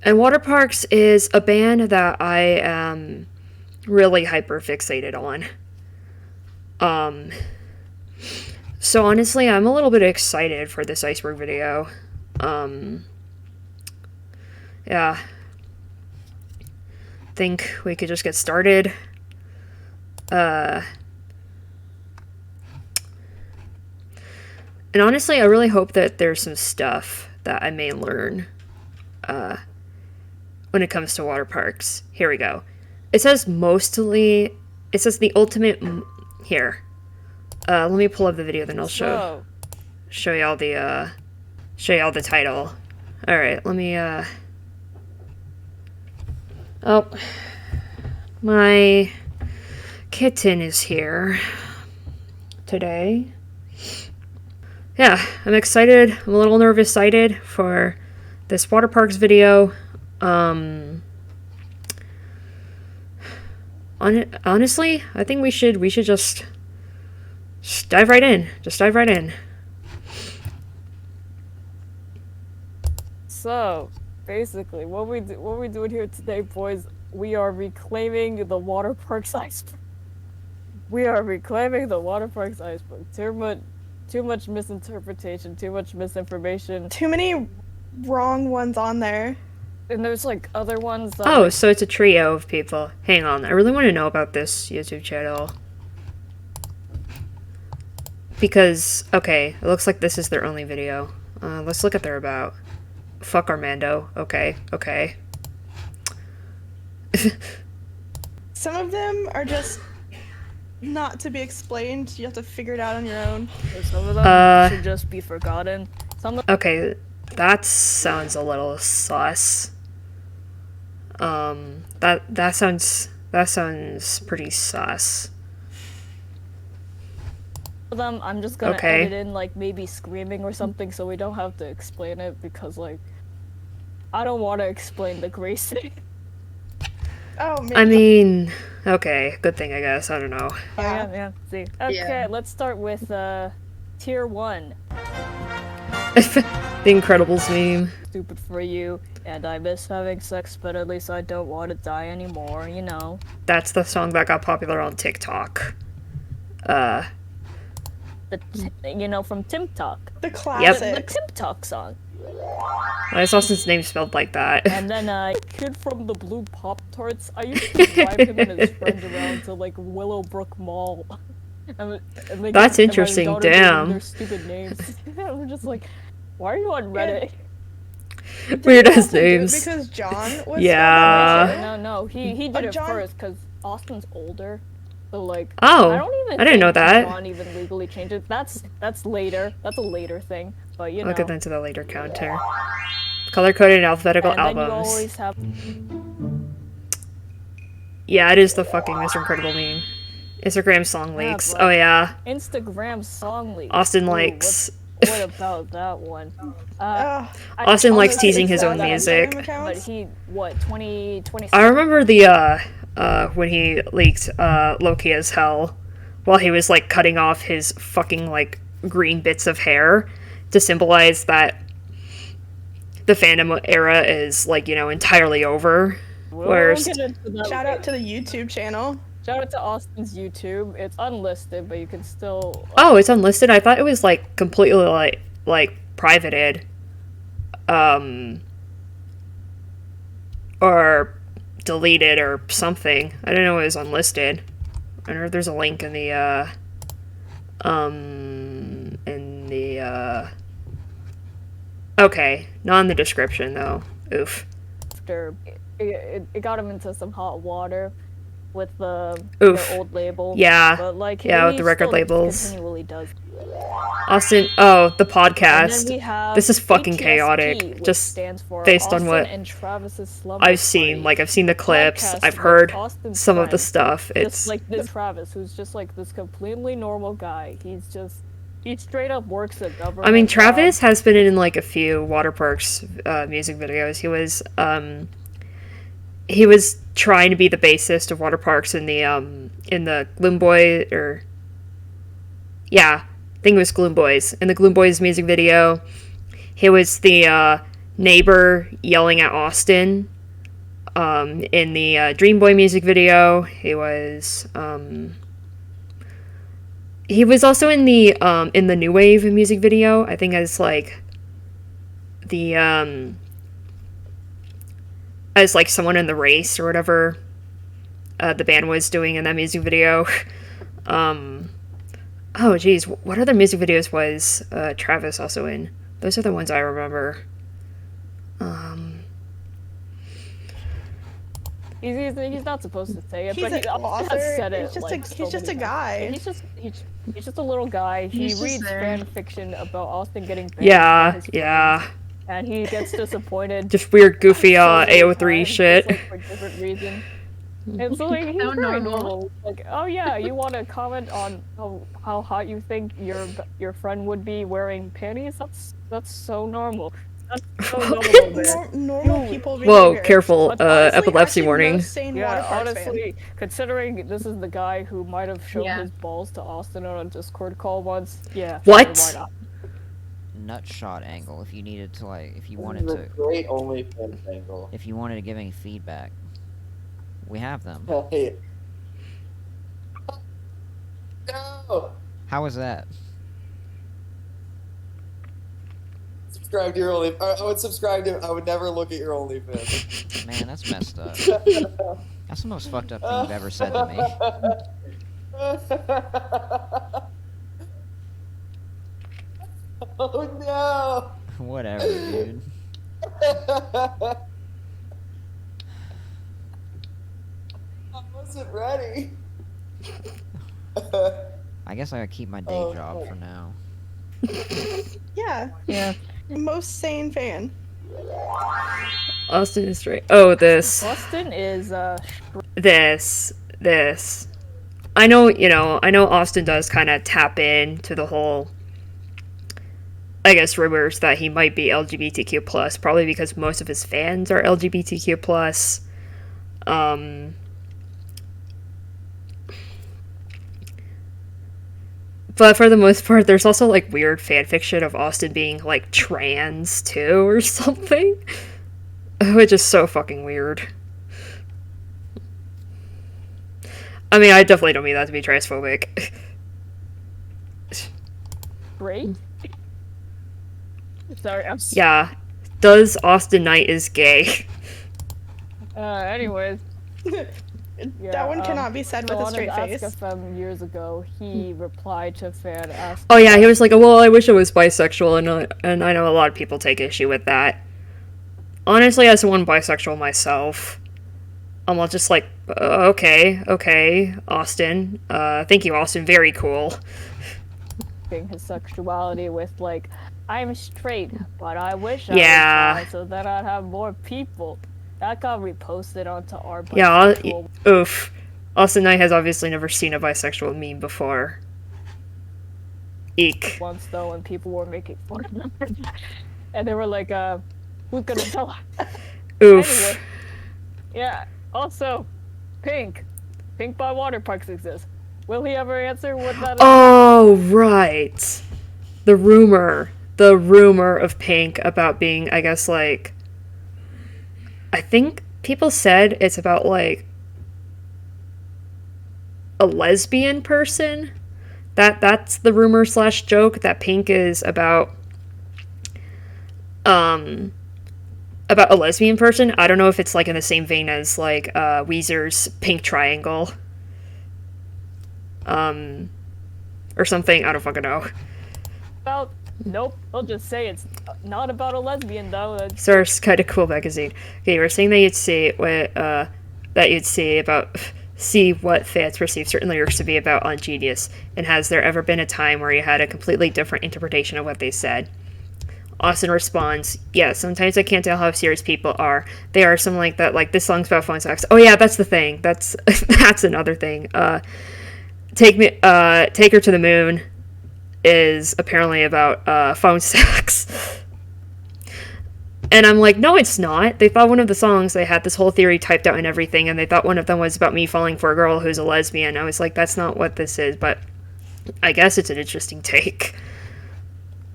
And Waterparks is a band that I am really hyper fixated on. Um, so honestly, I'm a little bit excited for this Iceberg video. Um, yeah. Think we could just get started. And honestly, I really hope that there's some stuff that I may learn when it comes to Waterparks. Here we go. It says the ultimate here. Let me pull up the video, then I'll show y'all the title. All right, let me oh, my kitten is here today. Yeah, I'm excited. I'm a little nervous-sighted for this Waterparks video. Honestly, I think we should just dive right in. Just dive right in. So, basically, what we doing here today, boys? We are reclaiming the Waterparks Iceberg. We are reclaiming the Waterparks Iceberg. Too much misinterpretation, too much misinformation. Too many wrong ones on there. And there's like other ones that, Oh, so it's a trio of people. Hang on, I really want to know about this YouTube channel. Because, okay, it looks like this is their only video. Let's look at their about. Fuck Armando. Okay. Some of them are just not to be explained. You have to figure it out on your own. some of them should just be forgotten. Okay, that sounds a little sus. That sounds pretty sus. Them I'm just gonna edit in like maybe screaming or something so we don't have to explain it, because like I don't want to explain the Grace thing. Oh man. I mean, okay, good thing I guess. I don't know. Yeah. See. Okay, let's start with tier 1. The Incredibles meme. Stupid for you, and I miss having sex, but at least I don't want to die anymore, you know. That's the song that got popular on TikTok. From TikTok. The classic. The TikTok song. I saw his name spelled like that. And then Kid from the Blue Pop-Tarts. I used to drive him and his friends around to like Willowbrook Mall. and That's interesting. Damn. Their stupid names. We're just like, why are you on Reddit? Weird ass names. Because John was. Yeah. No. He did it first because Austin's older. So like, oh, I didn't know that. John even legally changed it. That's later. That's a later thing. But you know. I'll get into the later counter. Color-coded alphabetical and albums. Then you always have... Yeah, it is the fucking Mr. Incredible meme. Instagram song leaks. Oh yeah. Instagram song leaks. Austin likes. What about that one? Austin likes teasing his own music. But he, 20? I remember the when he leaked Loki as hell, while he was like cutting off his fucking like green bits of hair to symbolize that the fandom era is like, you know, entirely over. Shout out to the YouTube channel. Shout out to Austin's YouTube. It's unlisted, but you can still... Oh, it's unlisted? I thought it was, like, completely, like privated. Or deleted or something. I didn't know it was unlisted. I know there's a link in the, Okay, not in the description, though. Oof. After it got him into some hot water with the old label. Yeah. But like, yeah, with the record labels. Continually does. Austin, the podcast. This is fucking chaotic. Just based on what I've seen. Like, I've seen the clips. I've heard some of the stuff. It's just like this Travis, who's just like this completely normal guy. He straight up works at government. I mean, Travis has been in like a few Waterparks music videos. He was trying to be the bassist of Waterparks in the Gloom Boy, or yeah, I think it was Gloom Boys. In the Gloom Boys music video, he was the neighbor yelling at Austin. In the Dream Boy music video, he was also in the New Wave music video, I think, as like the as like someone in the race or whatever the band was doing in that music video. Oh geez, what other music videos was Travis also in? Those are the ones I remember. He's not supposed to say it, He's but an he's author. said it. He's just a guy. He's just a little guy. He He's just reads there. fan fiction about Austin getting banned. Yeah, by his yeah. friends, and he gets disappointed. Just weird, goofy so many AO3 times, shit. just, like, for different reasons. And so like he's So very normal. normal. Like, oh yeah, you want to comment on how hot you think your friend would be wearing panties? That's so normal. That's so normal, man. Normal people. Whoa, behavior. careful, But honestly, epilepsy Actually, warning. most sane Yeah, Waterparks fan. honestly, considering this is the guy who might have shown Yeah. his balls to Austin on a Discord call once, yeah. What? Sure, why not? Nut shot angle if you needed to, like, if you This wanted is a to, great OnlyFans angle. if you wanted to give any feedback. We have them. Hey. No! How was that? Subscribe to your OnlyFans. I would subscribe to. I would never look at your OnlyFans. Man, that's messed up. That's the most fucked up thing you've ever said to me. Oh no! Whatever, dude. I wasn't ready. I guess I gotta keep my day Oh, job no. for now. Yeah. Yeah. Most sane fan. Austin is straight. Oh, this. Austin is This. I know Austin does kind of tap into the whole, I guess, rumors that he might be LGBTQ+, probably because most of his fans are LGBTQ+. But for the most part, there's also, like, weird fanfiction of Austin being, like, trans, too, or something. Which is so fucking weird. I mean, I definitely don't mean that to be transphobic. great. Sorry, I'm Yeah. Does Austin Knight is gay. anyways. Yeah, That one cannot be said with so a on straight his face. Ask FM years ago, he replied to fan ask. Oh yeah, he was like, well, I wish I was bisexual, and I know a lot of people take issue with that. Honestly, as one bisexual myself, I'm all just like, okay, Austin. Thank you, Austin. Very cool. His sexuality with like, I'm straight, but I wish Yeah. I was bi so that I'd have more people. That got reposted onto our Yeah, bisexual oof. Austin Knight has obviously never seen a bisexual meme before. Eek. once though, and people were making fun of him, and they were like, "Who's gonna tell her?" Oof. Anyway, yeah. Also, Pink by Waterparks exists. Will he ever answer what that is? Oh, right. The rumor of Pink about being, I guess, like, I think people said it's about, like, a lesbian person. That's the rumor / joke, that Pink is about a lesbian person. I don't know if it's, like, in the same vein as, like, Weezer's Pink Triangle. Or something, I don't fucking know. Nope. I'll just say it's not about a lesbian though. Source kind of cool magazine. Okay, you were saying that you'd see what fans perceive certain lyrics to be about on Genius, and has there ever been a time where you had a completely different interpretation of what they said? Austin responds, yeah, sometimes I can't tell how serious people are. They are something like that, like, this song's about phone sex. Oh yeah, that's the thing. That's another thing. Take Her to the Moon is apparently about phone sex. And I'm like, no, it's not. They thought one of the songs, they had this whole theory typed out and everything, and they thought one of them was about me falling for a girl who's a lesbian. I was like, that's not what this is, but I guess it's an interesting take.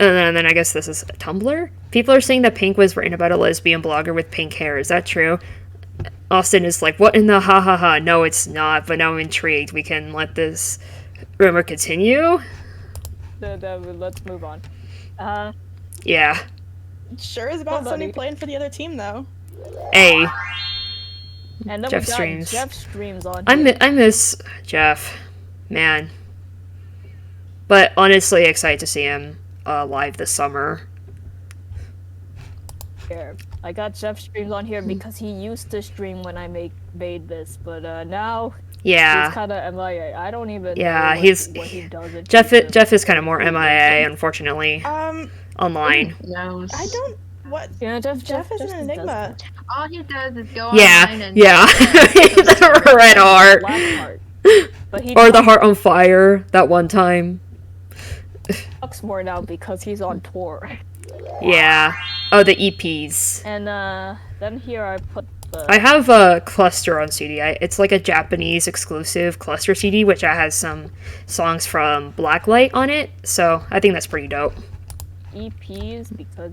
And then I guess this is Tumblr. People are saying that Pink was written about a lesbian blogger with pink hair. Is that true? Austin is like, what in the ha ha ha? No, it's not, but now I'm intrigued. We can let this rumor continue? Let's move on. Yeah. Sure is about Well, Sunny buddy. playing for the other team, though. Hey, And then Jeff we got streams. Jeff streams on I here. miss Jeff. Man. But honestly, excited to see him live this summer. I got Jeff streams on here because he used to stream when I made this, but now Yeah. he's kind of MIA. I don't even Yeah, know he's- what he does. at Jeff YouTube. Jeff is kind of more MIA, unfortunately, online. knows. I don't. What? Yeah, Jeff Jeff is an just enigma. does All he does is go Yeah, online and yeah. The red that. heart. Black heart. But he Or the heart on fire that one time. talks more now because he's on tour. Yeah. Oh, the EPs. And then here I put the I have a Cluster on CD. It's like a Japanese exclusive Cluster CD, which has some songs from Blacklight on it. So I think that's pretty dope. EPs because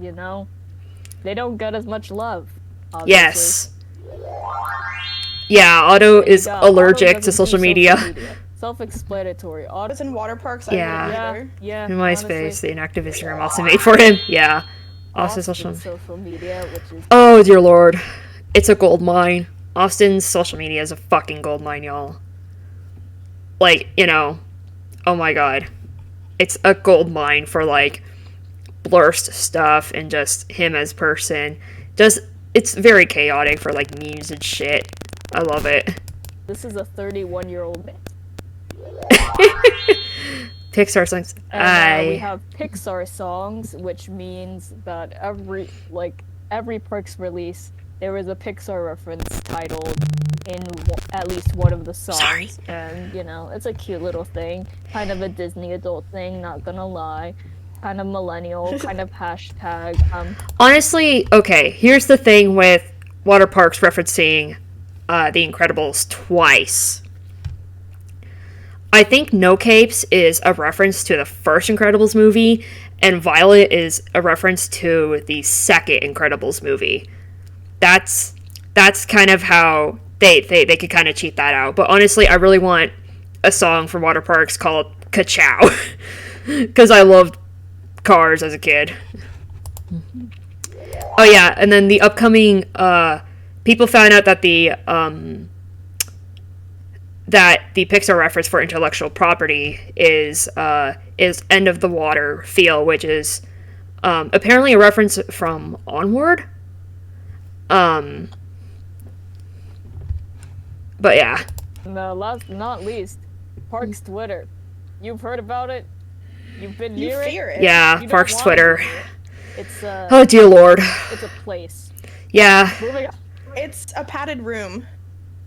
they don't get as much love. Obviously. Yes. Yeah, Otto is Yeah, Otto allergic doesn't to do social media. Self-explanatory. I was in Waterparks. Yeah. Yeah. In honestly, MySpace, the inactivist room also made for him. Yeah. Also Austin's social. social media, which is Oh dear lord, it's a gold mine. Austin's social media is a fucking gold mine, y'all. Like, oh my god, it's a gold mine for like blurst stuff and just him as person. It's very chaotic for like memes and shit. I love it. this is a 31-year-old man. Pixar songs. And we have Pixar songs, which means that every Perks release, there is a Pixar reference titled in at least one of the songs. Sorry. And, it's a cute little thing. Kind of a Disney adult thing, not gonna lie. Kind of millennial, kind of hashtag. Honestly, okay, here's the thing with Waterparks referencing The Incredibles twice. I think No Capes is a reference to the first Incredibles movie, and Violet is a reference to the second Incredibles movie. That's kind of how they could kind of cheat that out. But honestly, I really want a song from Waterparks called Ka-Chow, because I loved Cars as a kid. Oh yeah, and then the upcoming people found out that the Pixar reference for intellectual property is End of the Water Feel, which is apparently a reference from Onward. But yeah. No, last not least, Parks Twitter. You've heard about it. You've been You near fear it. Yeah, You don't Parks wanna Twitter. be near it. It's Oh dear lord. it's a place. Yeah. Moving on. It's a padded room.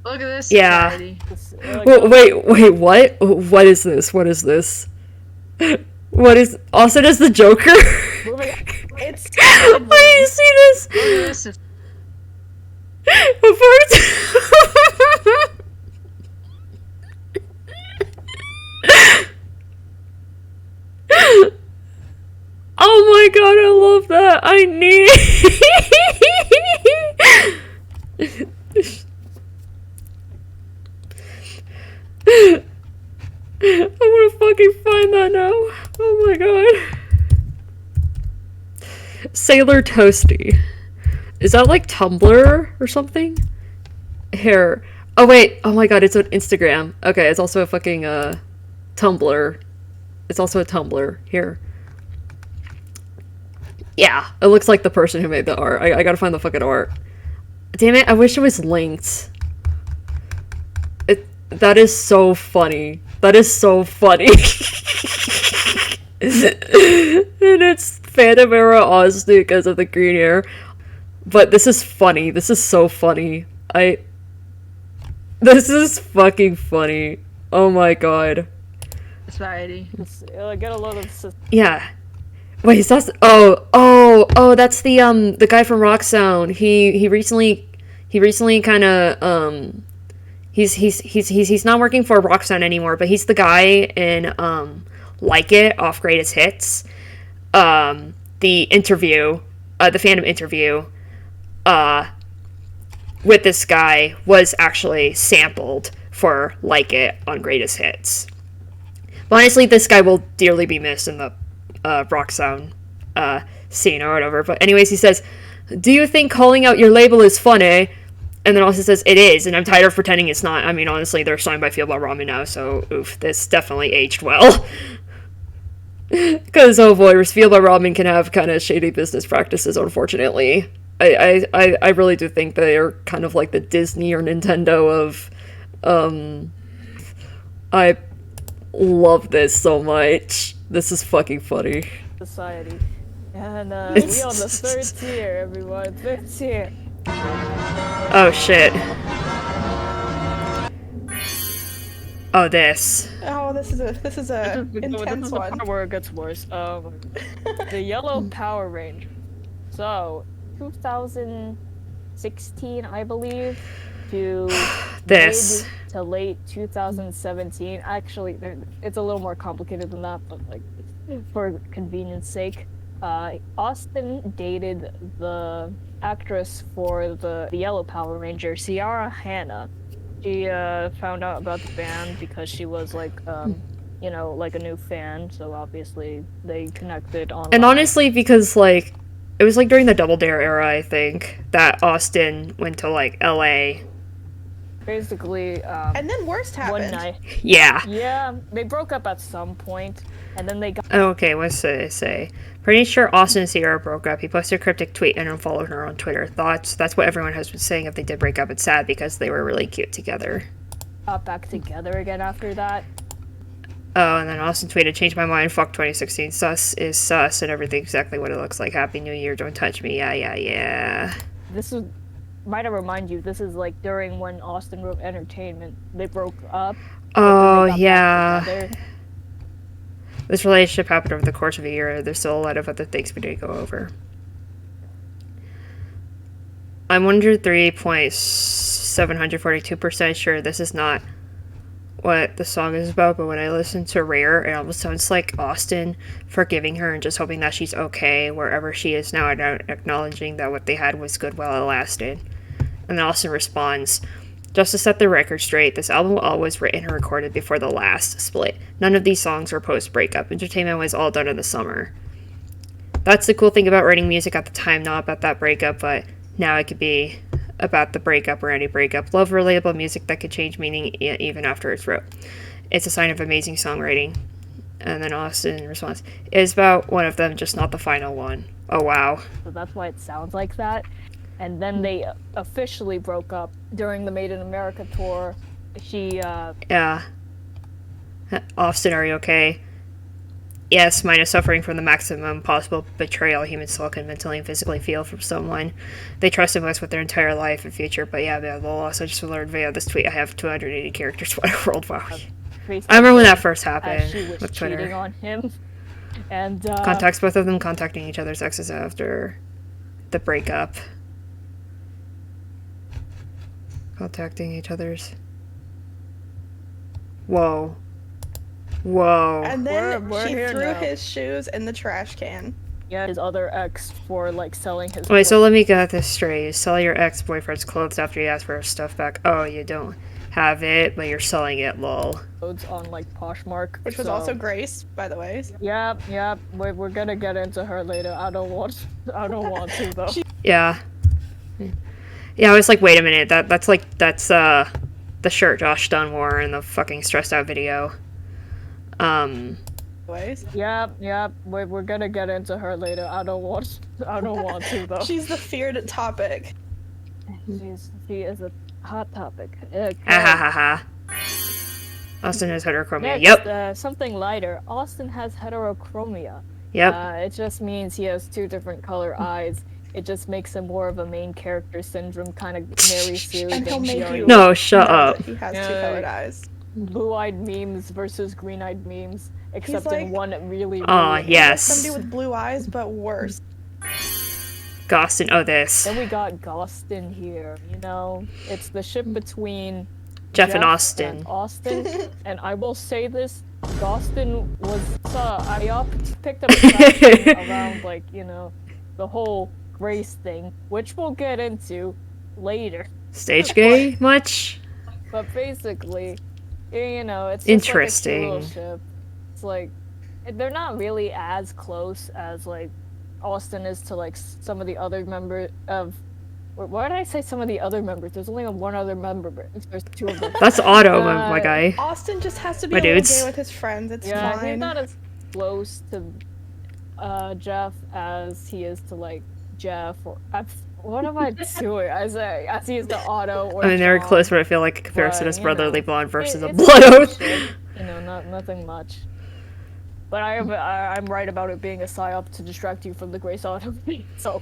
Look at this. Yeah. society. Wait, what? What is this? What is this? What is Austin as the Joker? Moving on. It's Where do you see this? Look at this. soc- Oh my god, I love that. I need. I'm gonna fucking find that now. Oh my god. Sailor Toasty. Is that like Tumblr or something? Here. Oh wait. Oh my god, it's on Instagram. Okay, it's also a fucking Tumblr. It's also a Tumblr. Here. Yeah, it looks like the person who made the art. I gotta find the fucking art. Damn it, I wish it was linked. That is so funny. That is so funny. And it's Phantom Era Ozzy because of the green hair. But this is funny. This is so funny. This is fucking funny. Oh my god. Society. Get a load of Yeah. Wait, is that that's the guy from Rock Sound. He recently kind of he's not working for Rock Sound anymore, but he's the guy in Like It off Greatest Hits. the interview, the fandom interview, with this guy was actually sampled for Like It on Greatest Hits. But honestly, this guy will dearly be missed in the rock sound scene or whatever. But anyways, he says, "Do you think calling out your label is funny?" And then also says, "It is, and I'm tired of pretending it's not." I mean, honestly, they're signed by Feel About Ramen now, so oof, this definitely aged well. Because, oh boy, Feel About Ramen can have kind of shady business practices, unfortunately. I really do think they are kind of like the Disney or Nintendo of, I love this so much. This is fucking funny. Society. And we on the third tier, everyone. Third tier. Oh shit. Oh, this. Oh, this is a intense the one. part where it gets worse. The Yellow Power Ranger. So, 2016, I believe, to This. mid to late 2017. Actually, it's a little more complicated than that, but like for convenience sake, Austin dated the actress for the Yellow Power Ranger, Ciara Hanna. She found out about the band because she was like, you know, like a new fan. So obviously they connected online. And honestly, because like it was like during the Double Dare era, I think, that Austin went to like LA. Basically, And then worst happened. one night. Yeah. Yeah, they broke up at some point, and then they got. Okay, what's it say? Pretty sure Austin and Sierra broke up. He posted a cryptic tweet and unfollowed her on Twitter. Thoughts? That's what everyone has been saying if they did break up. It's sad because they were really cute together. Got back together again after that. Oh, and then Austin tweeted, "Changed my mind, fuck 2016, sus is sus, and everything exactly what it looks like. Happy New Year, don't touch me, yeah. This is, might I remind you, this is like during when Austin wrote Entertainment. They broke up. Oh, they got back yeah. together. This relationship happened over the course of a year. There's still a lot of other things we didn't go over. I'm 103.742% sure this is not what the song is about, but when I listen to Rare, it almost sounds like Austin forgiving her and just hoping that she's okay wherever she is now, and acknowledging that what they had was good while it lasted. And then Austin responds, "Just to set the record straight, this album was always written and recorded before the last split. None of these songs were post-breakup. Entertainment was all done in the summer. That's the cool thing about writing music at the time, not about that breakup, but now it could be about the breakup or any breakup. Love relatable music that could change meaning even after it's wrote. It's a sign of amazing songwriting." And then Austin responds, "It is about one of them, just not the final one." Oh, wow. So that's why it sounds like that. And then they officially broke up during the Made in America tour. She, Yeah. Austin, are you okay? Yes, mine is suffering from the maximum possible betrayal a human soul can mentally and physically feel from someone they trusted most with their entire life and future. But yeah, man, lol, also just learned via this tweet I have 280 characters world. Wow. I remember when that first happened she was with cheating Twitter. on him. And, Contacts both of them contacting each other's exes after the breakup. Contacting each other's. Whoa. And then We're she here threw now. his shoes in the trash can. yeah, his other ex for, like, selling his Wait, so let me get this straight. You sell your ex-boyfriend's clothes after he asks for his stuff back. Oh, you don't have it, but you're selling it, lol. clothes on, like, Poshmark. Which was so- also Grace, by the way. Yep. We're gonna get into her later. I don't want to, though. Yeah. Yeah, I was like, wait a minute, that's the shirt Josh Dunn wore in the fucking stressed out video. Ways. Yep. We're gonna get into her later. I don't want to, though. She's the feared topic. She is a hot topic. Okay. Ha ha ha ha. Austin has heterochromia. Next, Yep. something lighter. Austin has heterochromia. Yep. It just means he has two different color eyes. It just makes him more of a main character syndrome kind of Mary Sue. And he'll than make Giorgio. you No, shut know up. that he has Yeah. two-colored eyes. Blue-eyed memes versus green-eyed memes, except like- in one really. Aw, really yes. Somebody with blue eyes, but worse. Gostin, oh this. Then we got Gostin here. You know, it's the ship between Jeff and Austin. And I will say this: Austin I picked up traction around, like, you know, the whole Grace thing, which we'll get into later. Stage gay much? But basically, you know, it's just like a cute little Interesting. ship. It's like, they're not really as close as, like, Austin is to, like, some of the other members of... Why did I say some of the other members? There's only one other member, but there's two of them. That's Otto, my guy. Austin just has to be My a little dudes. gay with his friends. It's Yeah, fine. he's not as close to Jeff as he is to, like, Jeff or... what am I doing? As he is to Otto or I mean, they're John, close, but I feel like in comparison but, is you Brotherly know, Blonde versus a it's a Blood cute Oath. ship, you know, nothing much. But I'm right about it being a psyop to distract you from the Grace Auto. So,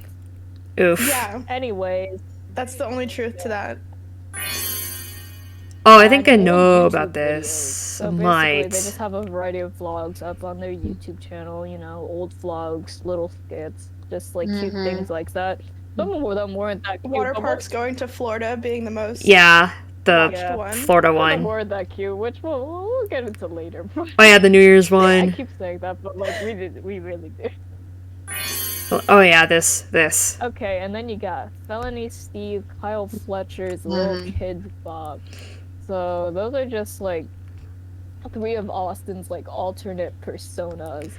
Oof. Yeah, anyways. that's the only truth to that. Oh, I think I and know old about YouTube this. videos. So basically, Might. they just have a variety of vlogs up on their YouTube channel, you know, old vlogs, little skits, just like cute things like that. Some of them weren't that cute. Waterparks going to Florida being the most Yeah, the Yeah. one. Florida Some of them one. weren't that cute, which we'll get into later. Oh yeah, the New Year's I one. keep saying that, but like we really did. Oh yeah, this. Okay, and then you got Felony Steve, Kyle Fletcher's Little Kid Bob. So those are just like three of Austin's like alternate personas.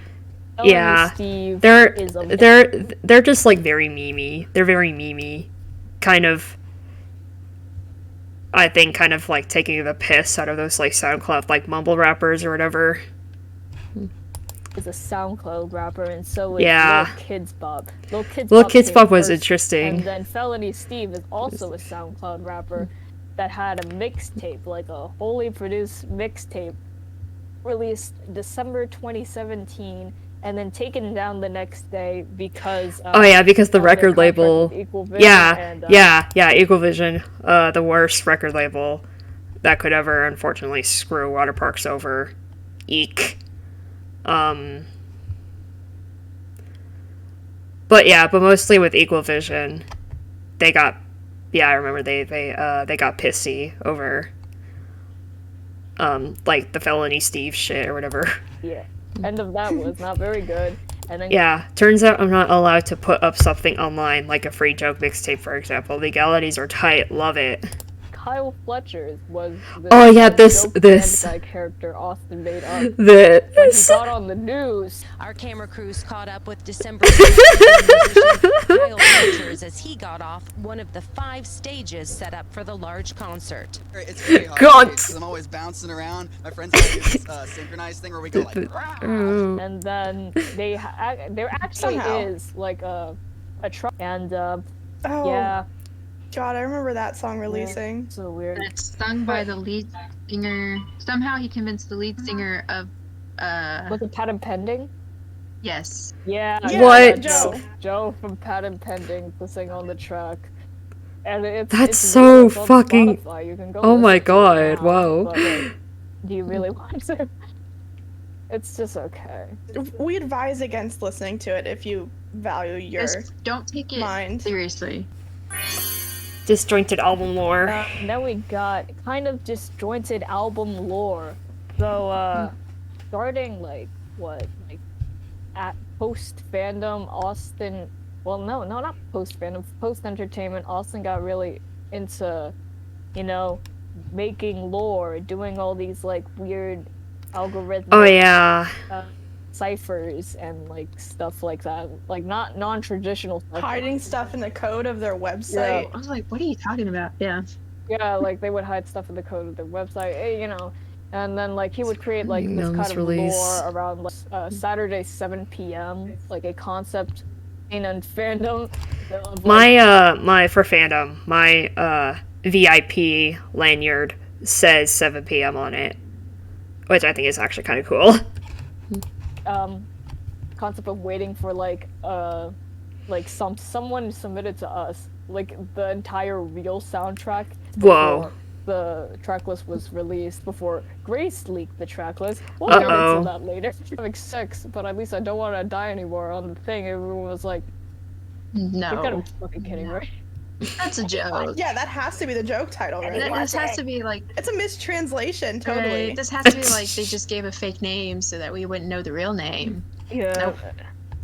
Felony Yeah, Steve They're is a they're just like very memey. They're very memey, kind of. I think kind of like taking the piss out of those like SoundCloud like mumble rappers or whatever. is a SoundCloud rapper, and so is Yeah. Lil Kids Bob. Lil Kids Lil Bob Kids came Bob was first, interesting. And then Felony Steve is also a SoundCloud rapper that had a mixtape, like a wholly produced mixtape, released December 2017, and then taken down the next day because Oh yeah, because the their record contract label. with Equal Vision Yeah, and, yeah, Equal Vision, the worst record label that could ever unfortunately screw Waterparks over. Eek. But yeah, but mostly with Equal Vision, they got, yeah, I remember they got pissy over, like the Felony Steve shit or whatever. Yeah. End of that was not very good. And then Yeah, turns out I'm not allowed to put up something online, like a free joke mixtape, for example. Legalities are tight, love it. Kyle Fletcher's was the Oh, yeah, this- joke this. band guy character Austin made up. When he This. got on the news, Our camera crews caught up with December musician Kyle Fletchers as he got off one of the 5 stages set up for the large concert. It's very hard God. because I'm always bouncing around. My friends have this synchronized thing where we go like. "Rah!" and then there actually Somehow. is like a truck, and Oh, yeah, God, I remember that song releasing. so weird. And it's sung by the lead singer. Somehow he convinced the lead singer of, Was it Patent Pending? yes. Yeah, Yeah, What? Joe from Patent Pending to sing on the track. And That's it's so it's on fucking- Spotify. You can go Oh my listen to it god, now, whoa. but, like, do you really want to? It's just okay. We advise against listening to it if you value your Just don't take it mind. seriously. Disjointed album lore. Then we got kind of disjointed album lore. So, starting like at post fandom, Austin. Well, no, not post fandom. Post entertainment, Austin got really into, you know, making lore, doing all these like weird algorithmic Oh yeah. ciphers and like stuff like that, like not non-traditional stuff. Hiding stuff in the code of their website. I was like, what are you talking about? Yeah. Yeah, like they would hide stuff in the code of their website, you know, and then like he would create like this Announcce kind of release. lore around like, Saturday 7 p.m. like a concept and fandom. Of, like, My for fandom, my VIP lanyard says 7 p.m. on it, which I think is actually kind of cool. concept of waiting for like someone submitted to us like the entire real soundtrack Whoa. before the track list was released, before Grace leaked the track list. We'll get Uh-oh. into that later. I'm having sex, but at least I don't want to die anymore on the thing. Everyone was like, "You gotta No. be fucking kidding, right?" That's a joke. Yeah, that has to be the joke title, right? This has to be like. It's a mistranslation, totally. Right, this has to be like they just gave a fake name so that we wouldn't know the real name. Yeah. Nope.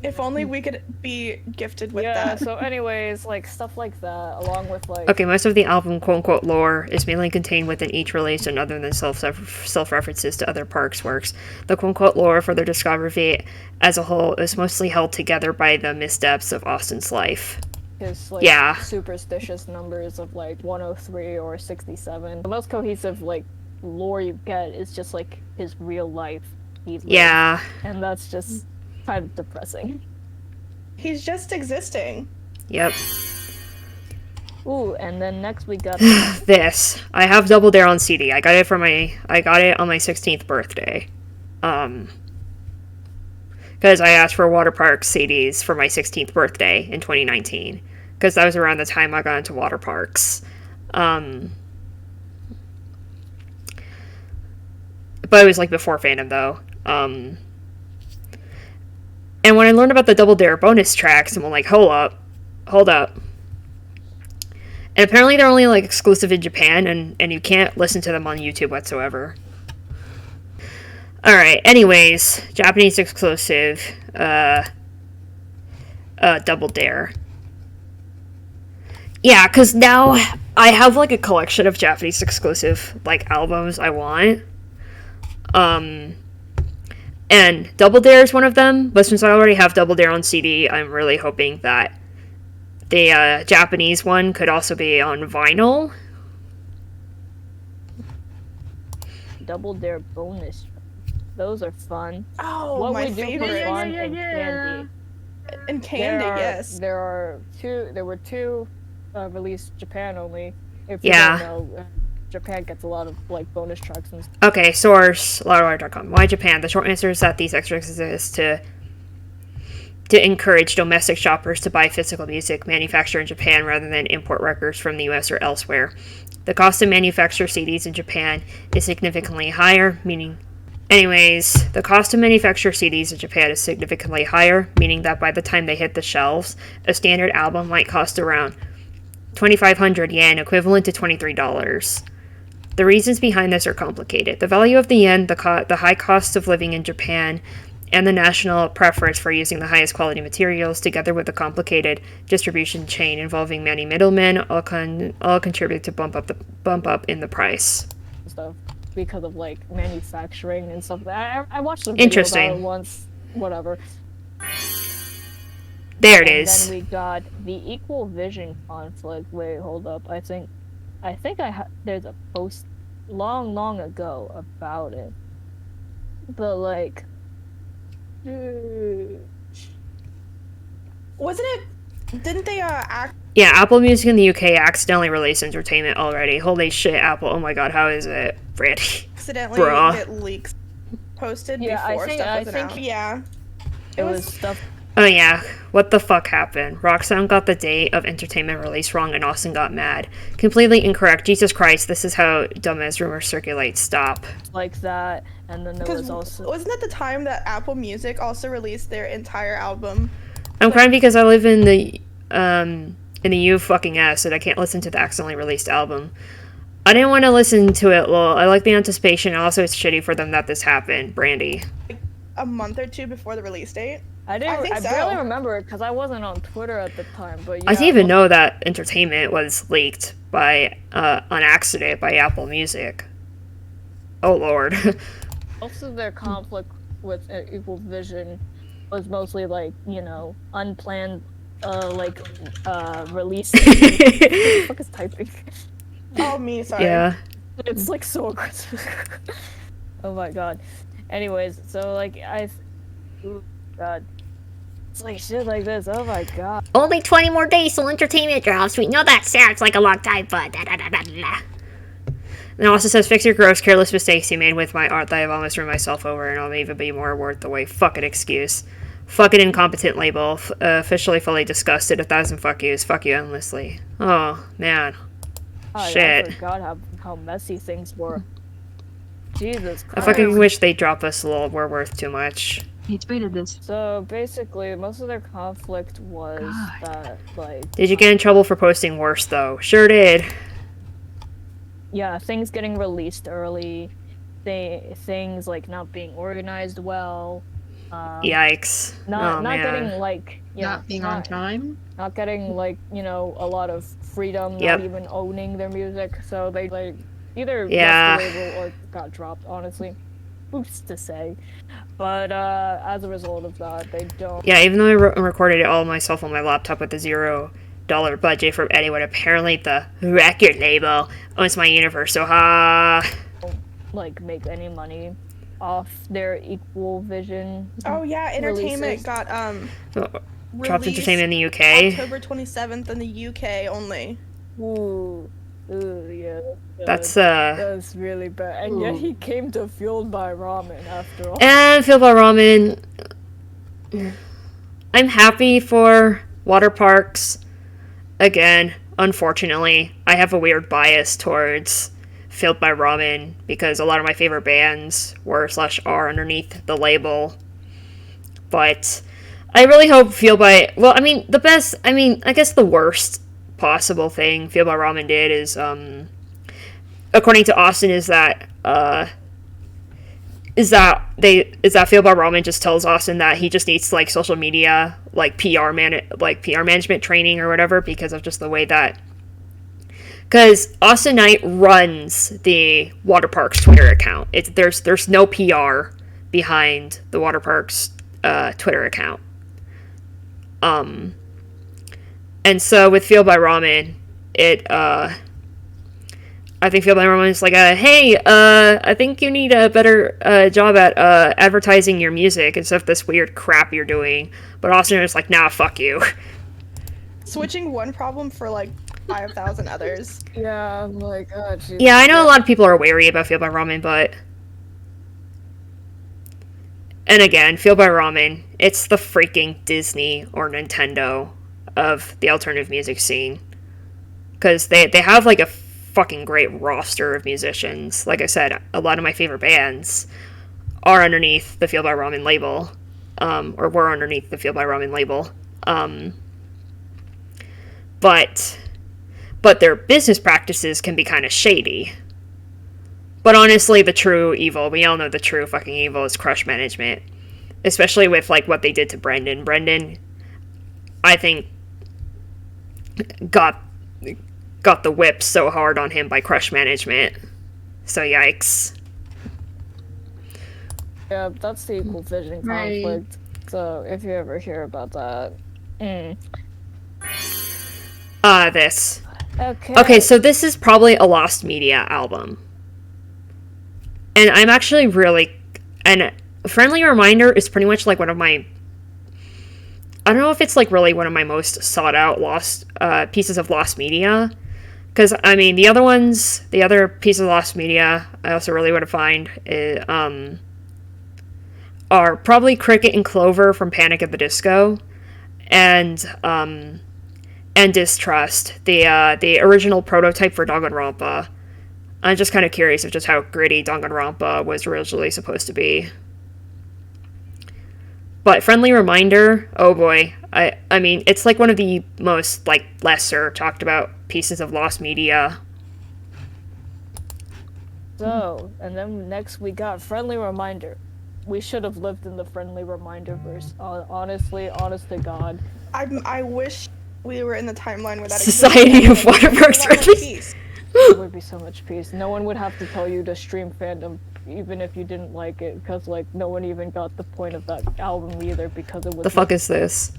If only we could be gifted with Yeah, that. so anyways, like, stuff like that, along with, like... Okay, most of the album quote-unquote lore is mainly contained within each release and other than self-references to other Parks works. The quote-unquote lore for their discography as a whole is mostly held together by the missteps of Austin's life. His, like, Yeah. superstitious numbers of, like, 103 or 67. The most cohesive, like, lore you get is just, like, his real life. Yeah. And that's just kind of depressing. He's just existing. Yep. Ooh, and then next we got... This. I have Double Dare on CD. I got it on my 16th birthday. Because I asked for Waterparks CDs for my 16th birthday in 2019. Because that was around the time I got into Waterparks. But it was like before Fandom though. And when I learned about the Double Dare bonus tracks, I'm like, hold up. And apparently they're only like exclusive in Japan, and you can't listen to them on YouTube whatsoever. Alright, anyways, Japanese exclusive, Double Dare. Yeah, because now I have like a collection of Japanese exclusive like albums I want. And Double Dare is one of them, but since I already have Double Dare on CD, I'm really hoping that the Japanese one could also be on vinyl. Double Dare bonus. Those are fun. Oh, What my we do favorite. for fun and candy. And candy, yes. There were two released Japan only. If you Yeah. don't know, Japan gets a lot of like bonus tracks and stuff. Okay, source, loudwire.com. Why Japan? The short answer is that these extras exist to encourage domestic shoppers to buy physical music manufactured in Japan rather than import records from the US or elsewhere. The cost to manufacture CDs in Japan is significantly higher, meaning... Anyways, the cost to manufacture CDs in Japan is significantly higher, meaning that by the time they hit the shelves, a standard album might cost around 2,500 yen, equivalent to $23. The reasons behind this are complicated. The value of the yen, the high cost of living in Japan, and the national preference for using the highest quality materials, together with a complicated distribution chain involving many middlemen, all contribute to bump up in the price. Stuff because of like manufacturing and stuff. I watched some videos Interesting. on it once. Whatever. There it And is. then we got the equal vision conflict. Wait, hold up. I think there's a post long ago about it. But like, Wasn't it? Didn't they act? Yeah, Apple Music in the UK accidentally released Entertainment already. Holy shit, Apple. Oh my god, how is it? Brandy. Accidentally Bruh. get leaks posted Yeah, I before think- stuff I was think- announced. Yeah. it was stuff. Oh yeah, what the fuck happened? Roxanne got the date of Entertainment release wrong and Austin got mad. Completely incorrect. Jesus Christ, this is how dumbass rumors circulate. Stop. Like that, and then there was Because also wasn't that the time that Apple Music also released their entire album? I'm crying because I live in the U fucking S and I can't listen to the accidentally released album. I didn't want to listen to it, lol. I like the anticipation, and also it's shitty for them that this happened. Brandy. A month or two before the release date. I think so. barely remember it because I wasn't on Twitter at the time. But yeah, I didn't even know that Entertainment was leaked by on accident by Apple Music. Oh lord. most of their conflict with Equal Vision was mostly like, you know, unplanned release. What the fuck is typing? Oh, me, sorry. Yeah. It's like so aggressive. Oh my god. Anyways, so like ooh, god. It's like shit like this. Oh my god. Only 20 more days till Entertainment drops. We know that sounds like a long time, but And it also says, fix your gross, careless mistakes you made with my art that I've almost run myself over, and I'll even be more worth the wait. Fucking excuse. Fucking incompetent label. Officially fully disgusted. 1,000 fuck yous. Fuck you endlessly. Oh, man. God, Shit. I forgot how messy things were. Jesus I Christ. fucking wish they'd drop us a little. We're worth too much. He tweeted this. So basically, most of their conflict was that, like... Did you get in trouble for posting worse, though? Sure did. Yeah, things getting released early, things, like, not being organized well. Yikes. Not man. getting, like... Not being on time? Not getting, like, you know, a lot of freedom, not even owning their music. So they, like, either left the label or got dropped, honestly. Who's to say? But as a result of that, they don't... Yeah, even though I recorded it all myself on my laptop with a $0 budget from anyone, apparently the record label owns my universe, so like, make any money off their Equal Vision. Oh yeah, Entertainment releases. got Dropped released Entertainment in the UK. October 27th in the UK only. Ooh, yeah. That's really bad. And yet he came to Fueled by Ramen after all. And Fueled by Ramen. I'm happy for Waterparks. Again, unfortunately, I have a weird bias towards Fueled by Ramen because a lot of my favorite bands were/are underneath the label. But I really hope Fueled by... Well, I mean, I guess the worst possible thing Fueled by Ramen did is, according to Austin, is that Fueled by Ramen just tells Austin that he just needs, like, social media, like, PR management training or whatever, because of just the way that... Because Austin Knight runs the Waterparks Twitter account. There's no PR behind the Waterparks Twitter account. And so with Fueled by Ramen, I think Fueled by Ramen is like, hey, I think you need a better job at advertising your music instead of this weird crap you're doing. But Austin is like, nah, fuck you. Switching one problem for like 5,000 others. Yeah, I'm like, oh, geez. Yeah, I know a lot of people are wary about Fueled by Ramen, but... And again, Fueled by Ramen, it's the freaking Disney or Nintendo of the alternative music scene. Because they have, like, a fucking great roster of musicians. Like I said, a lot of my favorite bands are underneath the Fueled by Ramen label. Or were underneath the Fueled by Ramen label. But their business practices can be kind of shady. But honestly, the true evil, we all know the true fucking evil is Crush Management. Especially with, like, what they did to Brendan. Brendan, I think, got the whip so hard on him by Crush Management. So, yikes. Yeah, that's the Equal Vision conflict. So, if you ever hear about that... This. Okay, so this is probably a Lost Media album. And I'm actually really... And Friendly Reminder is pretty much, like, one of my... I don't know if it's, like, really one of my most sought-out pieces of Lost Media. Because, I mean, the other pieces of Lost Media I also really want to find are probably Cricket and Clover from Panic at the Disco. And Distrust, the original prototype for Danganronpa. I'm just kind of curious of just how gritty Danganronpa was originally supposed to be. But Friendly Reminder, oh boy. I mean, it's like one of the most, like, lesser talked about pieces of Lost Media. So, and then next we got Friendly Reminder. We should have lived in the Friendly Reminder verse. Honestly, honest to God. I wish we were in the timeline where that Society of Waterparks release. There would be so much peace. No one would have to tell you to stream fandom, even if you didn't like it, because, like, no one even got the point of that album either, because it was... The fuck is this?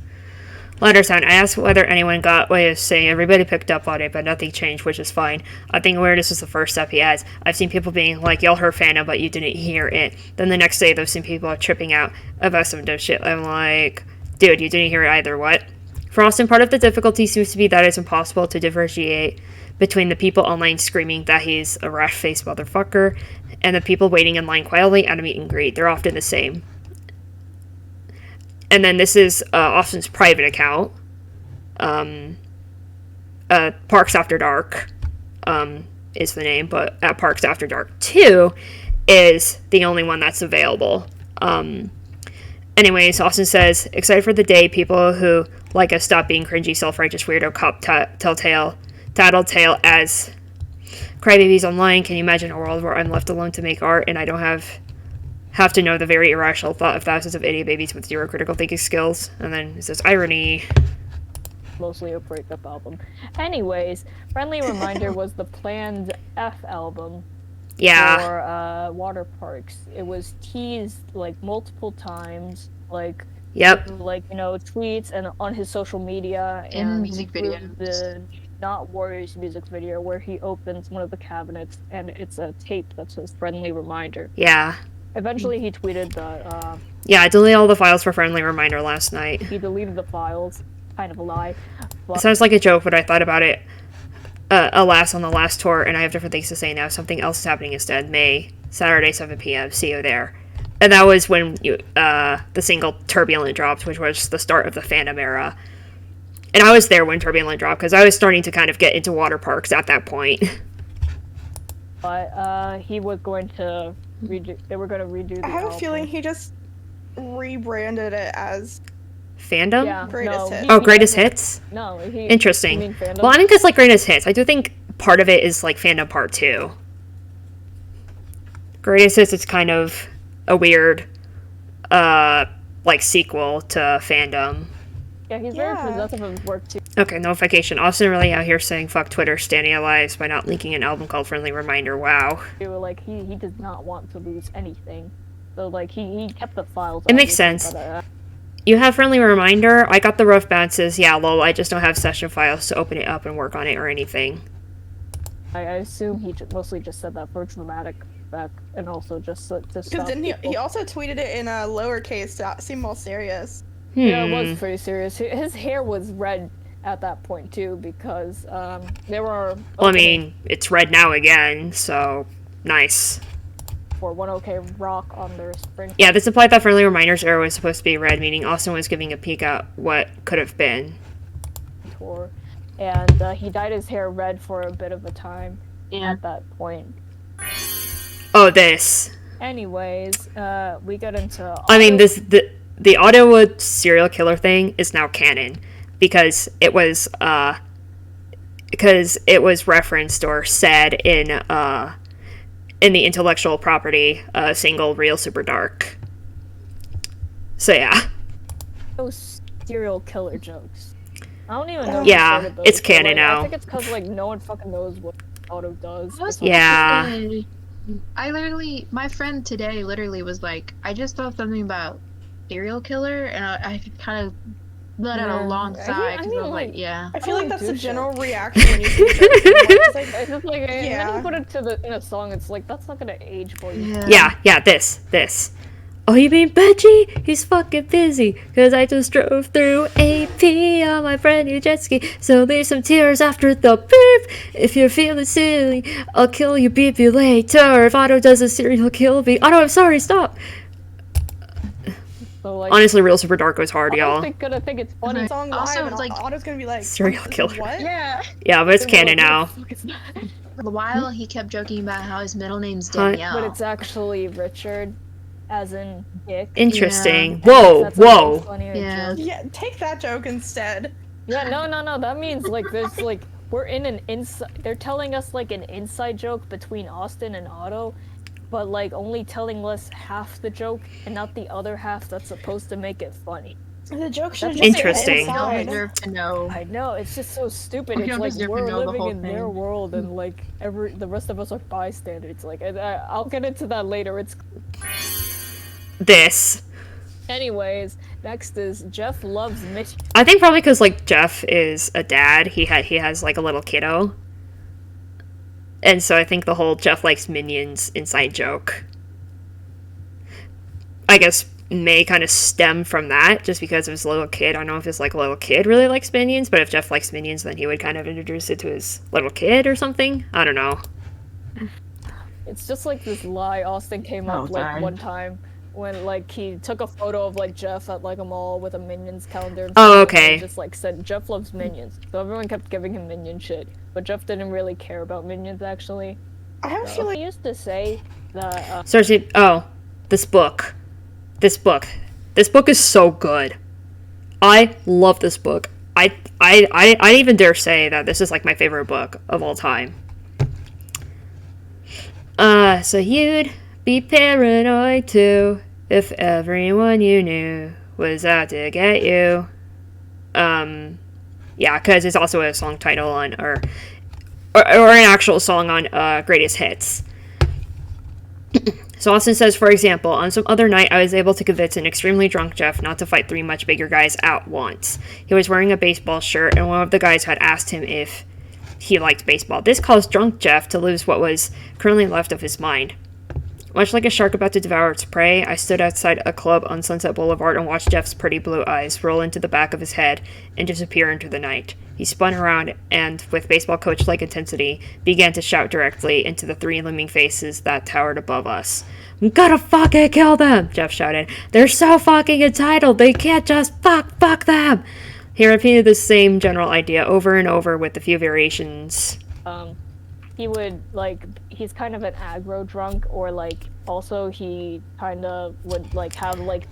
Lettersound, I asked whether anyone got what he was saying. Everybody picked up on it, but nothing changed, which is fine. I think awareness is the first step he has. I've seen people being like, y'all heard fandom, but you didn't hear it. Then the next day, those same people are tripping out about some dumb shit. I'm like, dude, you didn't hear it either, what? For Austin, part of the difficulty seems to be that it's impossible to differentiate between the people online screaming that he's a rat-faced motherfucker and the people waiting in line quietly at a meet and greet. They're often the same. And then this is Austin's private account. Parks After Dark is the name, but at Parks After Dark 2 is the only one that's available. Anyways, Austin says, excited for the day people who like us stop being cringy, self-righteous, weirdo, cop, tattletale as crybabies online. Can you imagine a world where I'm left alone to make art and I don't have to know the very irrational thought of thousands of idiot babies with zero critical thinking skills? And then it says, irony. Mostly a breakup album. Anyways, Friendly Reminder was the planned F album Yeah. for Waterparks. It was teased like multiple times, like Yep. like tweets and on his social media And he music threw videos. the Not Warriors music video where he opens one of the cabinets and it's a tape that says Friendly Reminder. Yeah. Eventually he tweeted that Yeah, I deleted all the files for Friendly Reminder last night. he deleted the files. Kind of a lie. It sounds like a joke, but I thought about it, alas, on the last tour, and I have different things to say now. Something else is happening instead. May, Saturday, 7 p.m. See you there. And that was when the single Turbulent dropped, which was the start of the fandom era. And I was there when Turbulent dropped, because I was starting to kind of get into Waterparks at that point. But he was going to they were going to redo the I have a album. feeling he just rebranded it as Fandom? Yeah, Greatest no, Hits. he- Oh, he Greatest doesn't- Hits? No, he. Interesting. You mean fandom? Well, I mean, because, like, Greatest Hits, I do think part of it is, like, Fandom Part 2. Greatest Hits is kind of a weird, like, sequel to Fandom. Yeah, he's very Yeah. possessive of his work too. Okay, notification. Austin really out here saying fuck Twitter, standing our lives by not linking an album called Friendly Reminder. Wow. Like he does not want to lose anything. So like he kept the files. It makes obviously, sense. But, You have Friendly Reminder? I got the rough bounces. Yeah, lol, I just don't have session files to open it up and work on it or anything. I assume he mostly just said that for dramatic effect and also just to because stop then people. he also tweeted it in a lowercase to seem more serious. Yeah, it was pretty serious. His hair was red at that point too because there were. Well, I mean, it's red now again, so nice. For 1OK Rock on their spring Yeah, this implied that Friendly Reminders era was supposed to be red, meaning Austin was giving a peek at what could have been. tour, and he dyed his hair red for a bit of a time at that point. Oh, this. Anyways, we got into. I mean, the Ottowood serial killer thing is now canon because it was referenced or said in the intellectual property single Real Super Dark. So yeah. Those serial killer jokes. I don't even know. Yeah, who started those, it's but, canon like, now. I think it's because like no one fucking knows what Otto does. It's Yeah. I literally, my friend today literally was like, I just saw something about serial killer, and I kind of let out a long I sigh because I mean, was like, like, yeah. I feel like don't that's do the shit. general reaction when you see jokes. It's like, It's just like, and then Yeah. you put it in a song. It's like that's not gonna age for you. Yeah, this. Oh, you mean Benji? He's fucking busy, cause I just drove through AP on my brand new jet ski. So leave some tears after the beep. If you're feeling silly, I'll kill you, beep you later. If Otto does a serial kill me. Otto, I'm sorry, stop. So like, Honestly, Real Super Dark was hard, y'all. I'm gonna think it's funny. song Also, live, it's and like- Otto's gonna be like, Serial killer. What? Yeah. Yeah, but it's canon now. For a while, he kept joking about how his middle name's Huh? Danielle. But it's actually Richard, as in Dick. Interesting. And Whoa, that's a whoa. funnier Yeah. joke. Yeah, take that joke instead. Yeah, no. That means like there's like we're in an inside. They're telling us like an inside joke between Austin and Otto, but like only telling us half the joke and not the other half that's supposed to make it funny. The joke should That's just Interesting. You don't Inside. deserve to know. I know it's just so stupid. You It's don't like deserve to we're know the living whole in their thing. world and like the rest of us are bystanders. Like I'll get into that later. It's This. anyways. Next is Jeff loves Mitch. I think probably because, like, Jeff is a dad. He has, like, a little kiddo. And so I think the whole Jeff likes Minions inside joke, I guess, may kind of stem from that, just because of his little kid. I don't know if his, like, little kid really likes Minions, but if Jeff likes Minions, then he would kind of introduce it to his little kid or something. I don't know. It's just like this lie Austin came up like darn. one time when like he took a photo of like Jeff at like a mall with a Minions calendar. And Oh, stuff, and okay. just like said Jeff loves Minions, so everyone kept giving him Minion shit, but Jeff didn't really care about Minions actually. I have a So, feeling he used to say that Cersei, oh, this book. This book is so good. I love this book. I even dare say that this is like my favorite book of all time. So you'd be paranoid too if everyone you knew was out to get you. Yeah, because it's also a song title on, or an actual song on Greatest Hits. So Austin says, for example, on some other night, I was able to convince an extremely drunk Jeff not to fight 3 much bigger guys at once. He was wearing a baseball shirt, and one of the guys had asked him if he liked baseball. This caused drunk Jeff to lose what was currently left of his mind. Much like a shark about to devour its prey, I stood outside a club on Sunset Boulevard and watched Jeff's pretty blue eyes roll into the back of his head and disappear into the night. He spun around and, with baseball coach-like intensity, began to shout directly into the 3 looming faces that towered above us. "We gotta fucking kill them!" Jeff shouted. "They're so fucking entitled, they can't just fuck them!" He repeated the same general idea over and over with a few variations. He would, like, he's kind of an aggro drunk, or, like, also he kind of would, like, have, like...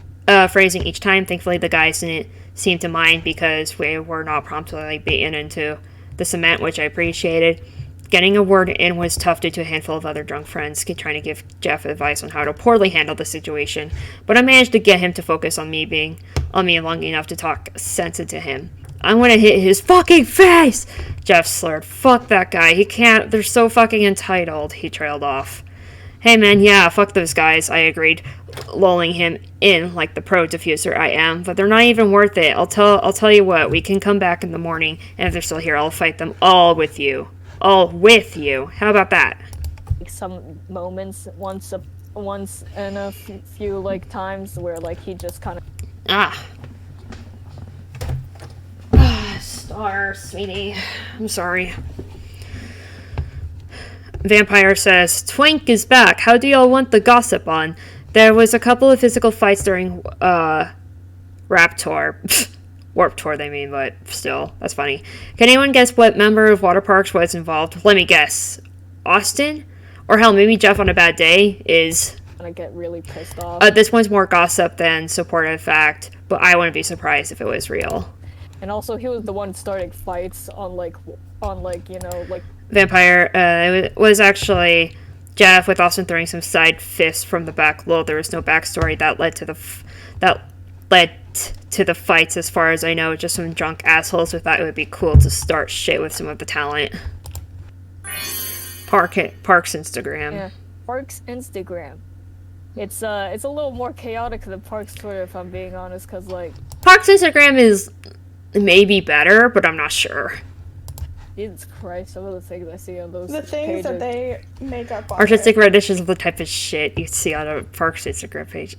Phrasing each time. Thankfully, the guys didn't seem to mind because we were not promptly, like, beaten into the cement, which I appreciated. Getting a word in was tough due to a handful of other drunk friends trying to give Jeff advice on how to poorly handle the situation, but I managed to get him to focus on me long enough to talk sense into him. "I'm gonna hit his fucking face!" Jeff slurred. "Fuck that guy. He can't. They're so fucking entitled." He trailed off. "Hey man, yeah, fuck those guys," I agreed, lulling him in like the pro diffuser I am. "But they're not even worth it. I'll tell you what, we can come back in the morning, and if they're still here, I'll fight them all with you. All with you. How about that?" Like, some moments, once in a few, like, times where, like, he just kind of... Star, sweetie. I'm sorry. Vampire says, "Twink is back. How do y'all want the gossip on? There was a couple of physical fights during, Rap Tour." Warp Tour, they mean, but still, that's funny. "Can anyone guess what member of Waterparks was involved? Let me guess. Austin? Or hell, maybe Jeff on a bad day is..." gonna get really pissed off. This one's more gossip than supportive fact, but I wouldn't be surprised if it was real. And also, he was the one starting fights on, like, you know, like... Vampire, it was actually Jeff with Austin throwing some side fists from the back. Lol, there was no backstory that led to the fights, as far as I know. Just some drunk assholes who thought it would be cool to start shit with some of the talent. Park's Instagram. Yeah, Park's Instagram. It's a little more chaotic than Park's Twitter, if I'm being honest, because, like... Park's Instagram is maybe better, but I'm not sure. Jesus Christ, some of the things I see on those The things pages. that they make up on Artistic there. renditions of the type of shit you see on a Park's Instagram page.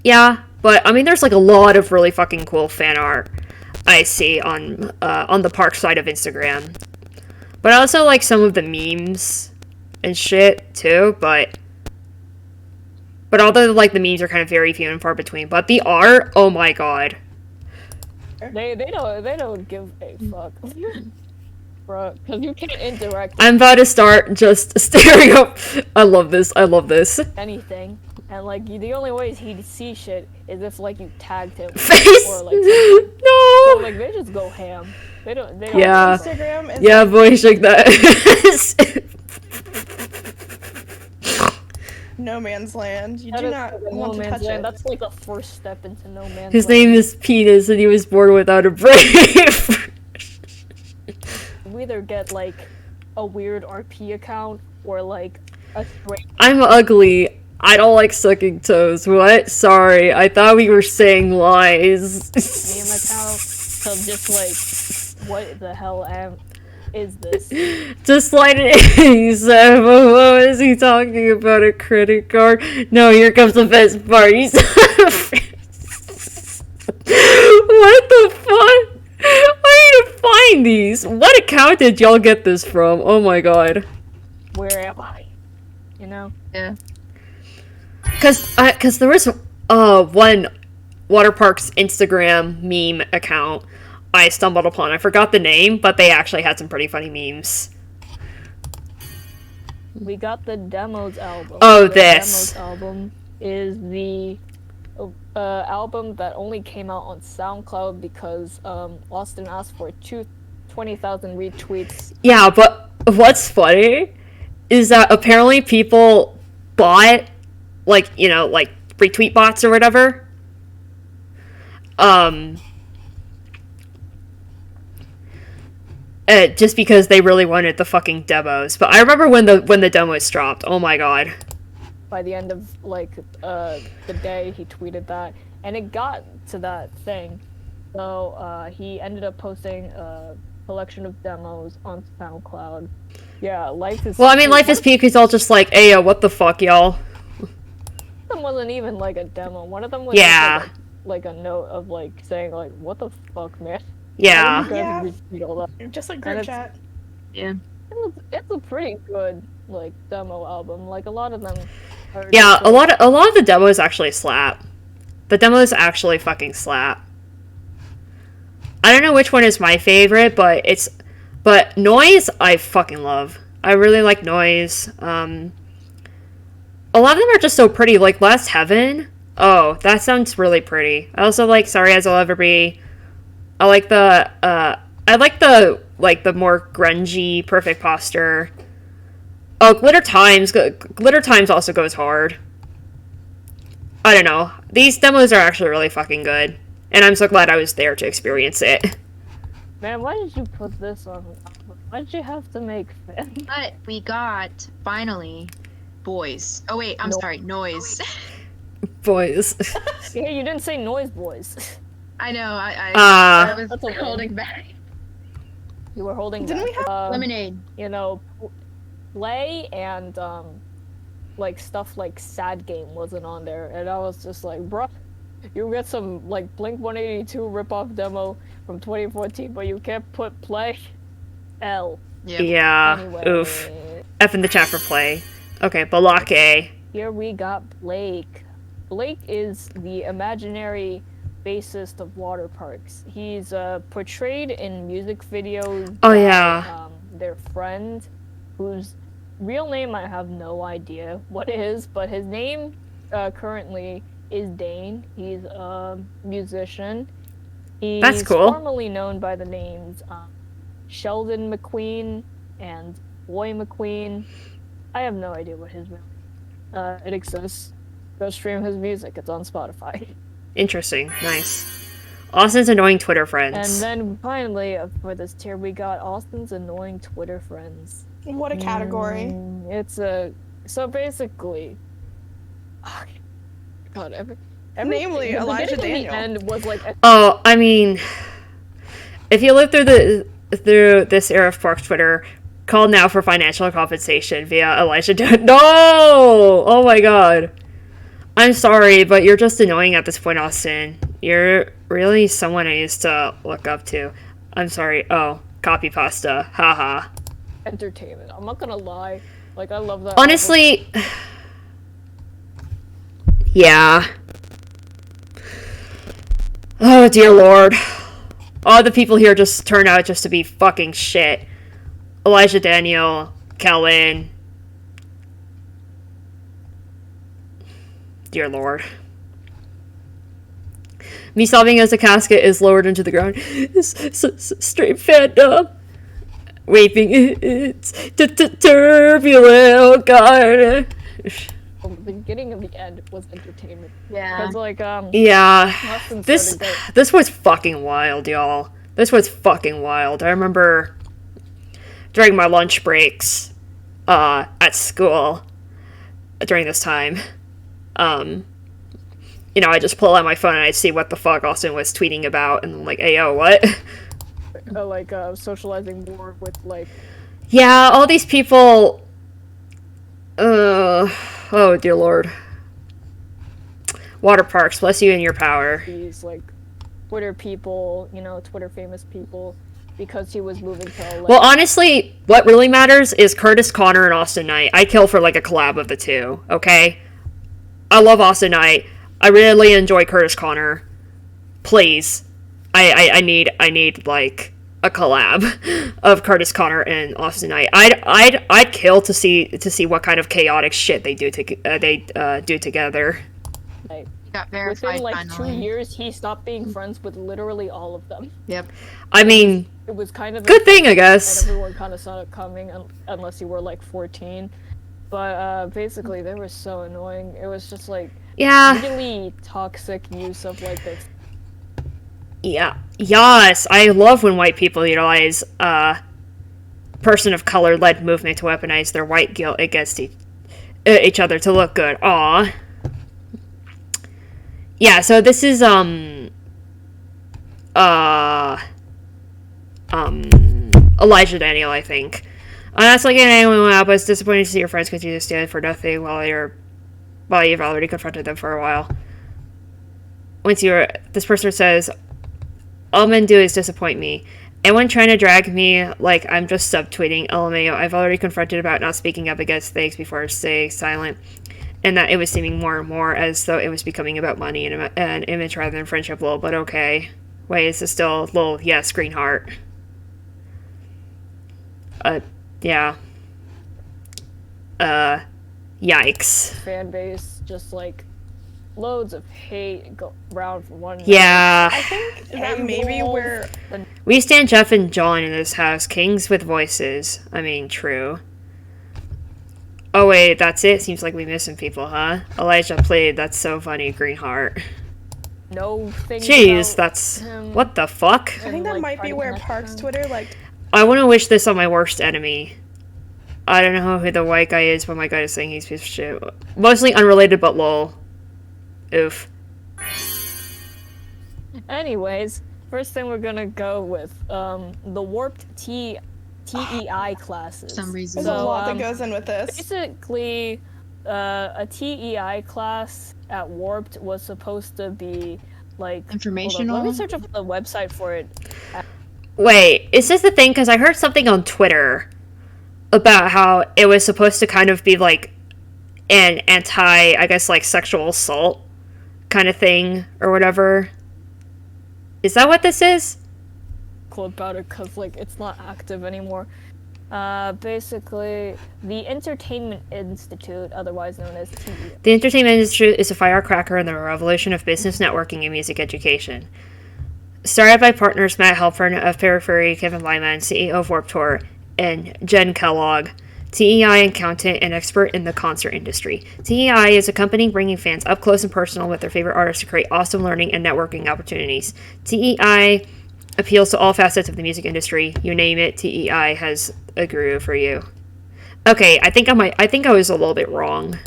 Yeah, but I mean, there's like a lot of really fucking cool fan art I see on the Park side of Instagram. But I also like some of the memes and shit too. But although like the memes are kind of very few and far between, but the art, oh my god. They don't give a fuck. Bro, because you can't interact I'm about to start just staring up. I love this. with anything. And, like, the only ways he'd see shit is if, like, you tagged him. Face! Or, like, something. No! So, like, they just go ham. They don't Yeah. Instagram is Yeah, voice like that. no man's land. You That do is not like a want no to man's touch land. it. That's like the first step into no man's His land. name is Penis, and he was born without a brain. You either get, like, a weird RP account, or, like, a straight... I'm ugly. I don't like sucking toes. What? Sorry, I thought we were saying lies. meme account. So just, like, what the hell is this? Just like he said, what was he talking about? A credit card? No, here comes the best part. He's what the fuck? I need to find these. What account did y'all get this from? Oh my god. Where am I? You know? Yeah. Cause there was one Waterparks Instagram meme account I stumbled upon. I forgot the name, but they actually had some pretty funny memes. we got the Demos album. Oh, the this. Demos album is the album that only came out on SoundCloud because Austin asked for 20,000 retweets. Yeah, but what's funny is that apparently people bought, like, you know, like, retweet bots or whatever. Just because they really wanted the fucking demos. But I remember when the demos dropped. Oh my god. By the end of the day, he tweeted that, and it got to that thing. So he ended up posting a collection of demos on SoundCloud. Yeah, Life is. Well, I mean, Life is Peak is all just like, hey, yo, what the fuck, y'all? One of them wasn't even like a demo. One of them was Yeah. like a note of like saying like, "What the fuck, man." Yeah. Yeah. Retweet all that. Just a And group it's- chat. Yeah. It's a pretty good like demo album. Like a lot of them. Are Yeah, just, a lot of the demos actually slap. The demos actually fucking slap. I don't know which one is my favorite, but Noise I fucking love. I really like Noise. A lot of them are just so pretty, like Last Heaven. Oh, that sounds really pretty. I also like Sorry As I'll Ever Be. I like the more grungy Perfect Posture. Oh, Glitter Times also goes hard. I don't know. These demos are actually really fucking good. And I'm so glad I was there to experience it. Man, why did you put this on? Why did you have to make Finn? But we got, finally, Boys. Oh wait, I'm No. sorry, Noise. Boys. Yeah, you didn't say Noise Boys. I know, I was That's okay. holding back. You were holding Didn't back. we have Lemonade. You know, Play and like stuff like Sad Game wasn't on there, and I was just like, bruh, you get some like Blink 182 ripoff demo from 2014, but you can't put Play. L. Yep. Yeah. Anyway, Oof. F in the chat for Play. Okay, Balake. here we got Blake. Blake is the imaginary bassist of Waterparks. He's portrayed in music videos. Oh, by, yeah. Their friend, whose real name I have no idea what it is, but his name currently is Dane. He's a musician. He's That's cool. formerly known by the names Sheldon McQueen and Boy McQueen. I have no idea what his real it exists. Go stream his music. It's on Spotify. Interesting. Nice. Austin's annoying Twitter friends. And then finally, for this tier, we got Austin's annoying Twitter friends. What a category. It's so basically, God, every Namely, the Elijah beginning Daniel. and the end was like Oh, I mean, if you live through this era of Parks Twitter, call now for financial compensation via Elijah. No! Oh my god. I'm sorry, but you're just annoying at this point, Austin. You're really someone I used to look up to. I'm sorry. Oh, copy pasta. Haha. entertainment. I'm not gonna lie. Like I love that. Honestly, yeah. Oh dear lord. All the people here just turn out just to be fucking shit. Elijah Daniel, Kellen. Dear lord. Me sobbing as a casket is lowered into the ground. Straight fandom. Waving it's turbulent, oh god. The beginning and the end was entertainment. Yeah. Cause like Yeah. Austin This started this was fucking wild, y'all. This was fucking wild. I remember during my lunch breaks at school during this time, you know, I just pull out my phone and I see what the fuck Austin was tweeting about, and I'm like, hey, yo, what? Socializing more with like Yeah, all these people. Oh dear lord. Waterparks, bless you in your power. these like Twitter people, you know, Twitter famous people, because he was moving to LA. Well, honestly, what really matters is Curtis Connor and Austin Knight. I kill for like a collab of the two, okay? I love Austin Knight. I really enjoy Curtis Connor. Please. I need like a collab of Curtis Connor and Austin Knight. I'd kill to see what kind of chaotic shit they do together. Like, Got verified within like finally. 2 years, he stopped being friends with literally all of them. Yep. I mean, It was kind of good thing, I and guess. everyone kind of saw it coming, unless you were like 14. But basically, they were so annoying. It was just like Yeah. really toxic use of like this. Yeah. Yes, I love when white people utilize person of color led movement to weaponize their white guilt against each other to look good. Aw. Yeah, so this is Elijah Daniel, I think. That's like anyone went out, but it's disappointing to see your friends continue to stand for nothing while you've already confronted them for a while. This person says, all men do is disappoint me. Anyone trying to drag me like I'm just subtweeting LMAO, I've already confronted about not speaking up against things before staying silent, and that it was seeming more and more as though it was becoming about money and image rather than friendship. Lol, but okay. Wait, is this still lol? Yes, green heart. Yeah. Yikes. Fan base just like loads of hate go around for one. Yeah. I think that maybe where We stand Jeff and John in this house, kings with voices. I mean, true. Oh wait, that's it? Seems like we missing people, huh? Elijah played, that's so funny, green heart. No things. Jeez, about that's... him What the fuck? I think that like, might be trying to where connect Parks them. Twitter like I want to wish this on my worst enemy. I don't know who the white guy is, but my guy is saying he's a piece of shit. Mostly unrelated, but lol. Oof. Anyways, first thing we're gonna go with the warped TEI classes. For some reason. there's a So, lot that goes in with this. Basically, a TEI class at Warped was supposed to be like hold on, Informational? let me search up the website for it. Wait, is this the thing? Because I heard something on Twitter about how it was supposed to kind of be like an anti, I guess, like sexual assault kind of thing or whatever. Is that what this is? About it because like it's not active anymore. Basically, the Entertainment Institute, otherwise known as TEI. The Entertainment Institute is a firecracker in the revolution of business networking and music education. Started by partners Matt Halpern of Periphery, Kevin Lyman, CEO of Warped Tour, and Jen Kellogg, TEI accountant and expert in the concert industry. TEI is a company bringing fans up close and personal with their favorite artists to create awesome learning and networking opportunities. TEI appeals to all facets of the music industry. You name it, TEI has a guru for you. Okay, I think I was a little bit wrong.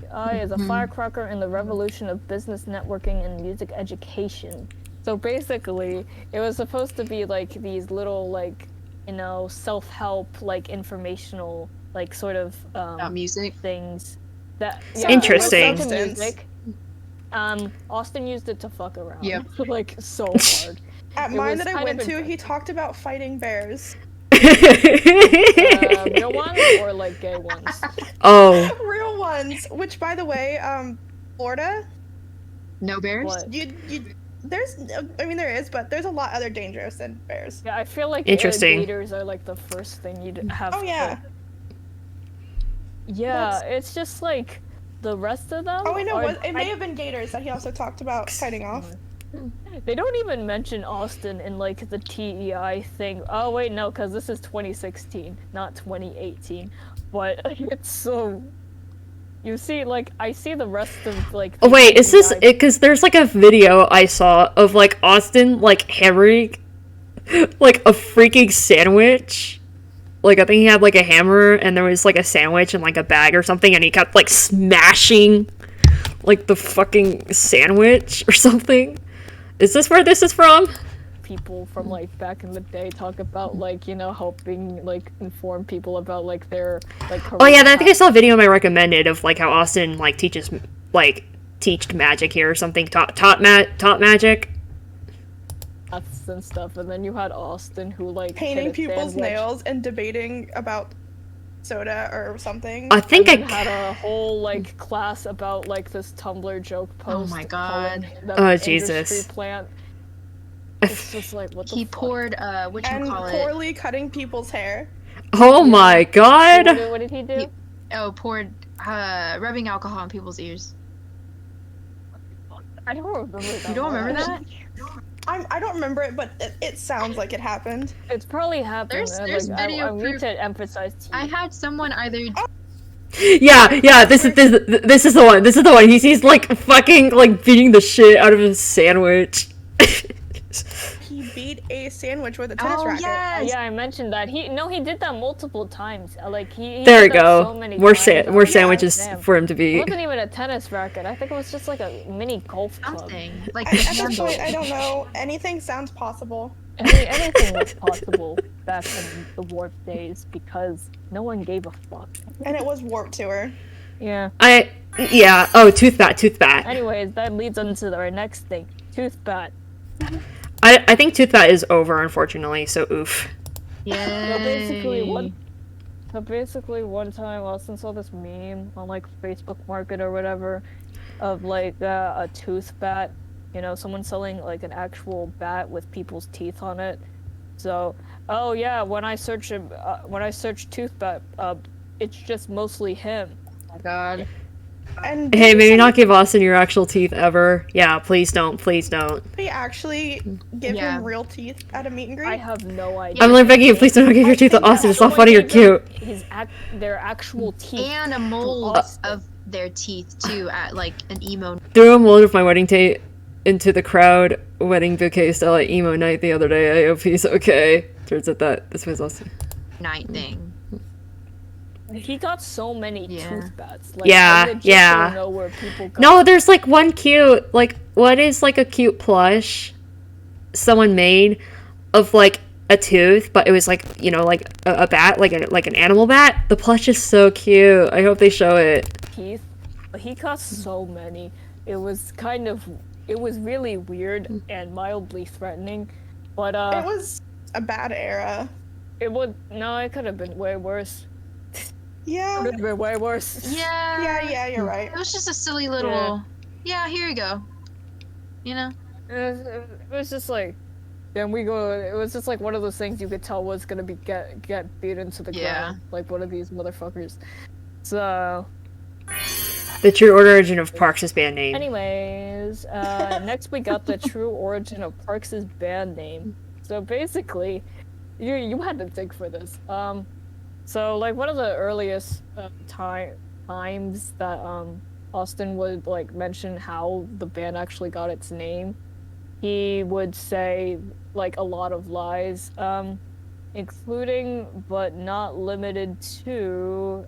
TEI is a firecracker in the revolution of business networking and music education. So basically, it was supposed to be like these little like, you know, self-help like informational like sort of About music. things that Interesting. it was into music. Austin used it to fuck around. Yep. Like so hard. At it mine was that I kind went of to, he talked about fighting bears. Real ones or like gay ones? Oh, Real ones, which by the way, Florida, No bears? What? you there's I mean there is, but there's a lot other dangerous than bears. Yeah, I feel like Interesting. gators are like the first thing you'd have. Oh yeah. Yeah, it's just like the rest of them. Oh I know, are- it may have been gators that he also talked about fighting off. They don't even mention Austin in like the TEI thing. Oh wait, no, because this is 2016, not 2018. But it's so. You see, like I see the rest of like. oh the wait, is this TEI because there's like a video I saw of like Austin like hammering like a freaking sandwich. Like I think he had like a hammer and there was like a sandwich in like a bag or something and he kept like smashing like the fucking sandwich or something. Is this where this is from? people from like back in the day talk about like, you know, helping like inform people about like their like. Oh yeah, career I think I saw a video I recommended of like how Austin like teaches like teached magic here or something. Taught magic. paths and stuff, and then you had Austin who like Painting hit a people's sandwich, nails and debating about soda or something. I think and I. then had a whole like class about like this Tumblr joke post. my God. calling the Oh, industry Jesus. Plant. It's just like, what the He fuck? poured And poorly cutting people's hair. Oh my god! What did he do? poured rubbing alcohol in people's ears. I don't remember that. You don't remember that? I don't remember it, but it sounds like it happened. It's probably happened. There's video I need proof. to emphasize to you. I had someone either Yeah, this is the one. This is the one. He's like fucking like beating the shit out of his sandwich. He beat a sandwich with a tennis racket. yes. Yeah, I mentioned that. He did that multiple times. Like he There we did that go. so many More times. more Yeah, sandwiches damn. for him to It beat. wasn't even a tennis racket. I think it was just like a mini golf club. something. Like At this point, I don't know. Anything sounds possible. Anything was possible back in the warp days because no one gave a fuck. And it was Warp Tour. Yeah. Oh, tooth bat. Anyways, that leads on to our next thing. Tooth bat. I think tooth bat is over, unfortunately. So oof. Yeah. So basically one time Austin saw this meme on like Facebook Market or whatever of like a tooth bat, you know, someone selling like an actual bat with people's teeth on it. So, oh yeah, when I search tooth bat, it's just mostly him. Oh my god. And Hey, maybe not give Austin your actual teeth ever. Yeah, please don't. Please don't. they actually give Yeah. him real teeth at a meet and greet. I have no idea. I'm like begging you, please don't give your teeth to Austin. It's not funny or cute. Their actual teeth. And a mold of their teeth too at like an emo Threw a mold of my wedding tape into the crowd wedding bouquet style at emo night the other day. I hope he's okay. Turns out that this was Austin. night thing. He got so many Yeah. tooth bats. Like, Yeah, I legit yeah. don't know where people got No, there's like one cute, like, what is like a cute plush someone made of like a tooth, but it was like, you know, like a bat, like an animal bat. The plush is so cute. I hope they show it. teeth. But he got so many. It was really weird and mildly threatening. But it was a bad era. it could have been way worse. Yeah. It could have been way worse. Yeah. You're right. It was just a silly little here you go. You know? It was just like, then we go. It was just like one of those things you could tell was gonna be get beat into the ground, like one of these motherfuckers. So, The true origin of Parks' band name. anyways, next we got the true origin of Parks' band name. So basically, you had to dig for this. So like one of the earliest times that Austin would like mention how the band actually got its name, he would say like a lot of lies, including but not limited to.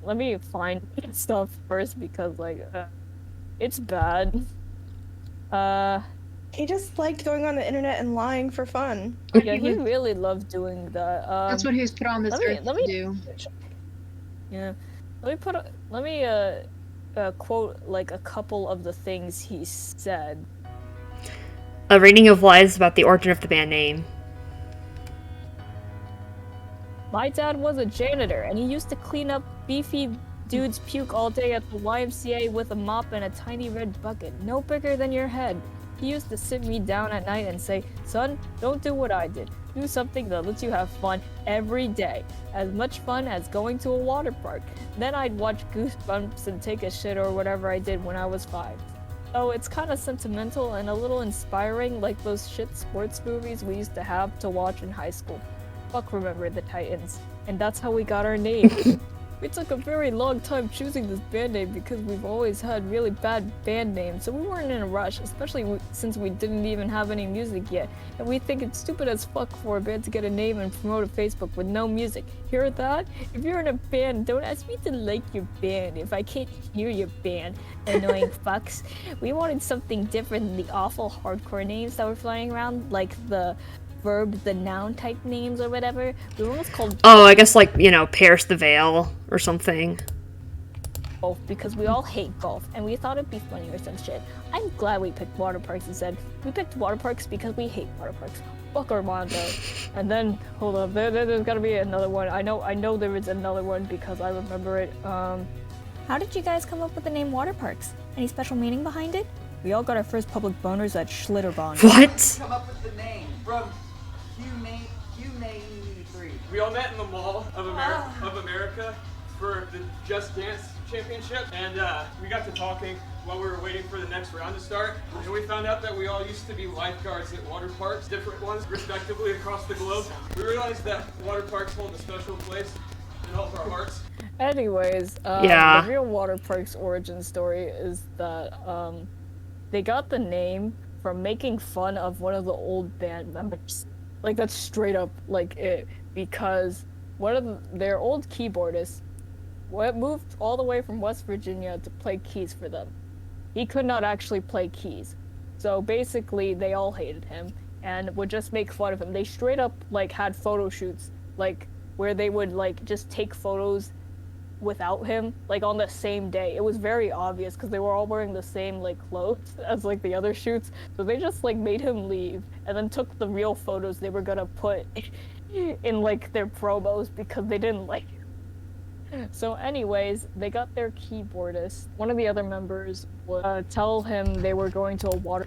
Let me find stuff first because like it's bad. He just liked going on the internet and lying for fun. Yeah, he really loved doing that. That's what he was put on this earth to do. Yeah, let me quote like a couple of the things he said. A reading of lies about the origin of the band name. My dad was a janitor, and he used to clean up beefy dudes' puke all day at the YMCA with a mop and a tiny red bucket, no bigger than your head. He used to sit me down at night and say, "Son, don't do what I did. Do something that lets you have fun every day. As much fun as going to a water park." Then I'd watch Goosebumps and take a shit or whatever I did when I was 5. Oh, it's kind of sentimental and a little inspiring, like those shit sports movies we used to have to watch in high school. Fuck Remember the Titans. And that's how we got our name. We took a very long time choosing this band name because we've always had really bad band names, so we weren't in a rush, especially since we didn't even have any music yet. And we think it's stupid as fuck for a band to get a name and promote a Facebook with no music. Hear that? If you're in a band, don't ask me to like your band if I can't hear your band, annoying fucks. We wanted something different than the awful hardcore names that were flying around, like the verb, the noun type names or whatever. We were almost called Oh, I guess like, you know, Pierce the Veil or something. golf because we all hate golf and we thought it'd be funny or some shit. I'm glad we picked Waterparks instead. We picked Waterparks because we hate Waterparks. Fuck Armando. And then, hold up, there's gotta be another one. I know there is another one because I remember it. How did you guys come up with the name Waterparks? Any special meaning behind it? We all got our first public boners at Schlitterbahn. What? Come up with the name from Humane 3. We all met in the Mall of America for the Just Dance Championship, and we got to talking while we were waiting for the next round to start, and we found out that we all used to be lifeguards at water parks, different ones respectively across the globe. We realized that water parks hold a special place in all of our hearts. Anyways, Yeah. the real Waterparks origin story is that they got the name from making fun of one of the old band members. Like, that's straight up like it, because one of their old keyboardists moved all the way from West Virginia to play keys for them. He could not actually play keys, so basically they all hated him and would just make fun of him. They straight up like had photo shoots, like where they would like just take photos without him, like on the same day. It was very obvious because they were all wearing the same like clothes as like the other shoots, so they just like made him leave and then took the real photos they were gonna put in like their promos because they didn't like him. So anyways, they got their keyboardist. One of the other members would tell him they were going to a water...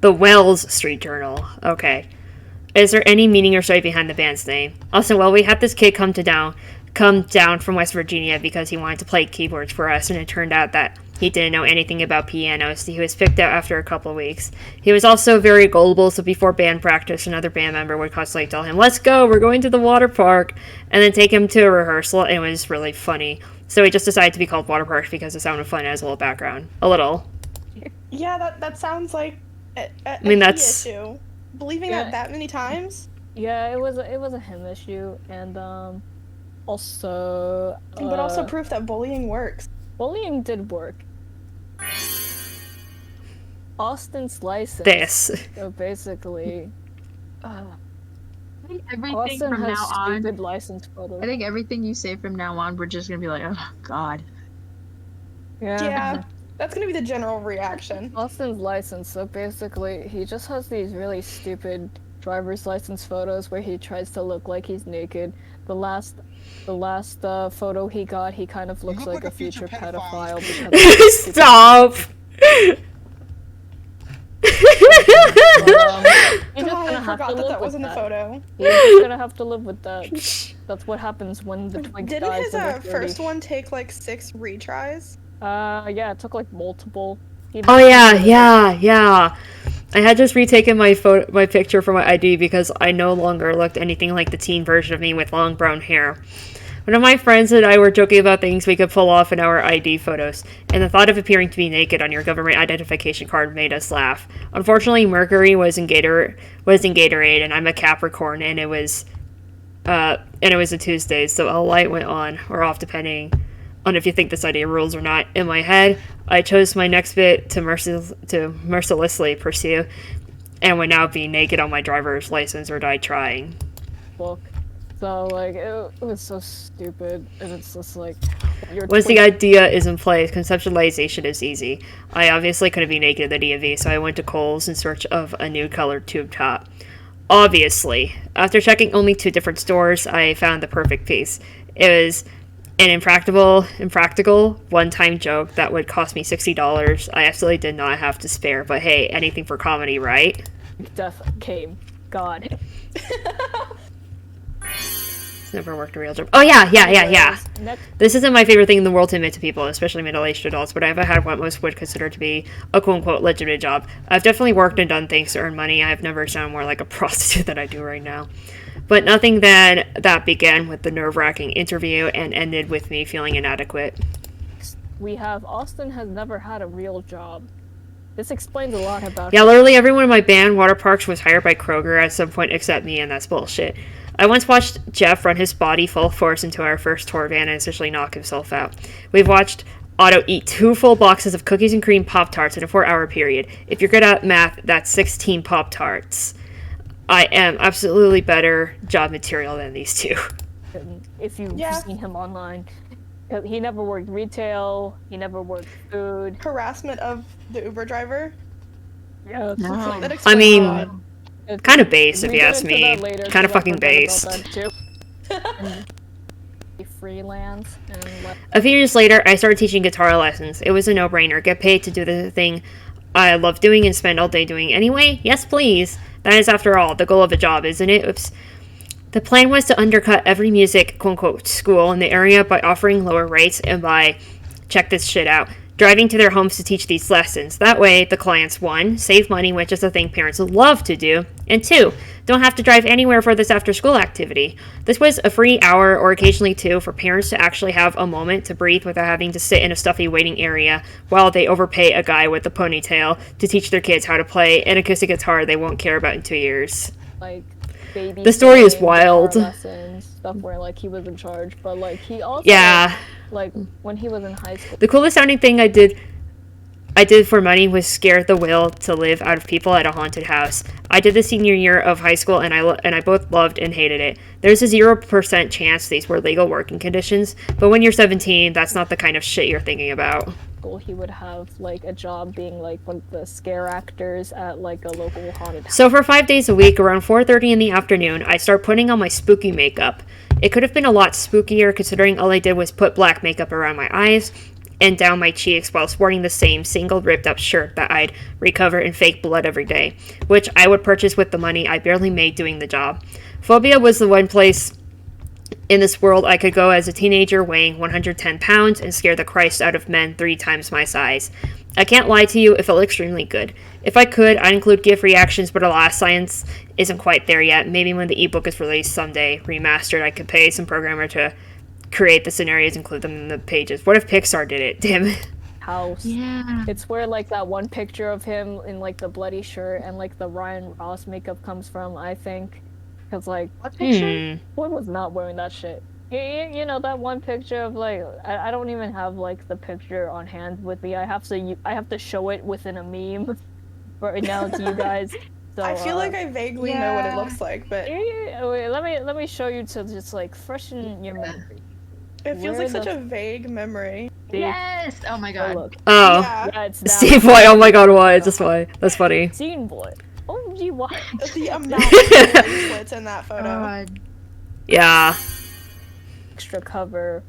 The Wells Street Journal. Okay. Is there any meaning or story behind the band's name? Also, well, we had this kid come down from West Virginia because he wanted to play keyboards for us, and it turned out that he didn't know anything about pianos. He was picked out after a couple of weeks. He was also very gullible, so before band practice, another band member would constantly tell him, "Let's go, we're going to the water park," and then take him to a rehearsal, and it was really funny. So he just decided to be called Waterparks because it sounded fun as a little background. A little. Yeah, that sounds like a that's... issue. Believing Yeah. that many times? Yeah, it was a him issue, and also... but also proof that bullying works. Bullying did work. Austin's license. This. So basically, I think everything Austin from has now on. stupid license photos. I think everything you say from now on, we're just gonna be like, oh God. Yeah, that's gonna be the general reaction. Austin's license. So basically, he just has these really stupid driver's license photos where he tries to look like he's naked. The last photo he got, he kind of looks like a future pedophile. Because Stop! He's just gonna I have forgot to that live that was with in the that. photo. He's just gonna have to live with that. That's what happens when the twink Didn't dies his when they're 30. first one take like 6 retries? Yeah, it took like multiple. Oh yeah. I had just retaken my picture for my ID because I no longer looked anything like the teen version of me with long brown hair. One of my friends and I were joking about things we could pull off in our ID photos, and the thought of appearing to be naked on your government identification card made us laugh. Unfortunately, Mercury was in Gatorade, and I'm a Capricorn, and it was a Tuesday, so a light went on or off depending on if you think this idea rules or not. In my head, I chose my next bit to mercilessly pursue, and would now be naked on my driver's license or die trying. Book. So like it was so stupid, and it's just like once the idea is in place, conceptualization is easy. I obviously couldn't be naked at the DMV, so I went to Kohl's in search of a new colored tube top. Obviously, after checking only 2 different stores, I found the perfect piece. It was an impractical one-time joke that would cost me $60. I absolutely did not have to spare, but hey, anything for comedy, right? Death came. God. It's never worked a real job. Oh yeah. This isn't my favorite thing in the world to admit to people, especially middle-aged adults, but I've had what most would consider to be a quote-unquote legitimate job. I've definitely worked and done things to earn money. I've never sounded more like a prostitute than I do right now. But nothing that began with the nerve-wracking interview and ended with me feeling inadequate. We have Austin has never had a real job. This explains a lot about Yeah, literally everyone in my band, Waterparks, was hired by Kroger at some point except me, and that's bullshit. I once watched Jeff run his body full force into our first tour van and essentially knock himself out. We've watched Otto eat 2 full boxes of cookies and cream Pop-Tarts in a 4-hour period. If you're good at math, that's 16 Pop-Tarts. I am absolutely better job material than these 2. If you've seen him online. He never worked retail, he never worked food. Harassment of the Uber driver? Yeah, No. That I explains mean, a lot. kind of base if We you get ask into me. that later, Kind of 'cause I fucking forgot about based. that too. Freelance and A few years later, I started teaching guitar lessons. It was a no-brainer. Get paid to do the thing I love doing and spend all day doing anyway? Yes, please. That is, after all, the goal of a job, isn't it? Oops. The plan was to undercut every music, quote-unquote, school in the area by offering lower rates and by, check this shit out, driving to their homes to teach these lessons. That way, the clients, 1, save money, which is a thing parents love to do, and 2, don't have to drive anywhere for this after-school activity. This was a free hour, or occasionally 2, for parents to actually have a moment to breathe without having to sit in a stuffy waiting area while they overpay a guy with a ponytail to teach their kids how to play an acoustic guitar they won't care about in 2 years. Like, baby. The story is wild. Lessons, stuff where like he was in charge, but like he also like when he was in high school. The coolest sounding thing I did for money was scare the will to live out of people at a haunted house. I did the senior year of high school, and I both loved and hated it. There's a 0% chance these were legal working conditions, but when you're 17, that's not the kind of shit you're thinking about. He would have like a job being like one of the scare actors at like a local haunted house. So for 5 days a week, around 4:30 in the afternoon, I start putting on my spooky makeup. It could have been a lot spookier considering all I did was put black makeup around my eyes and down my cheeks while sporting the same single ripped up shirt that I'd recover in fake blood every day, which I would purchase with the money I barely made doing the job. Phobia was the one place in this world I could go as a teenager weighing 110 pounds and scare the Christ out of men 3 times my size. I can't lie to you, it felt extremely good. If I could, I'd include GIF reactions, but alas, science isn't quite there yet. Maybe when the ebook is released someday, remastered, I could pay some programmer to create the scenarios, include them in the pages. What if Pixar did it? Damn it. House. Yeah. It's where like that one picture of him in like the bloody shirt and like the Ryan Ross makeup comes from, I think. Because like, what picture? Boy was not wearing that shit. You know that one picture of like, I don't even have like the picture on hand with me. I have to show it within a meme right now to you guys. So, I feel like I vaguely know what it looks like, but wait, let me show you to just like freshen your memory. It feels like such a vague memory. Yes! Oh my god. Look. Oh. Yeah, it's Steve, why? Oh my god, why? That's why. That's funny. Teen boy. Oh gee, why? The amount of bracelets in that photo. God. Yeah. Extra cover,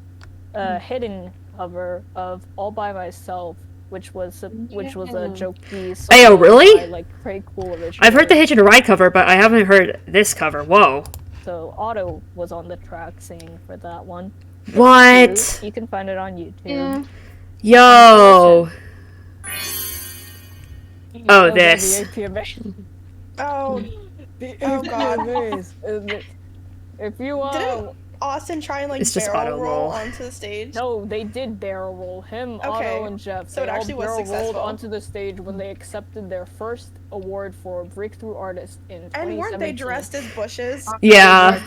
hidden cover of All by Myself, which was a joke piece. Ayo, really? By, like pretty cool original. I've heard the Hitch and a Ride cover, but I haven't heard this cover. Whoa. So Otto was on the track singing for that one. What? You can find it on YouTube. Yeah. Yo. You Oh, know this. The APMA. Oh, The Oh, God. APMAs. If you didn't Austin try and like It's just barrel auto roll roll. onto the stage? No, they did barrel roll. Him, Okay, Otto, and Jeff. so it they all actually was barrel rolled successful. onto the stage when they accepted their first award for Breakthrough Artist in 2017. And weren't they dressed as bushes? Yeah.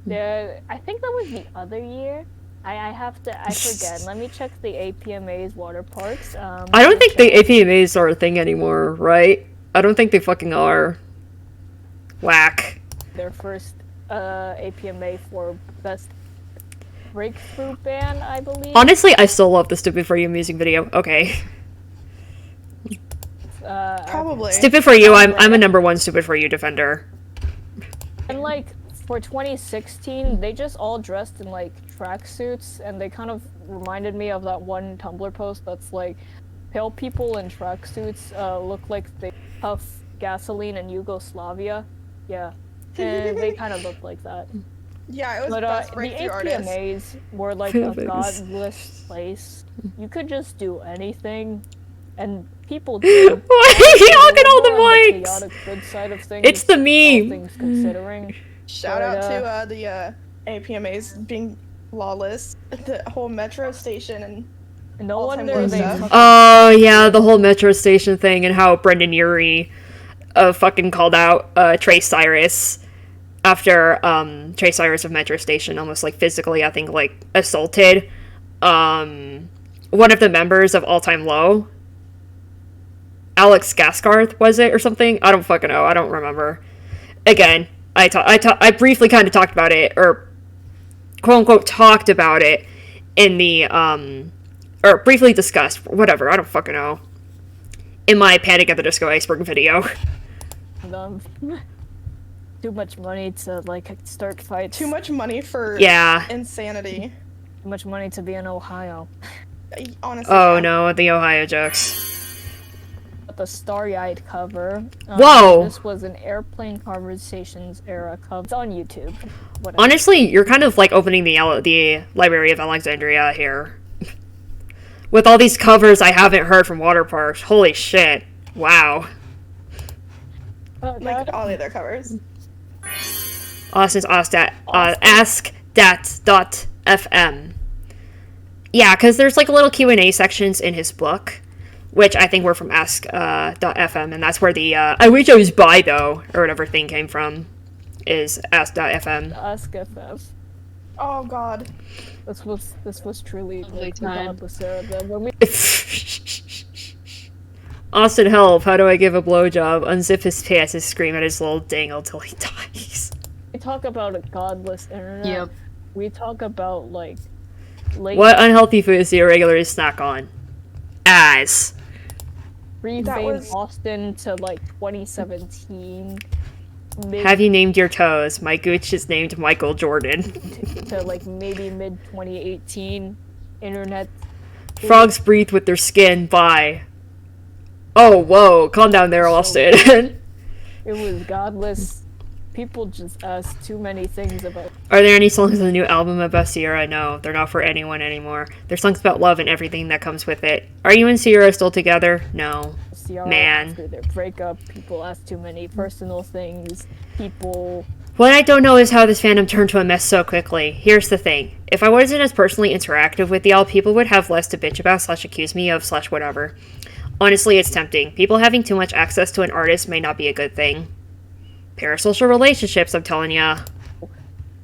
Yes. I think that was the other year. I forget. Let me check the APMA's Waterparks. I don't think the APMAs are a thing anymore, right? I don't think they fucking are. Whack. Their first APMA for Best Breakthrough Band, I believe. Honestly, I still love the Stupid For You music video. Okay. Probably. Stupid For You, I'm a #1 Stupid For You defender. And like for 2016, they just all dressed in like tracksuits, and they kind of reminded me of that one Tumblr post that's like, pale people in tracksuits look like they puff gasoline in Yugoslavia. Yeah, and they kind of looked like that. Yeah, it was But Best the Breakthrough Artist. APMAs were like Feel a this. godless place. You could just do anything, and people did. Why? Look at all the More on mics! chaotic good side of things, It's the all meme! things considering. Shout out to the APMAs being lawless. The whole metro station and No all-time wonder low they stuff. Oh, yeah, the whole metro station thing and how Brendan Urie fucking called out Trey Cyrus after Trey Cyrus of Metro Station almost like physically, I think, like assaulted one of the members of All Time Low. Alex Gaskarth, was it, or something? I don't fucking know. I don't remember. Again, I briefly kind of talked about it, or quote-unquote talked about it in the, or briefly discussed, whatever, I don't fucking know, in my Panic at the Disco Iceberg video. Too much money to like start fights. Too much money for Yeah. insanity. Too much money to be in Ohio. Honestly. Oh yeah. no, the Ohio jokes. the Starry-Eyed cover. Whoa! This was an Airplane Conversations era cover. It's on YouTube. Whatever. Honestly, you're kind of like opening the Library of Alexandria here. With all these covers I haven't heard from Waterparks. Holy shit. Wow. Like all the other covers. Austin's ask.fm. Yeah, because there's like little Q&A sections in his book, which I think were from ask.fm, and that's where the I wish I was bi though, or whatever thing came from, is ask.fm. Ask.fm. Oh god. This was truly Lovely the time. godless era. When we Austin, help! How do I give a blowjob? Unzip his pants and scream at his little dangle till he dies. talk about a godless internet, Yep. we talk about like late What unhealthy foods do you regularly snack on? As. revamp Austin to like 2017. Have you named your toes? My gooch is named Michael Jordan. To like maybe mid 2018 internet. Frogs breathe with their skin. Bye. Oh, whoa. Calm down there, Austin. It was godless. People just asked too many things about. Are there any songs on the new album about Sierra? No, they're not for anyone anymore. They're songs about love and everything that comes with it. Are you and Sierra still together? No. Ciara Man. after their breakup. People asked too many personal things. People. What I don't know is how this fandom turned to a mess so quickly. Here's the thing. If I wasn't as personally interactive with y'all, people would have less to bitch about / accuse me of / whatever. Honestly, it's tempting. People having too much access to an artist may not be a good thing. Parasocial relationships, I'm telling ya.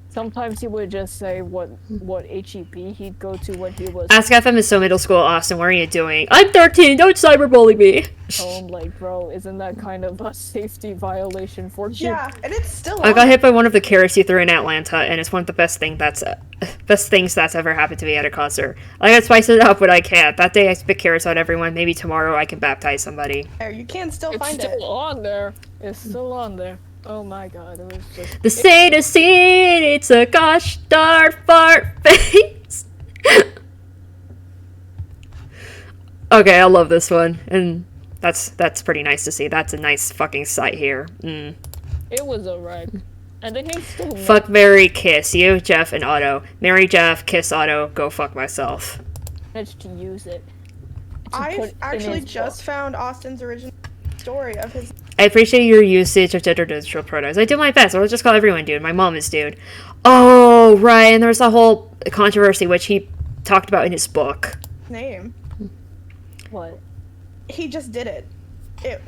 Sometimes he would just say what HEP he'd go to when he was Ask FM is so middle school, Austin. What are you doing? I'm 13. Don't cyberbully me. home. Like, bro, isn't that kind of a safety violation for you? Yeah, and it's still I got on. hit by one of the carrots you threw in Atlanta, and it's one of the best things that's ever happened to me at a concert. I gotta spice it up when I can. That day I spit carrots on everyone. Maybe tomorrow I can baptize somebody. You can still It's find still it. on there. It's still on there. Oh my god, it was just. The say to see it, it's a gosh darn fart face. Okay, I love this one, and that's pretty nice to see. That's a nice fucking sight here. It was a wreck. And then he still. Fuck, Mary, kiss you, Jeff, and Otto. Mary, Jeff, kiss Otto. Go fuck myself. Managed to use it. I actually just found Austin's original story of his. I appreciate your usage of gender-neutral pronouns. I do my best. I'll just call everyone dude. My mom is dude. Oh, right. And there was a whole controversy which he talked about in his book. Name. What? He just did it. It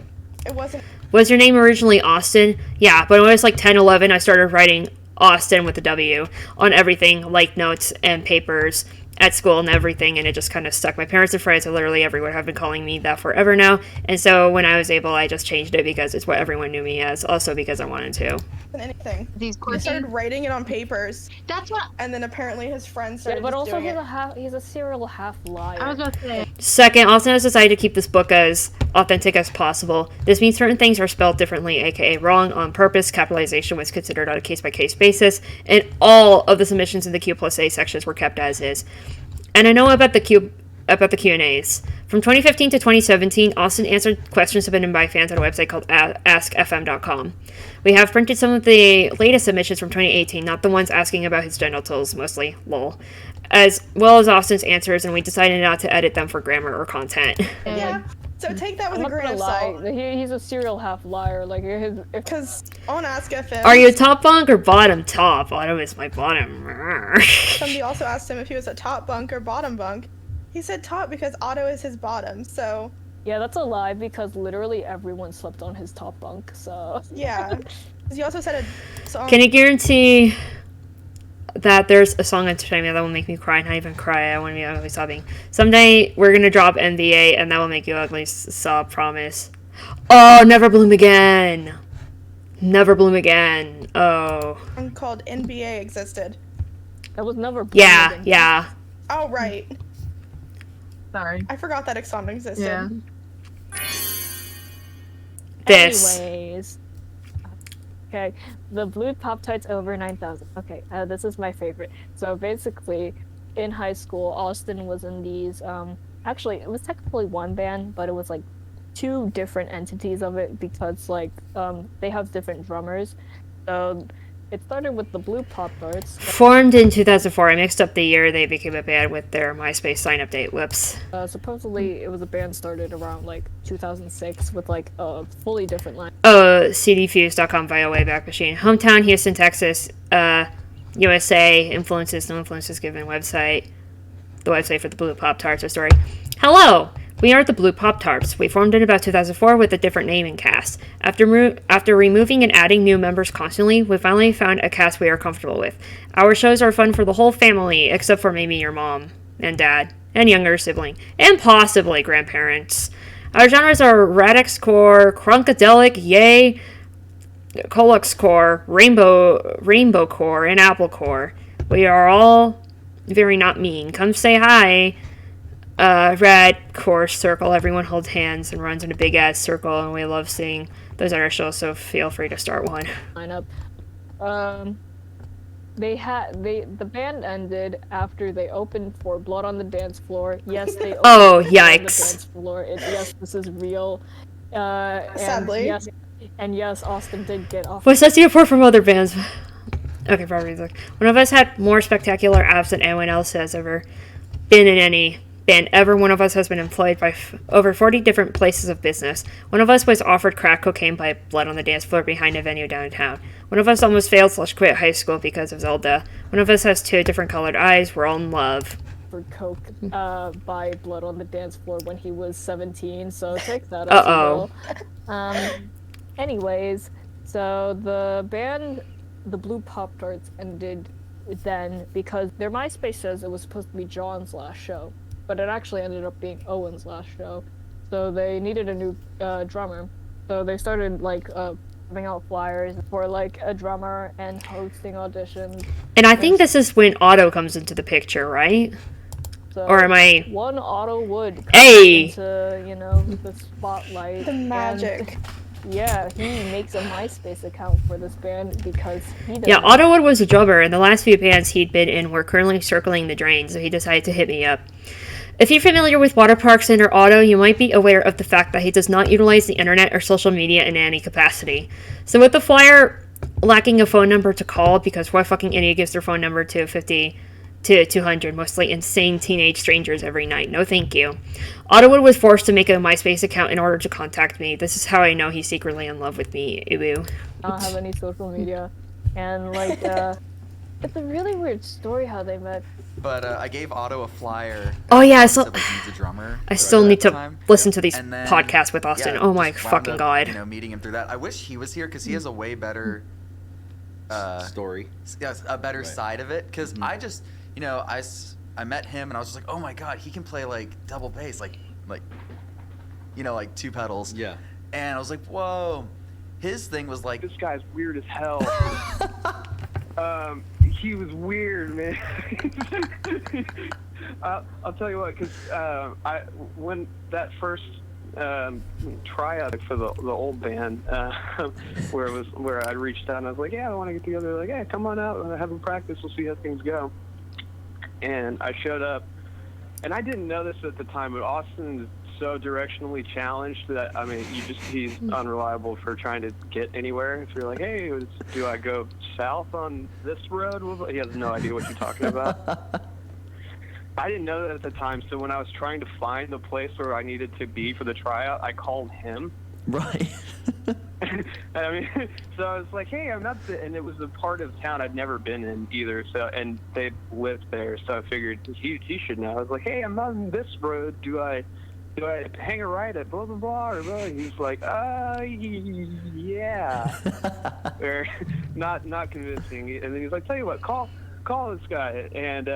wasn't. Was your name originally Austin? Yeah, but when I was like 10, 11, I started writing Austin with a W on everything, like notes and papers at school and everything, and it just kind of stuck. My parents and friends and literally everyone have been calling me that forever now, and so when I was able, I just changed it because it's what everyone knew me as, also because I wanted to. Anything. These He questions. started writing it on papers, That's what and then apparently his friends Yeah, started but just also doing he's a serial half liar. I was gonna say. Second, Austin has decided to keep this book as authentic as possible. This means certain things are spelled differently, aka wrong, on purpose. Capitalization was considered on a case-by-case basis, and all of the submissions in the Q plus A sections were kept as is. And I know about the Q&As. From 2015 to 2017, Austin answered questions submitted by fans on a website called askfm.com. We have printed some of the latest submissions from 2018, not the ones asking about his genitals, mostly, lol, as well as Austin's answers, and we decided not to edit them for grammar or content. Yeah. So take that with I'm a not grain gonna of lie. salt. He's a serial half liar. Like his. Because on Ask FM, Are you top bunk or bottom top? Bottom is my bottom. somebody also asked him if he was a top bunk or bottom bunk. He said top because Otto is his bottom. So Yeah, that's a lie because literally everyone slept on his top bunk. So. yeah. 'Cause he also said a song. Can you guarantee that there's a song entertainment that will make me cry, not even cry, I want to be ugly sobbing. Someday we're gonna drop NBA and that will make you ugly sob, promise. Oh, Never Bloom Again. Never Bloom Again. Oh. Song called NBA existed. That was never. Yeah, proven. yeah. Oh right. Sorry. I forgot that song existed. Yeah. This. Anyways. Okay, the blue Pop-Tarts over 9,000. Okay, this is my favorite. So basically, in high school, Austin was in these, actually, it was technically one band, but it was like two different entities of it because like they have different drummers. So it started with the Blue Pop Tarts. Formed in 2004. I mixed up the year they became a band with their MySpace sign-up date. Whoops. Supposedly it was a band started around like 2006 with like a fully different line. CDFuse.com via Wayback Machine. Hometown, Houston, Texas. USA. Influences, no influences given. Website. The website for the Blue Pop Tarts. Our story. Hello! We are the Blue Pop Tarts. We formed in about 2004 with a different naming cast. After removing and adding new members constantly, we finally found a cast we are comfortable with. Our shows are fun for the whole family, except for maybe your mom and dad and younger sibling, and possibly grandparents. Our genres are radixcore, crunkadelic, yay, coluxcore, rainbowcore, and applecore. We are all very not mean. Come say hi. Red course circle, everyone holds hands and runs in a big ass circle, and we love seeing those on our show, so feel free to start one. Lineup. The band ended after they opened for Blood on the Dance Floor. Yes, they opened Oh, for Blood on the yikes. Dance Floor. Yes, this is real. Sadly. And yes, Austin did get off. What sets you apart from other bands? Okay, probably look. One of us had more spectacular abs than anyone else has ever been in any band ever. One of us has been employed by over 40 different places of business. One of us was offered crack cocaine by Blood on the Dance Floor behind a venue downtown. One of us almost failed / quit high school because of Zelda. One of us has 2 different colored eyes. We're all in love. For coke by Blood on the Dance Floor when he was 17, so take that as you will. Anyways, so the band, the Blue Pop Tarts, ended then because their MySpace says it was supposed to be John's last show, but it actually ended up being Owen's last show. So they needed a new drummer. So they started like giving out flyers for like a drummer and hosting auditions. And I think this is when Otto comes into the picture, right? So or am I? One Otto Wood comes into, you know, the spotlight. The magic. Yeah, he makes a MySpace account for this band because he doesn't. Yeah, Otto Wood was a drummer, and the last few bands he'd been in were currently circling the drain, so he decided to hit me up. If you're familiar with Waterparks and or Otto, you might be aware of the fact that he does not utilize the internet or social media in any capacity. So with the flyer lacking a phone number to call, because what fucking idiot gives their phone number to 50 to 200 mostly insane teenage strangers every night? No thank you. Ottowood was forced to make a MySpace account in order to contact me. This is how I know he's secretly in love with me. Ubu. I don't have any social media. And like, it's a really weird story how they met. But I gave Otto a flyer. Oh yeah, I still need to listen to these podcasts with Austin. Yeah, oh my fucking god. You know, meeting him through that. I wish he was here because he has a way better story. Yes, a better side of it. Because I just, you know, I met him and I was just like, oh my god, he can play like double bass, like, you know, like 2 pedals. Yeah. And I was like, whoa. His thing was like, this guy's weird as hell. He was weird, man. I'll tell you what, because when that first tryout for the old band, where I reached out and I was like, yeah, I want to get together. They're like, yeah, come on out and have a practice. We'll see how things go. And I showed up, and I didn't know this at the time, but Austin is so directionally challenged that, I mean, he's unreliable for trying to get anywhere. If you're like, hey, do I go south on this road? He has no idea what you're talking about. I didn't know that at the time, so when I was trying to find the place where I needed to be for the tryout, I called him. Right. I mean, so I was like, hey, I'm not and it was a part of town I'd never been in either, so, and they lived there, so I figured he should know. I was like, hey, I'm not on this road. Do I hang a right at blah, blah, blah, or blah? He's like, yeah. Or not convincing. And then he's like, tell you what, call this guy. And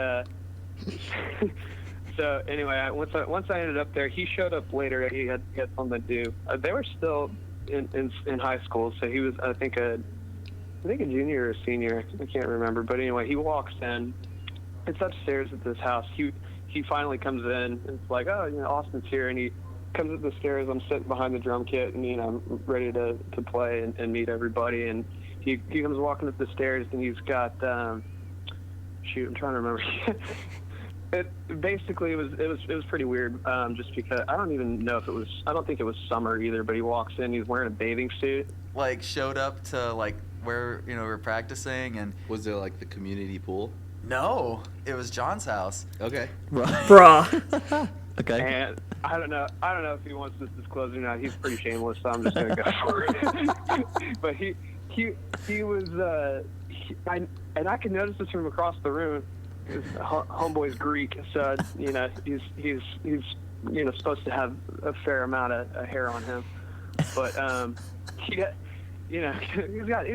so anyway, once I ended up there, he showed up later. He had something to do. They were still in high school, so he was, I think a junior or senior. I can't remember. But anyway, he walks in. It's upstairs at this house. He finally comes in, and it's like, oh, you know, Austin's here, and he comes up the stairs. I'm sitting behind the drum kit, and, you know, I'm ready to play and meet everybody, and he comes walking up the stairs, and he's got, shoot, I'm trying to remember. Basically, it was pretty weird. Just because I don't even know if it was. I don't think it was summer either. But he walks in. He's wearing a bathing suit. Like showed up to like where we were practicing, and Was there like the community pool? no, it was John's house. Okay. Bruh. Okay. And I don't know if he wants this disclosed or not. He's pretty shameless, so I'm just gonna go for it. But he was and I can notice this from across the room. His homeboy's Greek, so he's supposed to have a fair amount of hair on him, but he's got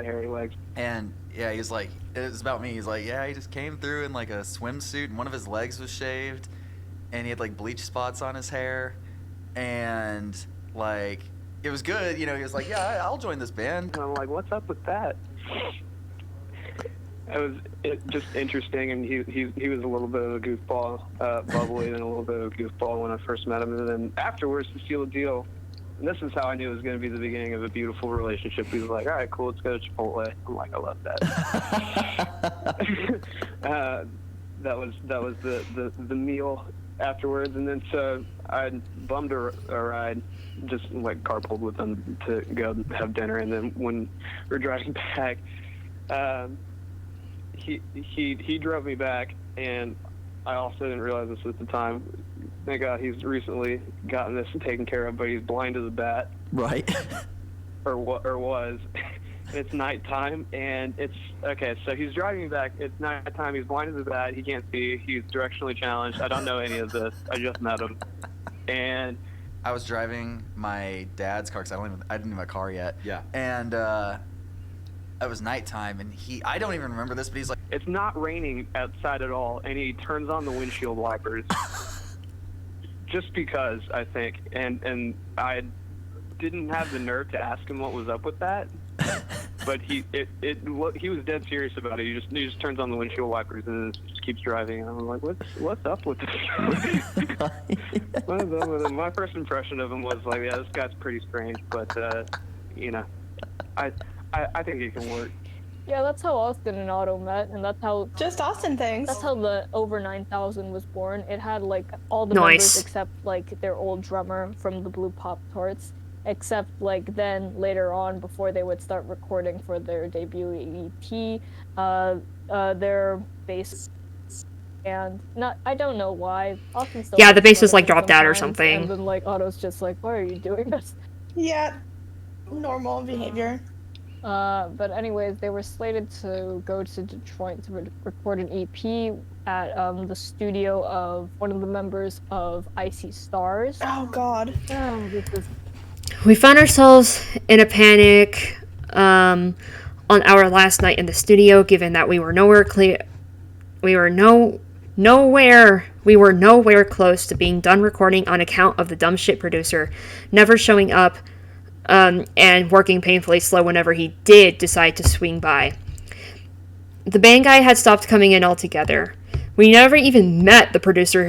hairy legs. And yeah, he's like, it was about me. He's like, yeah, he just came through in like a swimsuit, and one of his legs was shaved, and he had like bleach spots on his hair, and like it was good. He was like, yeah, I'll join this band. And I'm like, what's up with that? It just interesting, and he was a little bit of a goofball, bubbly, and a little bit of a goofball when I first met him, and then afterwards to seal the deal. And this is how I knew it was going to be the beginning of a beautiful relationship. He was like, all right, cool, let's go to Chipotle. I'm like, I love that. that was the meal afterwards, and then so I bummed a ride, just like carpooled with him to go have dinner, and then when we're driving back, he drove me back, and I also didn't realize this at the time. Thank God he's recently gotten this taken care of, but he's blind as a bat. Right. or was. It's nighttime, and it's okay. So he's driving me back. It's nighttime. He's blind as a bat. He can't see. He's directionally challenged. I don't know any of this. I just met him, and I was driving my dad's car because I didn't have a car yet. Yeah. And it was nighttime, and I don't even remember this, but he's like, it's not raining outside at all, and he turns on the windshield wipers. Just because, I think, and I didn't have the nerve to ask him what was up with that, but he was dead serious about it. He just turns on the windshield wipers and just keeps driving. And I'm like, what's up with this? What is up with him? My first impression of him was like, yeah, this guy's pretty strange, but I think he can work. Yeah, that's how Austin and Otto met, and that's how Just Austin things. that's how the Over 9000 was born. It had like all the Nice. members except like their old drummer from the Blue Pop Tarts, except like then later on before they would start recording for their debut EP, their bass and I don't know why. Austin still Yeah, the bass makes was, fun like, of him dropped out or sometimes, something. And then like Otto's just like, why are you doing this? Yeah, normal behavior. But anyways, they were slated to go to Detroit to record an EP at the studio of one of the members of Icy Stars. Oh God. Oh, this is We found ourselves in a panic on our last night in the studio, given that we were nowhere close to being done recording on account of the dumb shit producer never showing up and working painfully slow whenever he did decide to swing by. The band guy had stopped coming in altogether. We never even met the producer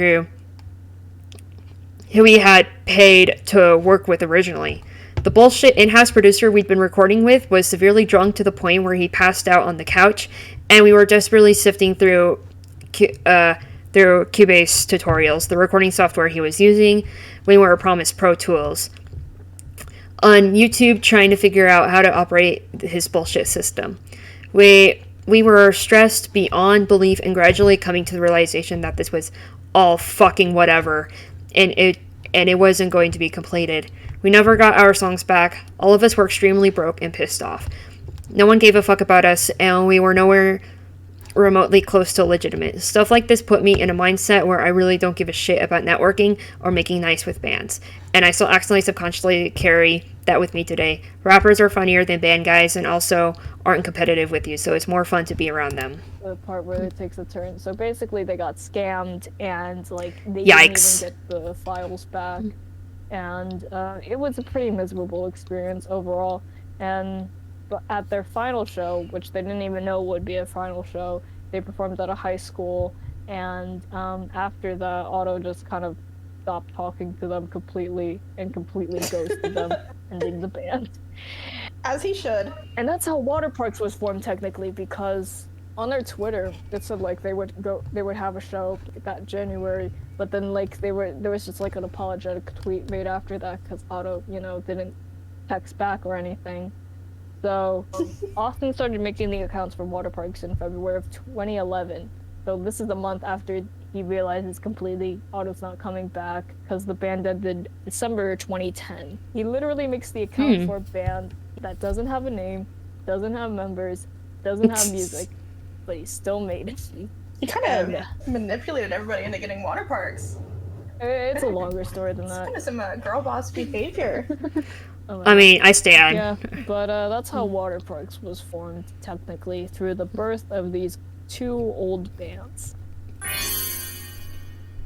who we had paid to work with originally. The bullshit in-house producer we'd been recording with was severely drunk to the point where he passed out on the couch, and we were desperately sifting through Cubase tutorials, the recording software he was using when we were promised Pro Tools, on YouTube, trying to figure out how to operate his bullshit system. We were stressed beyond belief and gradually coming to the realization that this was all fucking whatever, and it wasn't going to be completed. We never got our songs back. All of us were extremely broke and pissed off. No one gave a fuck about us, and we were nowhere remotely close to legitimate. Stuff like this put me in a mindset where I really don't give a shit about networking or making nice with bands. And I still accidentally subconsciously carry that with me today. Rappers are funnier than band guys and also aren't competitive with you, so it's more fun to be around them. the part where it takes a turn. So basically they got scammed and like they Yikes. didn't even get the files back. And it was a pretty miserable experience overall. And but at their final show, which they didn't even know would be a final show, they performed at a high school. And after that, Otto just kind of stopped talking to them completely and completely ghosted them, ending the band. As he should. And that's how Waterparks was formed technically, because on their Twitter, it said like they would have a show that January, but then like there was just like an apologetic tweet made after that because Otto, didn't text back or anything. So Austin started making the accounts for Waterparks in February of 2011. So this is a month after he realizes completely Otto's not coming back because the band ended December 2010. He literally makes the account for a band that doesn't have a name, doesn't have members, doesn't have music, but he still made it. He kind of manipulated everybody into getting Waterparks. It's a longer story than that. It's kind of some girl boss behavior. I mean, I stand. Yeah, but that's how Waterparks was formed, technically, through the birth of these two old bands.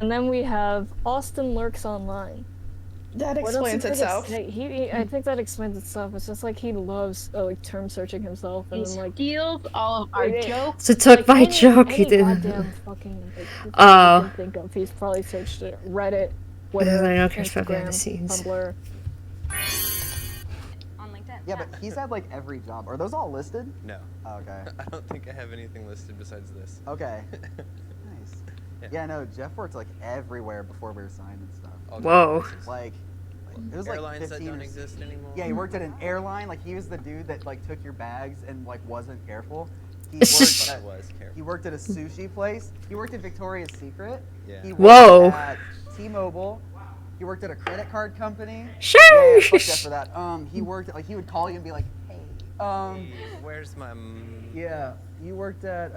And then we have Austin Lurks Online. That explains itself. I think that explains itself. It's just like he loves like term searching himself and then like steals all of our jokes. So took my joke. He did. Goddamn fucking I can think of. He's probably searched it. Reddit, Twitter, Instagram, Tumblr. On LinkedIn. Yeah, but he's had like every job. Are those all listed? No. Oh, okay. I don't think I have anything listed besides this. Okay. Nice. Yeah, no, Jeff worked like everywhere before we were signed and stuff. Whoa. Like it was airlines like 15 that don't exist anymore. Yeah, he worked at an airline. Like he was the dude that like took your bags and like wasn't careful. He worked He worked at a sushi place. He worked at Victoria's Secret. Yeah. He worked at T-Mobile. He worked at a credit card company. Sure. Yeah, fuck Jeff for that. He worked like he would call you and be like, hey, Hey, where's my? Yeah, you worked at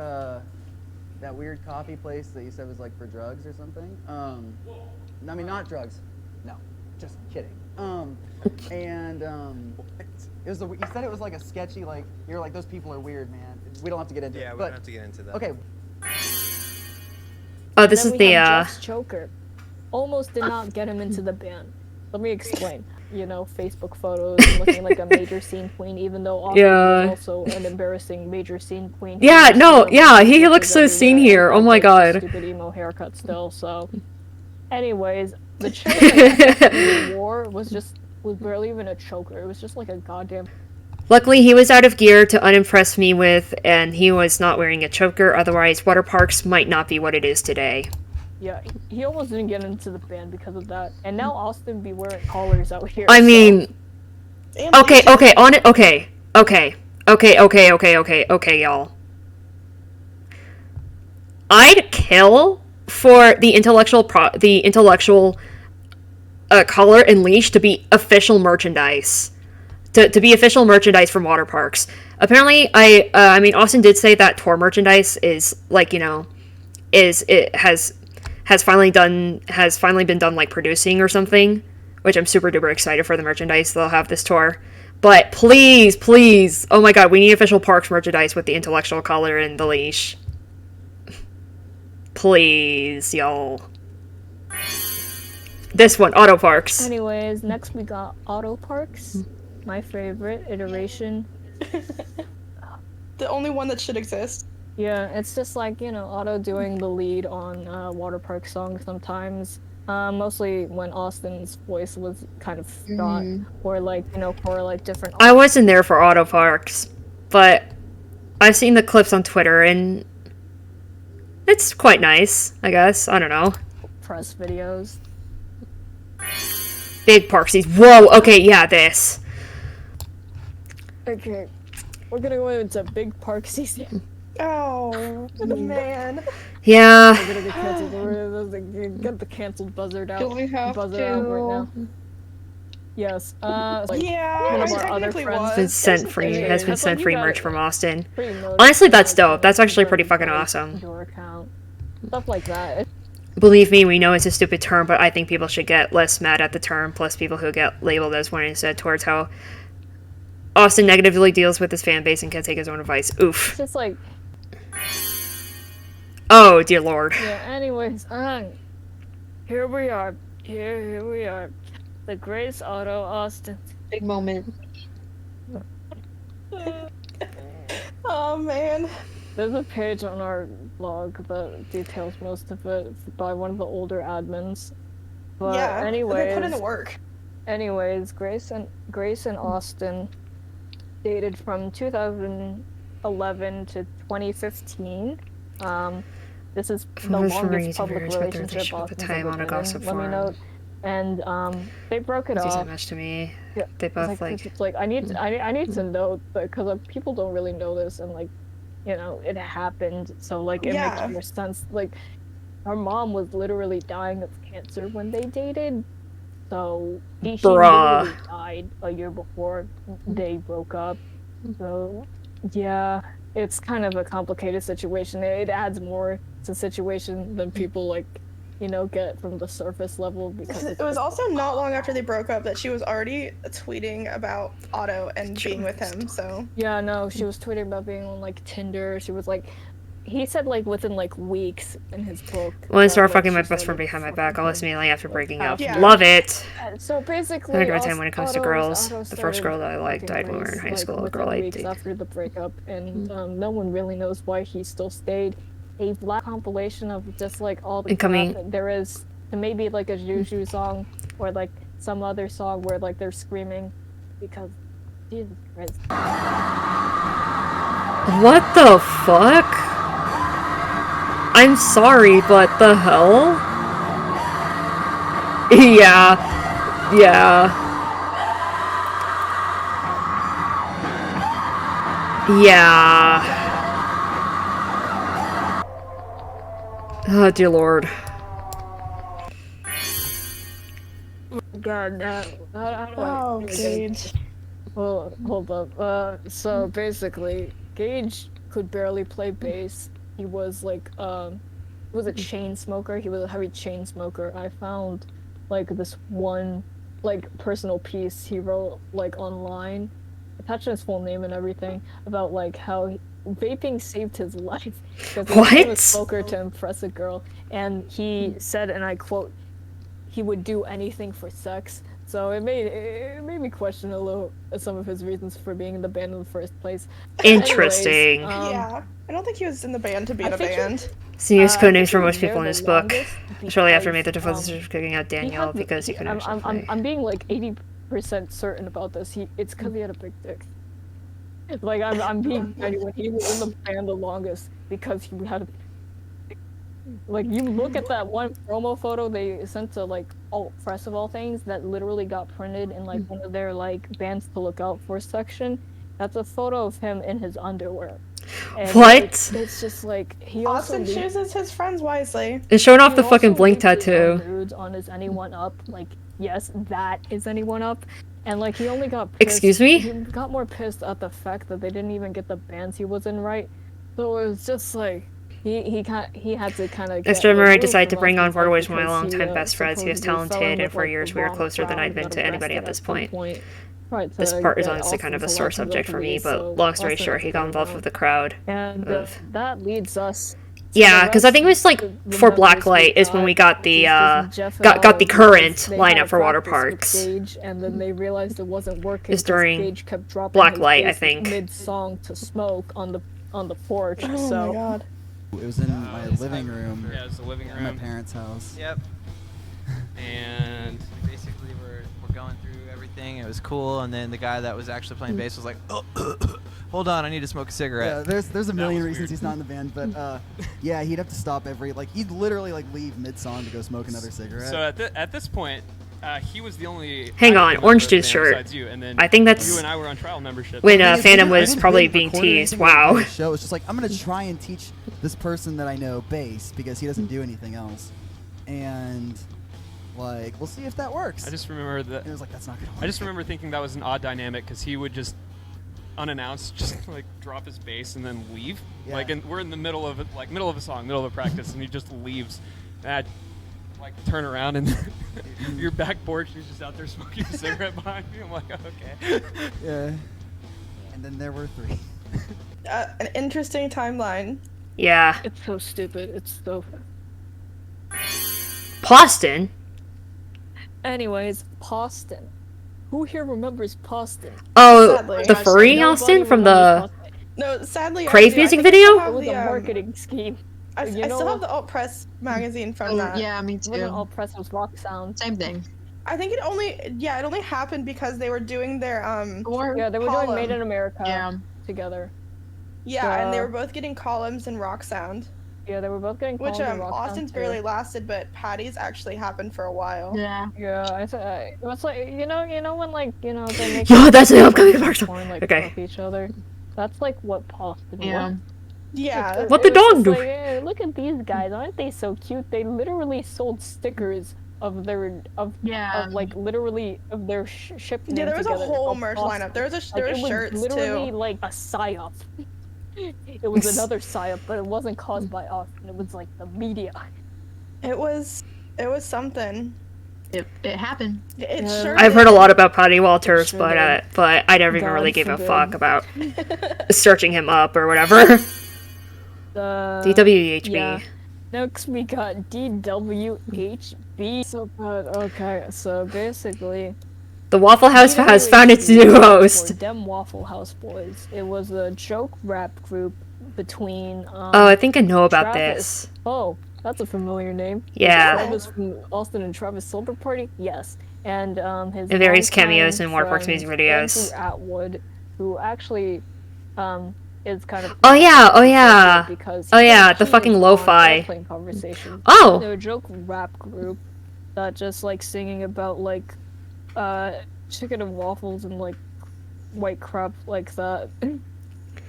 that weird coffee place that you said was like for drugs or something. I mean, not drugs. No, just kidding. And it was you said it was like a sketchy, like you're like those people are weird, man. We don't have to get into it. Yeah, we don't have to get into that. Okay. Oh, this is the Jeff's choker. Almost did not get him into the band. Let me explain. Facebook photos and looking like a major scene queen, even though Austin was also an embarrassing major scene queen. Yeah, no, yeah, he looks so seen here. Oh my god. Stupid emo haircut still. So, anyways, the choker that he wore was barely even a choker. It was just like a goddamn. Luckily, he was out of gear to unimpress me with, and he was not wearing a choker. Otherwise, Waterparks might not be what it is today. Yeah, he almost didn't get into the band because of that. And now Austin be wearing collars out here. I mean, okay, y'all. I'd kill for the intellectual collar and leash to be official merchandise. To be official merchandise from Waterparks. Apparently, I mean, Austin did say that tour merchandise is like, has finally been done like producing or something, which I'm super duper excited for the merchandise they'll have this tour. But please, oh my god, we need official Parks merchandise with the intellectual collar and the leash. Please, y'all. This one, Autoparks. Anyways, next we got Autoparks, my favorite iteration. The only one that should exist. Yeah, it's just like, Otto doing the lead on Waterpark songs sometimes. Mostly when Austin's voice was kind of shot, or like, for like different... I wasn't there for Autoparks, but I've seen the clips on Twitter, and it's quite nice, I guess. I don't know. Press videos. Big Parksies. Whoa, okay, yeah, this. Okay, we're gonna go into Big Parksies. Oh, man. Yeah. We're gonna get canceled. We're gonna get the canceled buzzard out. Do we have buzzer to? out right now. Yes. Like yeah, one of our other friends Has been sent free merch from Austin. pretty Honestly, that's dope. That's actually pretty fucking awesome. Your account, stuff like that. Believe me, we know it's a stupid term, but I think people should get less mad at the term, plus people who get labeled as one instead towards how Austin negatively deals with his fan base and can't take his own advice. Oof. It's just like. Oh, dear lord. Yeah, anyways, here we are. Here we are. The Grace Auto Austin. Big moment. Oh, man. There's a page on our blog that details most of it by one of the older admins. But yeah, anyways, they put in the work. Anyways, Grace and Austin dated from 2000 2011 to 2015. This is the Photos from longest public YouTubers about their relationship relationship at the Austin's time ever on a been gossip in, let me forum. note. And they broke it It's off. that much to me. Yeah, They it's both it's like I need to know because people don't really know this, and like, you know, it happened, so like it Yeah. makes more sense. Like, her mom was literally dying of cancer when they dated, so she Bruh. literally died a year before they broke up. So yeah, it's kind of a complicated situation. It adds more to the situation than people like, you know, get from the surface level because It was also not long after they broke up that she was already tweeting about Otto and being with him, so. Yeah, no, she was tweeting about being on like Tinder. She was like, he said like within like weeks in his book. When I that, started like, fucking my she best friend started behind my fucking back, almost him, immediately after like, breaking up. after. Love it! So basically, I had a great time when it comes to girls. Otto The first girl that I liked started died when we were in fucking high school. The Grace, girl like, I weeks dated. after the breakup, and no one really knows why he still stayed. A black compilation of just like all the Incoming. crap that there is, and maybe like a Juju song or like some other song where like they're screaming because Jesus Christ. What the fuck? I'm sorry, but the hell? Yeah. Yeah. Yeah. Oh, dear lord. God, how do Oh, I... Gage. Well, hold up. So basically, Gage could barely play bass. He was like, he was a chain smoker. He was a heavy chain smoker. I found, like, this one, like, personal piece he wrote, like, online, attached his full name and everything, about, like, how vaping saved his life. Because he became a What? smoker to impress a girl. And he said, and I quote, he would do anything for sex. So it made me question a little some of his reasons for being in the band in the first place. Interesting. Anyways, Yeah, I don't think he was in the band to be in I a think he- band. Seems I code names think for he was most people there in the his book. longest Shortly after I made because, the decision of kicking out Danielle because he couldn't actually play. I'm being like 80% certain about this. It's because he had a big dick. Like I'm being genuine. He was in the band the longest because he had a. Like, you look at that one promo photo they sent to like alt press of all things that literally got printed in like one of their like bands to look out for section. That's a photo of him in his underwear. And What? It's just like he also Austin chooses his friends wisely. And showing off he the fucking also Blink leaked his own tattoo. nudes on his Anyone Up. Like, yes, that is Anyone Up. And like he only got pissed, Excuse me? He got more pissed at the fact that they didn't even get the bands he was in right. So it was just like he had to kind of. Next time I decided to bring on board was one of my longtime best friends. He was talented, and for years we were closer than I'd been to anybody at this point. This part is honestly kind of a sore subject for me, but long story short, he got involved with the crowd. And that leads us. Yeah, because I think it was like for Blacklight is when we got the got the current lineup for Waterparks. And then they realized it wasn't working. Is during Gage kept dropping Blacklight, I his bass think. mid-song to smoke on the porch. Oh so. my god. It was in my living room. Yeah, it was the living At my room. parents' house. Yep. And basically we're going through everything. It was cool, and then the guy that was actually playing bass was like, "Oh, hold on, I need to smoke a cigarette." Yeah, there's a million reasons he's not in the band, but yeah, he'd have to stop he'd literally like leave mid-song to go smoke another cigarette. So at this point, he was the only. Hang on, active Orange member of Juice the band shirt. besides you, and then I think that's you and I were on trial membership. when I Phantom was didn't probably really being record teased. anything Wow. for the show. It's just like I'm gonna try and teach this person that I know bass because he doesn't do anything else, and like we'll see if that works. I just remember that. It was like that's not gonna work. I just remember thinking that was an odd dynamic because he would just unannounced just like drop his bass and then leave. Yeah. Like, and we're in the middle of it, like middle of a song, middle of a practice, and he just leaves. And I'd like turn around and your back porch, he's just out there smoking a cigarette behind me. I'm like, okay. Yeah. And then there were 3. An interesting timeline. Yeah. It's so stupid. It's so. Poston? Anyways, Poston. Who here remembers Poston? Oh, Sadly. the furry Austin from the No, sadly. Crave I do. I music think I video? still have It was the, a marketing scheme. I still have the alt press magazine from that. Yeah, me It wasn't too. all press, it was rock sound. Same thing. I think it only happened because they were doing their Yeah, they were doing column. Made in America Yeah. together. Yeah, and they were both getting columns and rock sound. Yeah, they were both getting Which columns and rock sound, Austin's too. barely lasted, but Patty's actually happened for a while. Yeah. Yeah, it was like you know when like they make Yo, that's an like, upcoming part. porn, like Okay. fuck each other. That's like what Austin Yeah. was. Yeah. What the It was dog just do? Like, hey, look at these guys, aren't they so cute? They literally sold stickers of their of like literally of their ship name Yeah, there was a together. whole called merch Austin. lineup. There was It was shirts literally too. like a psyop. It was another psyop, but it wasn't caused by Austin. It was like the media. It was something. It happened. It sure I've heard a did. lot about Patty Walters, Sure but I never even God really gave a forbid. fuck about searching him up or whatever. DWHB. Yeah. Next we got DWHB. So okay, so basically The Waffle House has found its new host. Dem Waffle House Boys. It was a joke rap group between Oh, I think I know about Travis. this. Oh, that's a familiar name. Yeah. Travis from Austin and Travis Silver Party? Yes. And his And various longtime cameos in Waterparks friend, music videos. Andrew Atwood, who actually is kind of Oh yeah. because Oh yeah, he the fucking was on lo-fi. Airplane Conversation. Oh. They're a joke rap group that just like singing about like chicken and waffles and like white crap like that.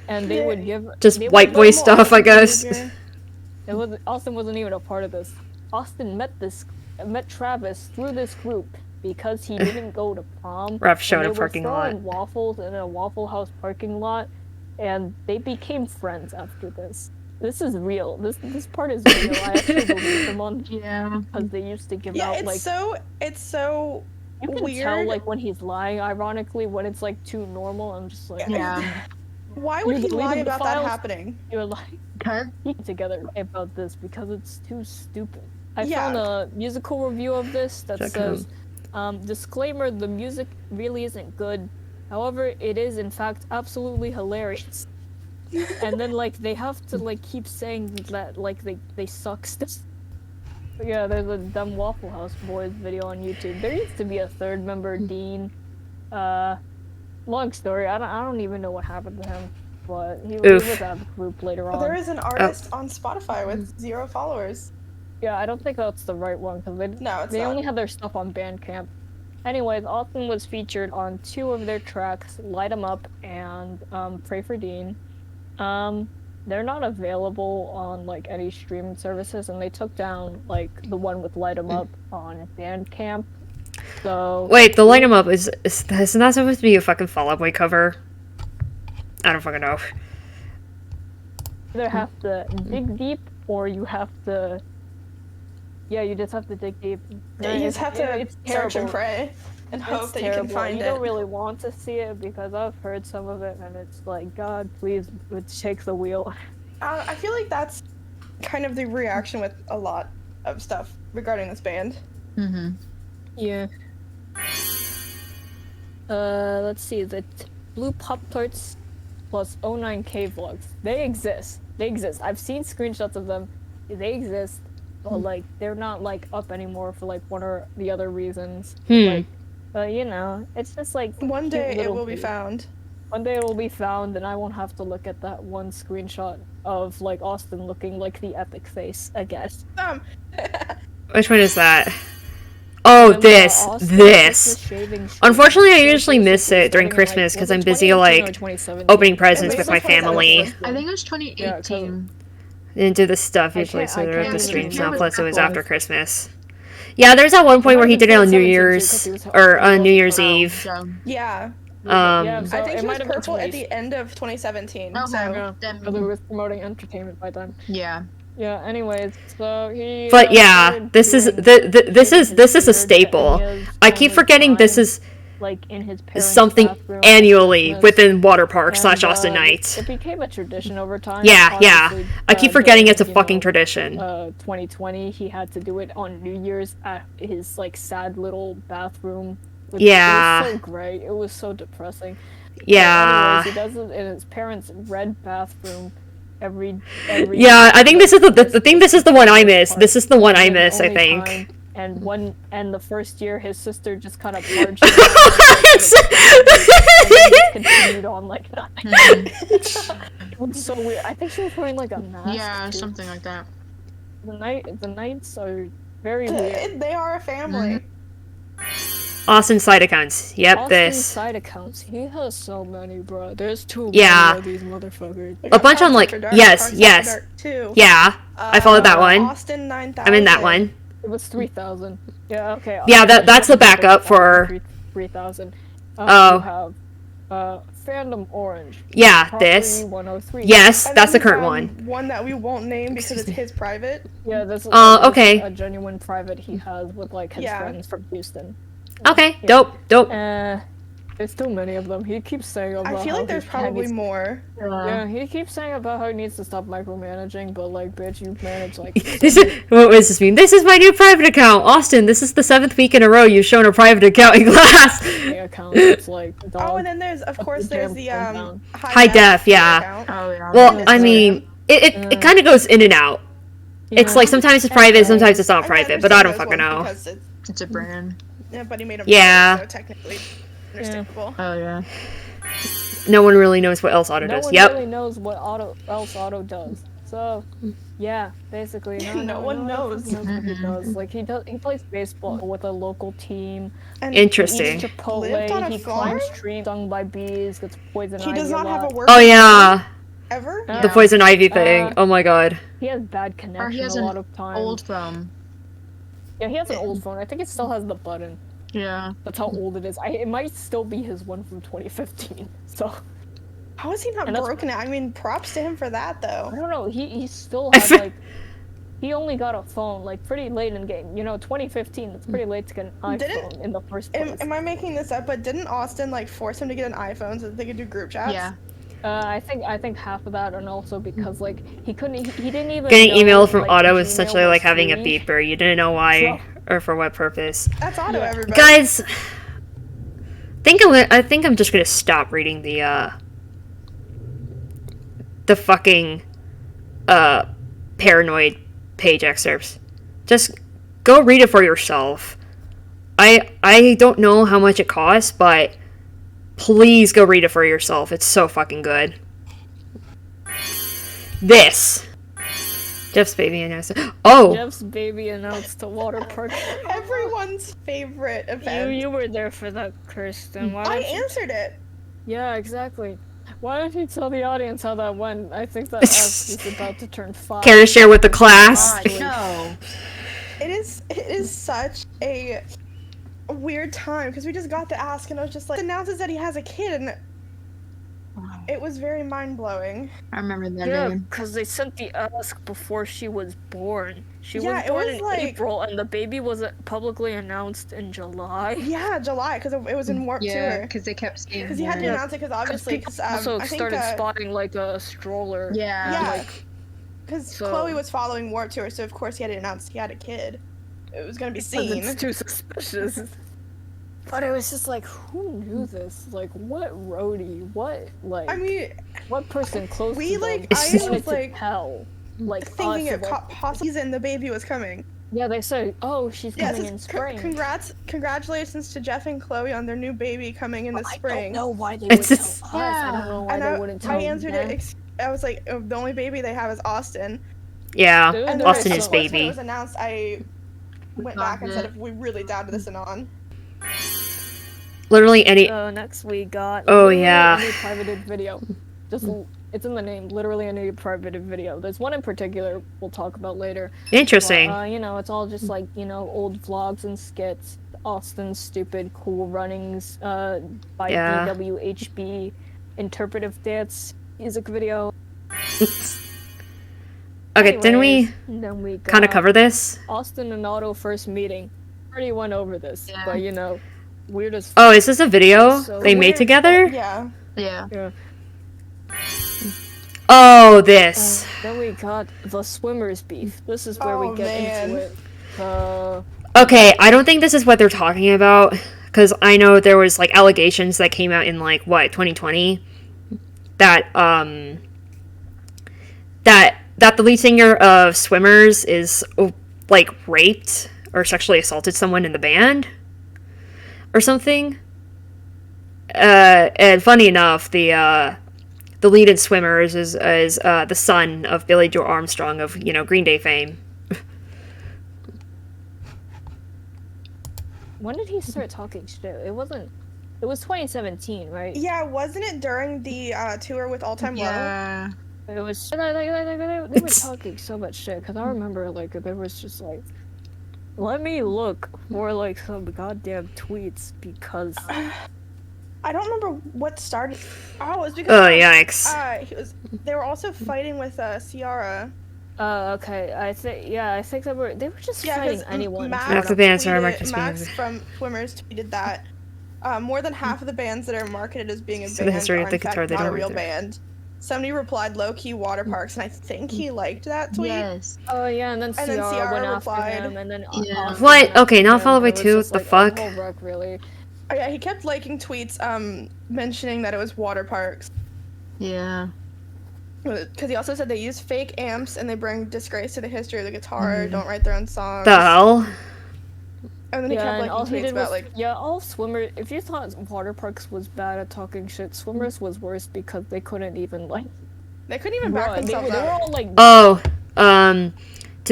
And they would give Just they would white boy give stuff, I guess. Austin wasn't even a part of this. Austin met Travis through this group because he didn't go to prom. Rap show and in a they were parking selling lot. waffles in a Waffle House parking lot, and they became friends after this. This is real. This part is real. I actually believe them on because they used to give Yeah, out it's like so you can weird. tell like when he's lying. Ironically, when it's like too normal, I'm just like Why would You he deleted lie the about that files? happening? You're like speak together about this because it's too stupid. I Yeah. found a musical review of this that Check says, disclaimer, the music really isn't good. However, it is in fact absolutely hilarious. And then like they have to like keep saying that like they suck stuff. But yeah, there's a dumb Waffle House Boys video on YouTube. There used to be a third member, Dean. Long story. I don't even know what happened to him, but he was out of the group later on. There is an artist on Spotify with 0 followers. Yeah, I don't think that's the right one because they it's they not. only have their stuff on Bandcamp. Anyways, Austin was featured on 2 of their tracks, Light 'Em Up and Pray for Dean. They're not available on like any streaming services, and they took down like the one with Light 'Em Up on Bandcamp. So Wait, the Light 'Em Up isn't that supposed to be a fucking Fall Out Boy cover? I don't fucking know. You either have to dig deep or you have to. Yeah, you just have to dig deep. Yeah, you just have to it's search and terrible. pray and hope It's that you can terrible. find You it. don't really want to see it because I've heard some of it and it's like, God, please, take the wheel. I feel like that's kind of the reaction with a lot of stuff regarding this band. Mm-hmm. Yeah. Let's see. The Blue Pop-Tarts plus 09K vlogs. They exist. I've seen screenshots of them. They exist. But, like, they're not, like, up anymore for, like, one or the other reasons. Like, but, you know, it's just, like... One cute day it little will be things. found. One day it will be found, and I won't have to look at that one screenshot of, like, Austin looking like the epic face, I guess. Which one is that? Oh, this. Unfortunately, I usually miss it during Christmas because I'm busy, like, opening presents with my family. I think it was 2018. Didn't do this stuff usually, so I the can't streams remember now, plus it was what it after was. Christmas. Yeah, there's that one point where he did it on New Year's, or on New Year's Eve. Yeah. Yeah, so I think it he was might have been purple at 20. the end of 2017. Okay, So yeah, because we were promoting entertainment by then. Yeah. Yeah. Anyways, so he. But yeah, this is this is a staple. I keep forgetting this is like in his parents' something bathroom annually at within Waterparks And, / Austin Nights. It became a tradition over time. Yeah, yeah. Obviously, I keep forgetting during, it's a you fucking know, tradition. 2020, he had to do it on New Year's at his like sad little bathroom. Which, Yeah. It was so great. It was so depressing. Yeah. But anyways, he does it in his parents' red bathroom every Yeah, I think this is this is the one I miss. This is the one I miss, I only think. time. And the first year, his sister just kind of barged in and then just continued on like nothing. was so weird. I think she was wearing like a mask. Yeah, too. something like that. The Knights are very weird. They are a family. Austin side accounts. Yep, Austin's this. side accounts. He has so many, bro. There's too Yeah. many of these motherfuckers. A bunch on like yes. Yeah, I followed that one. Austin 9000. I'm in that one. It was 3,000. Yeah, okay. Yeah, that's the backup for. 3,000. Oh. You have Fandom Orange. Yeah, Property this. 103. Yes, And that's the then, current one. One that we won't name because it's his private. Yeah, this is okay. a genuine private he has with like his friends from Houston. Okay, dope. There's too many of them. He keeps saying about I feel like there's probably more. Yeah, he keeps saying about how he needs to stop micromanaging, but like, bitch, you manage like. This is what does this mean? This is my new private account, Austin. This is the 7th week in a row you've shown a private account in class. Account, it's like Oh, and then there's of course there's the high def, yeah. Oh yeah. Well, I mean, it kind of goes in and out. It's like sometimes it's private, sometimes it's not private, but I don't fucking know. It's a brand. Yeah, but he made him. Yeah. So technically understandable. Oh yeah. No one really knows what else Auto does. No Yep. one really knows what Auto does. So, yeah, basically, No one knows. What he does. Like he plays baseball with a local team. And Interesting. He eats Chipotle. Lived on a He farm? climbs trees, stung by bees, gets poison He ivy does not a have lot. a work. Oh yeah, Ever? the poison ivy thing. Oh my god. He has bad Or connection he has a an lot of times. old phone. Yeah, he has an old phone. I think it still has the button. Yeah. That's how old it is. It might still be his one from 2015. So. How is he not broken? I mean, props to him for that though. I don't know. He still has like. He only got a phone like pretty late in the game. You know, 2015. It's pretty late to get an iPhone in the first place. Am I making this up? But didn't Austin like force him to get an iPhone so that they could do group chats? Yeah. I think half of that, and also because like he couldn't, he didn't even. Getting know, email from like, Auto is Gmail essentially was like having a free. beeper. You didn't know why or for what purpose. That's Auto, everybody. Guys, I think I'm just gonna stop reading the fucking paranoid page excerpts. Just go read it for yourself. I don't know how much it costs, but please go read it for yourself. It's so fucking good. This. Jeff's baby announced. Oh. Jeff's baby announced to Waterparks. Everyone's favorite event. You were there for that, Kirsten. Why I don't you... answered it. Yeah, exactly. Why don't you tell the audience how that went? I think that F is about to turn 5. Care to share with the class? No. It is such a weird time because we just got to ask and I was just like, announces that he has a kid and it was very mind-blowing. I remember that Yeah, day. because they sent the ask before she was born. She Yeah, was it born was in like- April, and the baby was publicly announced in July. Yeah, July because it was in Warp Yeah, Tour. because they kept saying. Because he had to announce it because obviously People because also I think started spotting like a stroller. yeah because So- Chloe was following Warp Tour, so of course he had to announce he had a kid. It was gonna be seen. It's too suspicious. But it was just like, who knew this? Like, what roadie? What, like... I mean... What person close We, to like, them I wanted was, to like, tell? Like, thinking us, it like, possibly and the baby was coming. Yeah, they said, oh, she's coming in spring. Congratulations to Jeff and Chloe on their new baby coming in the spring. I don't know why they would tell us. I don't know why And they wouldn't tell I answered them. it. I was like, oh, the only baby they have is Austin. Yeah, And then Austin of is course, when baby. it was announced, I went back and said if we really doubted this and on. Literally any. Next we got. Oh, literally yeah. A new privated video. Just it's in the name. Literally a new privated video. There's one in particular we'll talk about later. Interesting. But, you know, it's all just like old vlogs and skits. Austin's stupid cool runnings. By Yeah. DWHB interpretive dance music video. Okay, didn't we Then we kind of got cover this? Austin and Otto first meeting. Already went over this, but weird as. Oh, is this a video So they made weird. together? Yeah. Yeah. Oh, this. Then we got the swimmers beef. This is where we get into it. Okay, I don't think this is what they're talking about because I know there was like allegations that came out in like what 2020 that that the lead singer of Swimmers is like raped or sexually assaulted someone in the band or something. And funny enough, the the lead in Swimmers is the son of Billy Joe Armstrong of, you know, Green Day fame. When did he start talking shit? It wasn't. It was 2017, right? Yeah, wasn't it during the tour with All Time Yeah. Low? It was. They were talking so much shit because I remember like there was just like, let me look for like some goddamn tweets because. I don't remember what started. Oh, it was because. Oh, yikes. They were also fighting with Ciara. Okay. I think they were just fighting anyone. Max the bands are marketed Max from Swimmers tweeted that more than half of the bands that are marketed as being a So the band history are of the in fact guitar, they not a don't real read band. Somebody replied low-key Waterparks, and I think he liked that tweet. Yes. Oh yeah, and then Ciara went replied, after him, and then What? Okay, not Fall Out Boy 2? What the fuck? A whole wreck, really. Oh yeah, he kept liking tweets mentioning that it was Waterparks. Yeah. Because he also said they use fake amps and they bring disgrace to the history of the guitar, don't write their own songs. The hell? And then he kept all liking he tweets did about was, all Swimmers. If you thought Waterparks was bad at talking shit, Swimmers was worse because they couldn't even like. They couldn't even back themselves They were up. all like. Oh, to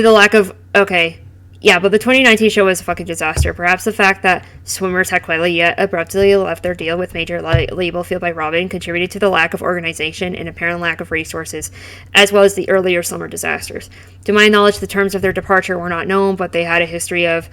the lack of, okay. Yeah, but the 2019 show was a fucking disaster. Perhaps the fact that Swimmers had quietly yet abruptly left their deal with major label Fueled by Robin contributed to the lack of organization and apparent lack of resources, as well as the earlier summer disasters. To my knowledge, the terms of their departure were not known, but they had a history of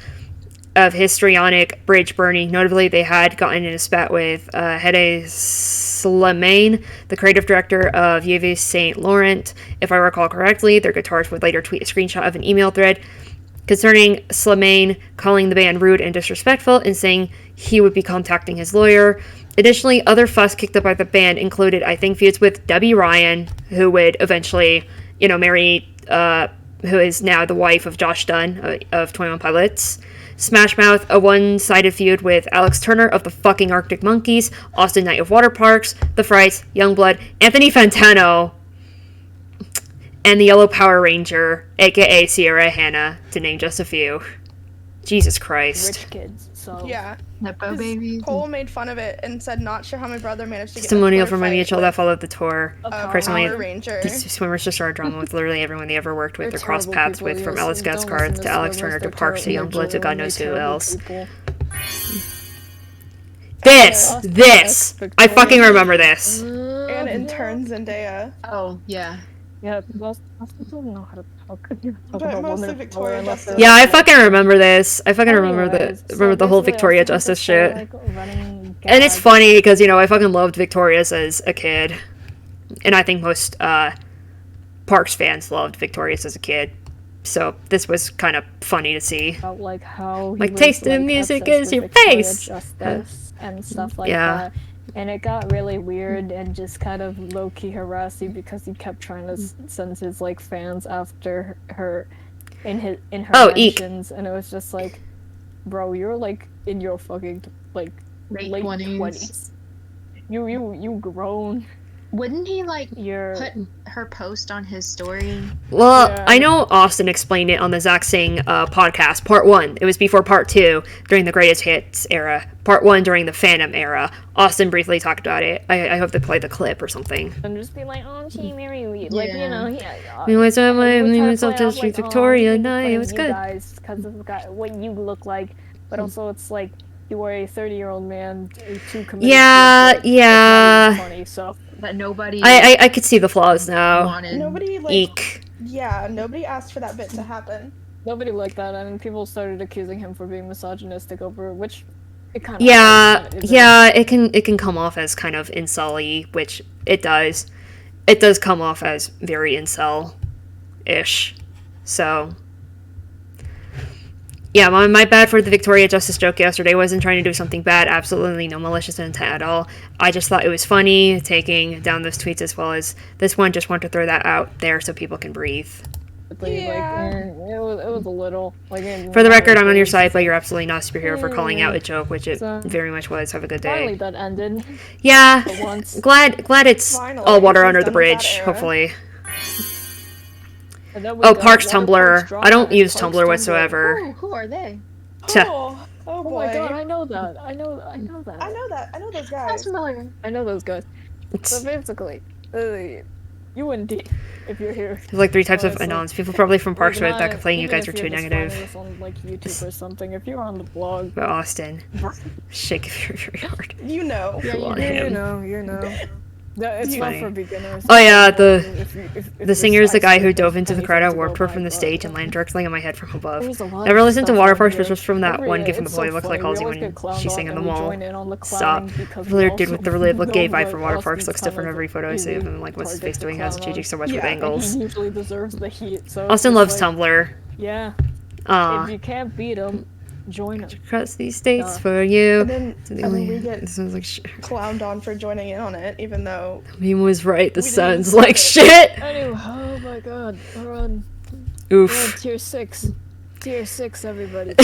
histrionic bridge burning. Notably, they had gotten in a spat with Hede Slimane, the creative director of Yves Saint Laurent. If I recall correctly, their guitarist would later tweet a screenshot of an email thread concerning Slimane calling the band rude and disrespectful and saying he would be contacting his lawyer. Additionally, other fuss kicked up by the band included, I think, feuds with Debbie Ryan, who would eventually, you know, marry, who is now the wife of Josh Dunn of 21 Pilots. Smash Mouth, a one-sided feud with Alex Turner of the fucking Arctic Monkeys, Austin Knight of Waterparks, The Frights, Youngblood, Anthony Fantano, and the Yellow Power Ranger, aka Sierra Hannah, to name just a few. Jesus Christ. Rich kids, so. Yeah. Nepo babies. Cole made fun of it and said, not sure how my brother managed to get Testimonial from my mutual that followed the tour. Personally, Power Ranger. these Swimmers just started drama with literally everyone they ever worked with or crossed paths with, from Ellis Gaskarth to Alex Turner to Parks to Youngblood to God knows who else. This! I fucking remember this. And intern Zendaya. Oh, yeah. Yeah, most people don't know how to talk. But mostly Victoria Justice. Yeah, I fucking remember this. I fucking remember the whole Victoria Justice shit. And it's funny because, you know, I fucking loved Victoria's as a kid. And I think most Parks fans loved Victoria's as a kid. So this was kind of funny to see. Like how like taste in music is your face. Justice and stuff like that. And it got really weird and just kind of low-key harassing because he kept trying to send his like fans after her in her mentions, and it was just like, bro, you're like in your fucking like late 20s. You grown. Wouldn't he like put her post on his story? Well, yeah. I know Austin explained it on the Zach Singh podcast, part 1. It was before part 2 during the Greatest Hits era. Part 1 during the Phantom era. Austin briefly talked about it. I hope they play the clip or something. And just be like, oh, she married me. Like, you know, we went to my Street Victoria night. It was good. Guys, because of what you look like. But also, it's like, you are a 30-year-old man too committed. Yeah. Funny, so. But nobody. I could see the flaws now. Nobody Eek. Yeah, nobody asked for that bit to happen. Nobody liked that, and people started accusing him for being misogynistic over which it kind of. Yeah. It can come off as kind of incel-y, which it does. It does come off as very incel-ish. So. Yeah, my bad for the Victoria Justice joke yesterday. Wasn't trying to do something bad. Absolutely no malicious intent at all. I just thought it was funny taking down those tweets as well as this one. Just want to throw that out there so people can breathe. Yeah. It was a little. For the record, I'm on your side, but you're absolutely not a superhero for calling out a joke, which it very much was. Have a good day. Finally, that ended. Yeah, glad it's all water under the bridge. Hopefully. Oh, Parks Tumblr. I don't use Tumblr whatsoever. Oh, who are they? Oh boy. Oh my god, I know that. I know those guys. I know those guys. So basically, You indeed, if you're here. There's like 3 types of Honestly. anons. People probably from Parks Like, that complain you even guys are if too you're just negative. finding this on like YouTube or something. If you're on the blog, But Austin, shake very hard. You know. yeah, on you him. know. It's not Funny. for beginners. Oh yeah, If the this singer is the guy who Iceberg dove has into the crowd anything at to go Warped Tour by, from the but stage and landed directly on my head from above. there's a lot Never of listened to stuff on Waterparks, here. which was from that Every- one gif from the it's boy so who looked funny. like We Halsey always when get clowned she's on singing on the and we wall. join in on the Stop. clowning because The we dude with the also really look gay know vibe that from Waterparks Austin's looks kind different of every photo I see of easy him. Like, what's his target face to doing? How's clown changing on. so much with And angles. he usually deserves the heat. So it's Austin just loves like, Tumblr. Yeah. If you can't beat him, join him. Cross these states for you. And then, To the and then only- we get this sounds like shit. clowned on for joining in on it, even though Meme was right. The We didn't even sounds start like it. shit. Anyway, oh my god, we're on Oof. tier 6. Tier 6, everybody.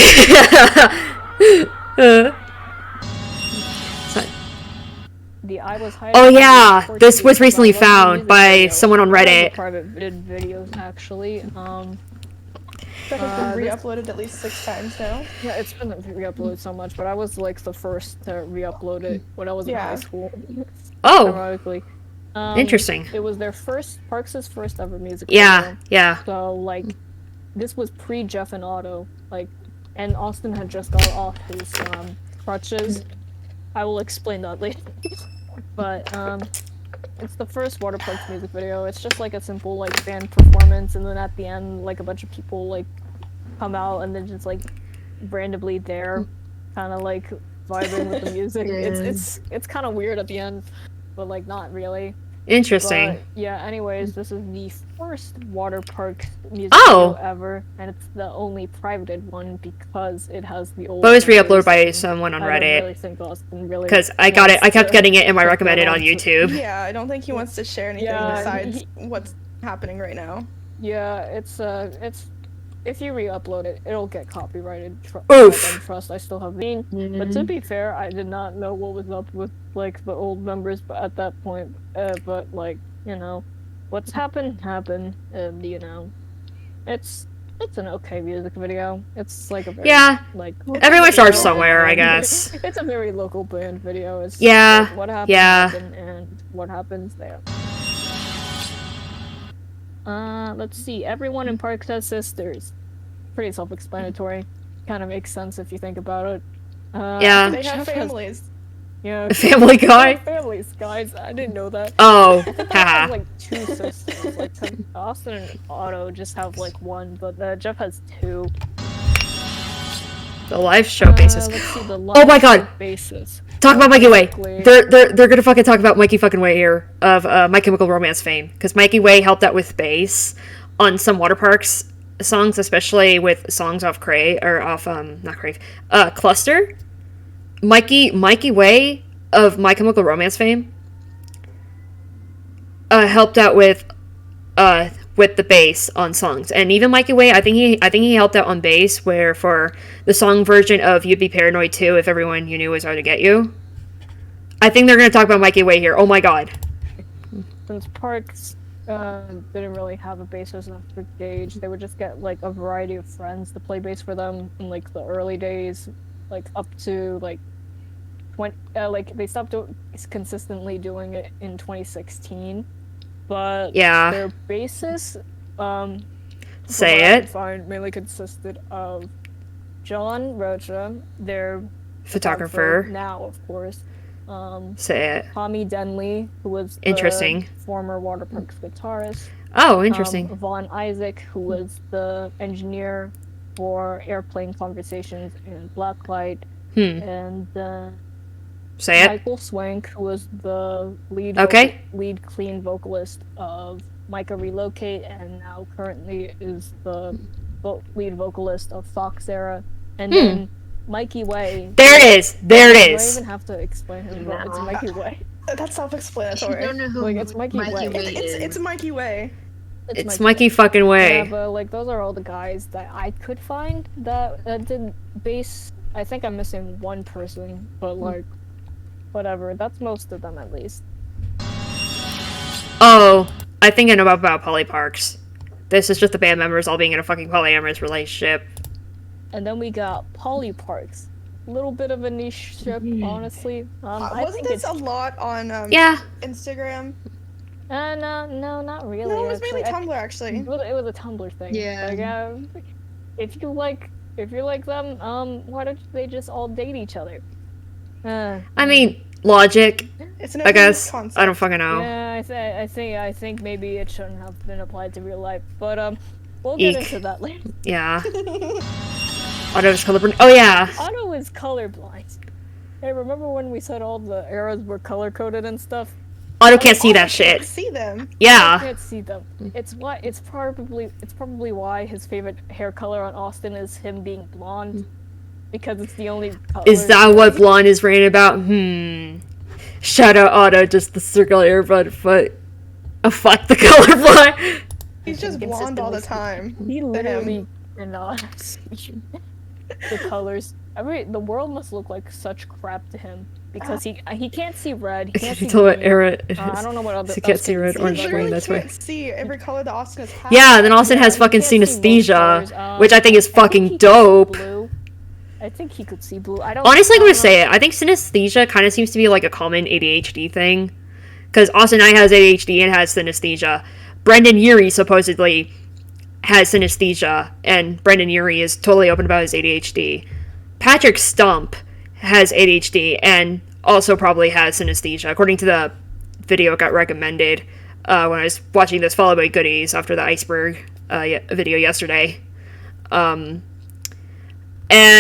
The I was hired Oh to yeah, record this was YouTube recently about found music by video. someone on One of the Reddit. private videos, actually. that has been This- re-uploaded at least 6 times now. Yeah, it's been re-uploaded so much, but I was like the first to re-upload it when I was in Yeah. high school. Oh. Ironically. Interesting. It was their Parks' first ever music Yeah, video. yeah. So like, this was pre Jeff and Otto, like, and Austin had just got off his crutches. I will explain that later. But it's the first Waterparks music video. It's just like a simple like band performance, and then at the end, like a bunch of people like come out and then just like randomly there, kind of like vibing with the music. It's kind of weird at the end, but like not really. Interesting. But, yeah. Anyways, this is the first Waterparks music Oh! video ever, and it's the only privated one because it has the old. But it was re-uploaded memories, by and someone on I don't Reddit. really think Austin really. Because I got it. I wants kept to getting it in my put that recommended on onto- YouTube. Yeah, I don't think he wants to share anything Yeah, besides what's happening right now. Yeah, it's if you re-upload it, it'll get copyrighted. Oof. Trust, I still have the But to be fair, I did not know what was up with like the old members, but at that point, but like you know, what's happened, and you know, it's an okay music video. It's like a very Yeah. like Everyone starts local somewhere, I band- guess. It's a very local band video. It's Yeah, like, what happened, yeah. happened, and what happens there. Let's see. Everyone in Parks has sisters. Pretty self-explanatory. Kind of makes sense if you think about it. Yeah. They have Jeff has- families. Yeah. Family Guy? They have families, guys. I didn't know that. Oh, I think Jeff haha. has like 2 sisters. Like Austin and Otto just have like 1, but Jeff has 2. The live show basis. Let's see, the Oh my live god. basis. Talk about Mikey Way. Basically- They're gonna fucking talk about Mikey fucking Way here of My Chemical Romance fame, because Mikey Way helped out with bass on some Waterparks songs, especially with songs off Crave or off not Crave, Cluster. Mikey Way of My Chemical Romance fame helped out with the bass on songs, and even Mikey Way, I think he helped out on bass where for the song version of You'd Be Paranoid Too If Everyone You Knew Was Out to Get You. I think they're gonna talk about Mikey Way here. Oh my god. Since Parks didn't really have a bassist after Gage, they would just get like a variety of friends to play bass for them in like the early days, like up to like like they stopped consistently doing it in 2016. But Yeah. their bassist, Say from what I it. could find, mainly consisted of John Rocha, their Photographer. now, of course. Say it. Tommy Denley, who was the Interesting. former Waterparks guitarist. Oh, interesting. Vaughn Isaac, who was the engineer for Airplane Conversations and Blacklight. And Say it. Michael Swank, who was the lead Okay. lead clean vocalist of Micah Relocate, and now currently is the lead vocalist of Fox Era. And then Mikey Way. There it is. There it Do I is. even have to explain him, but it's Mikey Way. That's self-explanatory. I don't know who Like, it's Mikey Way. It's Mikey Way. It's Mikey fucking Way. Yeah, but like those are all the guys that I could find that did bass. I think I'm missing one person, but like, whatever. That's most of them at least. Oh, I think I know about Polly Parks. This is just the band members all being in a fucking polyamorous relationship. And then we got Polly Parks. A little bit of a niche ship, honestly. I Wasn't think this it's a lot on Yeah. Instagram? No, not really. No, it was actually. mainly Tumblr, actually. It was a Tumblr thing. Yeah. Like, if you like them, why don't they just all date each other? I mean, logic. It's an I guess. concept. I don't fucking know. Yeah, I think maybe it shouldn't have been applied to real life, but we'll get Eek. into that later. Yeah. Otto's colorblind. Oh yeah. Otto is colorblind. Hey, remember when we said all the arrows were color coded and stuff? Otto can't see that shit. See them. I Yeah. can't see them. It's probably why his favorite hair color on Austin is him being blonde, because it's the only color. Is that what blonde is ranting about? Shout out Otto, just the circular but fuck the colorblind. He's just blonde all the time. He literally cannot see the colors. The world must look like such crap to him because he can't see red. He can't see Tell what green. era it is. I don't know what other. He can't see red, He orange, literally green. That's why. can't see every color that Austin has had. Yeah, then Austin has he fucking can't see most synesthesia, colors. which I think is I think fucking he could see dope. blue. I think he could see blue. I don't. Honestly, I'm I gonna don't say it. I think synesthesia kind of seems to be like a common ADHD thing, because Austin Knight has ADHD and has synesthesia. Brendan Urie supposedly has synesthesia, and Brendan Urie is totally open about his ADHD. Patrick Stump has ADHD and also probably has synesthesia, according to the video it got recommended when I was watching this followed by goodies after the Iceberg video yesterday. And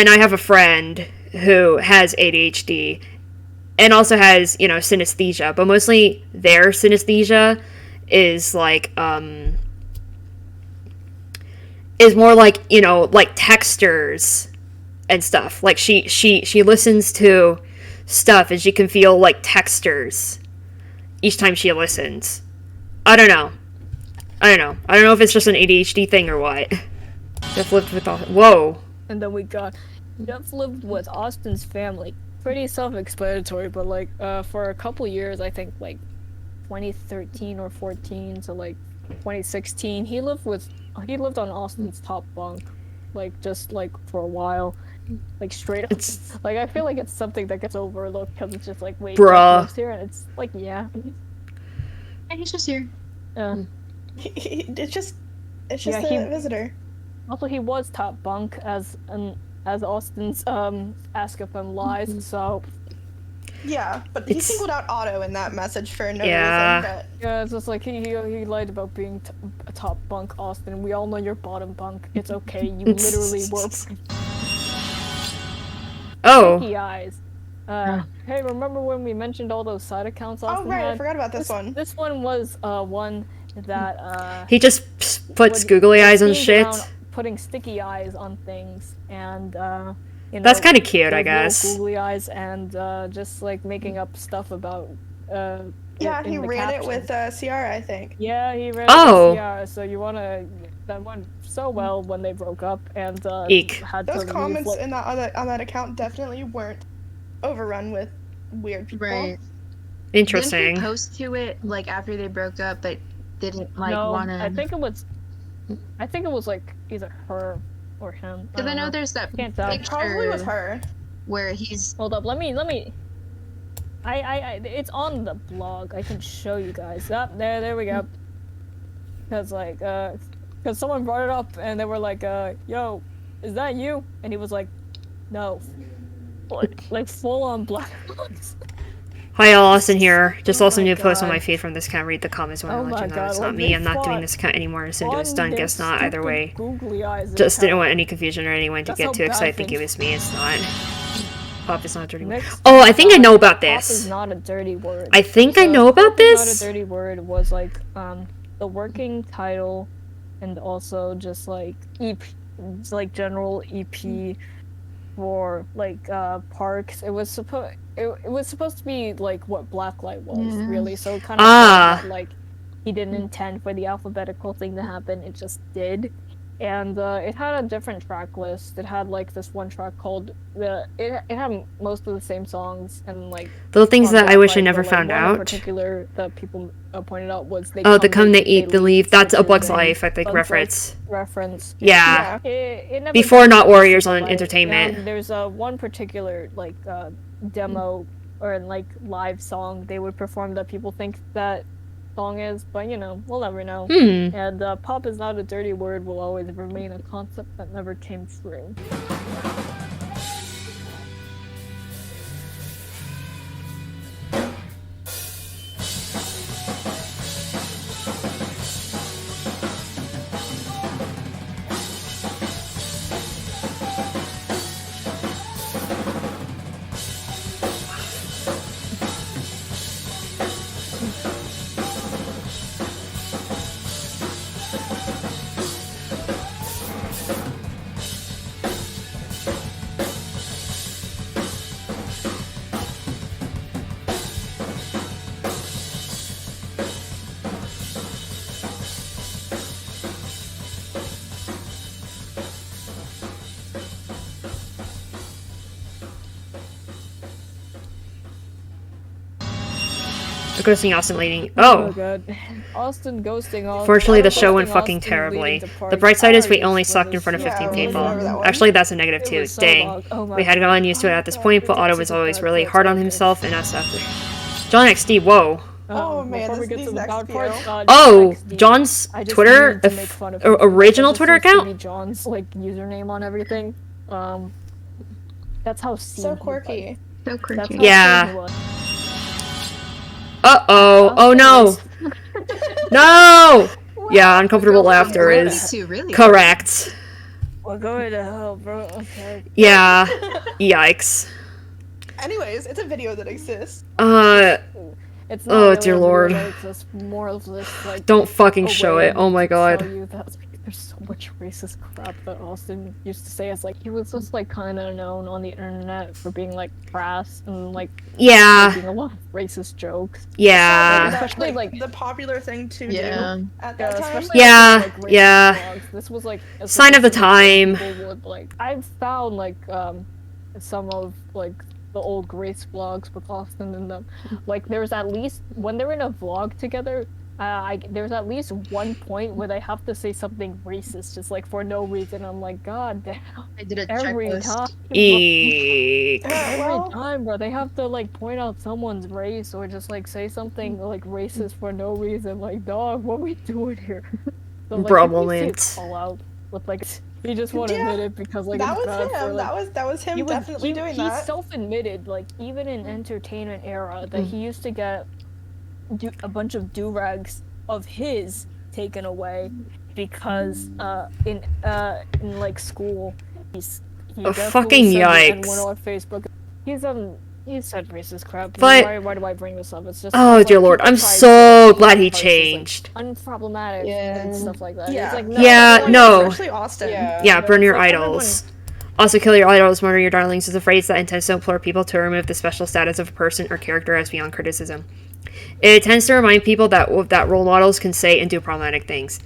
I have a friend who has ADHD and also has, synesthesia, but mostly their synesthesia is like, is more like, like textures and stuff. Like she listens to stuff and she can feel like textures each time she listens. I don't know if it's just an ADHD thing or what. Jeff lived with whoa. And then we got Jeff lived with Austin's family. Pretty self-explanatory, but like for a couple years, I think like 2013 or 14 to like 2016, he lived on Austin's top bunk, like just like for a while, like straight up. Like I feel like it's something that gets overlooked because it's just like wait, Jeff Bruh. lives here, and it's like yeah. And he's just here. It's just Yeah, a visitor. Also, he was top bunk as Austin's Ask If I'm Lies, so Yeah, but he singled out Otto in that message for no Yeah. reason. But yeah, it's just like he lied about being a top bunk, Austin. We all know you're bottom bunk. It's okay. You literally were. Oh. Sticky eyes. Hey, remember when we mentioned all those side accounts Austin right, I had? forgot about this one. This one was one that He just puts googly eyes on sneak shit. around putting sticky eyes on things, and That's kinda cute, I those little guess. Googly eyes, and just like making up stuff about. yeah, in he the ran it caption. with Ciara, I think. Yeah, he ran Oh. it with Ciara, so you wanna. That went so well when they broke up, and Eek. had Those to comments leave, like, in that on that account definitely weren't overrun with weird people. Right. Interesting. Didn't he post to it like after they broke up, but didn't like no, want to? I think it was like either her or him. Because I know there's that Can't tell. picture Probably was her. where he's. Hold up, let me. It's on the blog. I can show you guys. There we go. Because because someone brought it up and they were like, yo, is that you? And he was like, no. Like full on black. Hi, all, Austin here. Just Oh also my need to post on God. my feed from this account. Read the comments when I Oh let my you know God, it's like, not me. they I'm not doing fought this account anymore. As soon as it's on done, their guess not. Either stupid way. Googly eyes Just didn't account. want any confusion or anyone to That's get how too bad excited think it things- was me. It's not. Pop is not a dirty word. Next Oh, I think I know about Pop is this. not a dirty word. I think I So, know about Pop is Not this. a dirty word was like the working title, and also just like EP, it's like general EP for like Parks. It was supposed to be like what Blacklight was Yeah. really. So it kind of Ah. like he didn't intend for the alphabetical thing to happen. It just did. And it had a different track list. It had like this one track called it had most of the same songs and like Little things on that I wish I Blacklight, never but, like, found one in out. particular that people pointed out was they Oh, the come, they eat, they leave. That's a which is Bug's Life, I think, Bug's Life reference. reference. Yeah. It never Before got Not super Warriors on light. Entertainment. And there's one particular like demo or like live song they would perform that people think that Kong is, but you know, we'll never know. Hmm. And pop is not a dirty word will always remain a concept that never came through. Ghosting Austin leading. Oh. God. Austin ghosting Austin. Fortunately, the show Ghosting went fucking Austin terribly. leading to The parties. bright side is we Parties only was sucked in front of 15 yeah, people. whatever that was. Actually, that's a negative It too. was so Dang. long. Oh my We had gotten used to it at this point, but Otto was always really hard on himself and us after. John XD, whoa. Oh man, before we get these to the next bad few. parts, Oh, XD. John's I just Twitter, needed to make fun of him. original That Twitter seems to account? be John's like username on everything. That's how So quirky. So quirky. Yeah. Uh-oh. Oh no. No! Yeah, uncomfortable laughter is correct. We're going to hell, bro. Okay. Yeah. Yikes. Anyways, it's a video that exists. It's not oh really dear a video lord. that exists, more of this, like, Don't fucking a show way it. Oh my to god. tell you that, like, there's so much racist crap that Austin used to say. It's like he was just like kind of known on the internet for being like crass and like Yeah. making a lot of racist jokes. Yeah. Especially like the popular thing to Yeah. do at that time. especially Yeah, like, racist yeah. blogs. This was like a Sign of the situation time. people would, like, I've found like some of like the old Grace vlogs with Austin in them. Like there's at least when they're in a vlog together, there's at least one point where they have to say something racist just like for no reason. I'm like, God damn. I did a Every checklist. time. Eek. Every time, bro, they have to like point out someone's race or just like say something like racist for no reason. Like, dog, what we doing here? So, like, Bro if you see a moment. call out with like he just won't Yeah, admit it because like that it's was bad him. for, like, that was him he definitely doing he that. self-admitted, like, even in entertainment era, that he used to get a bunch of do-rags of his taken away because in like school he Oh, definitely fucking said the N-word yikes. on Facebook. He said racist crap. But- why do I bring this up? It's just Oh like, dear lord, people I'm try to so make glad he posts as, changed. like, unproblematic and stuff like that. Yeah. It's like, Yeah, everyone- no. Especially Austin. Yeah, burn it's your like idols. Also, kill your idols, murder your darlings is a phrase that intends to implore people to remove the special status of a person or character as beyond criticism. It tends to remind people that role models can say and do problematic things.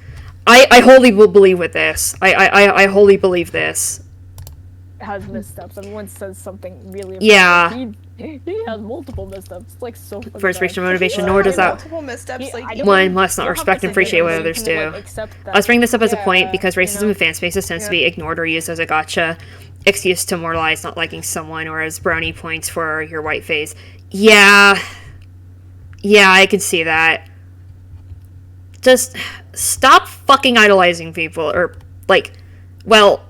I wholly will believe with this. I wholly believe this. has missteps. Everyone says something really. Yeah. He has multiple missteps. It's like so. For inspiration or motivation, Well, nor does that multiple missteps. Like one must not respect and appreciate what others do. Let's bring this up as a point because racism in fan spaces tends to be ignored or used as a gotcha excuse to moralize not liking someone or as brownie points for your white face. Yeah, I can see that. Just stop fucking idolizing people, or like, well,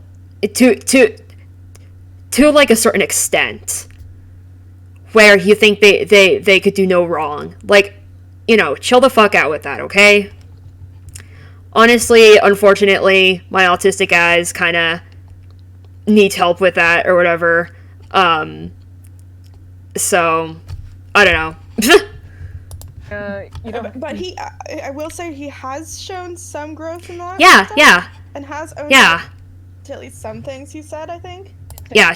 to like a certain extent, where you think they could do no wrong. Like, you know, chill the fuck out with that, okay? Honestly, unfortunately, my autistic eyes kind of needs help with that or whatever. So, I don't know. But he, I will say, he has shown some growth in that. Yeah, stuff, yeah. And has owned Yeah. up to at least some things he said, I think. Yeah,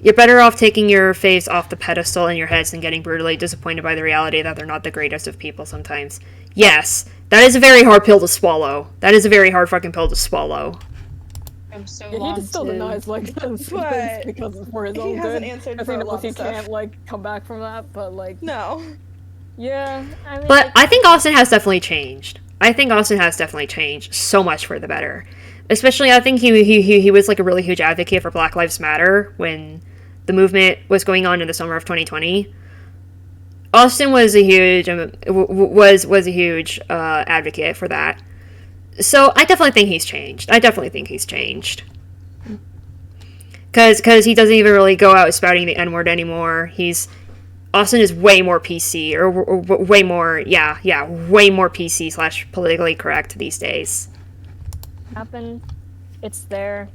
you're better off taking your faves off the pedestal in your heads than getting brutally disappointed by the reality that they're not the greatest of people sometimes. Yes, that is a very hard pill to swallow. That is a very hard fucking pill to swallow. I'm so He still denies like those But things because it's for his he own hasn't good. answered I for a think lot he of stuff. can't like come back from that, but like No. yeah. I mean, But I think Austin has definitely changed. I think Austin has definitely changed so much for the better. Especially, I think he was like a really huge advocate for Black Lives Matter when the movement was going on in the summer of 2020. Austin was a huge was a huge advocate for that. So I definitely think he's changed. Because he doesn't even really go out spouting the N-word anymore. Austin is way more PC, or way more, way more PC / politically correct these days. Happened. It's there.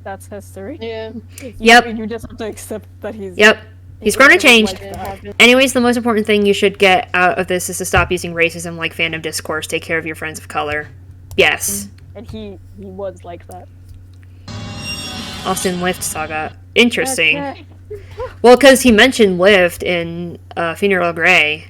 That's history. Yeah. Yep. You just have to accept that he's. Yep. He's grown and changed. Like Anyways, the most important thing you should get out of this is to stop using racism like fandom discourse. Take care of your friends of color. Yes. And he was like that. Austin Lift saga. Interesting. Okay. Well, because he mentioned Lift in Funeral Grey.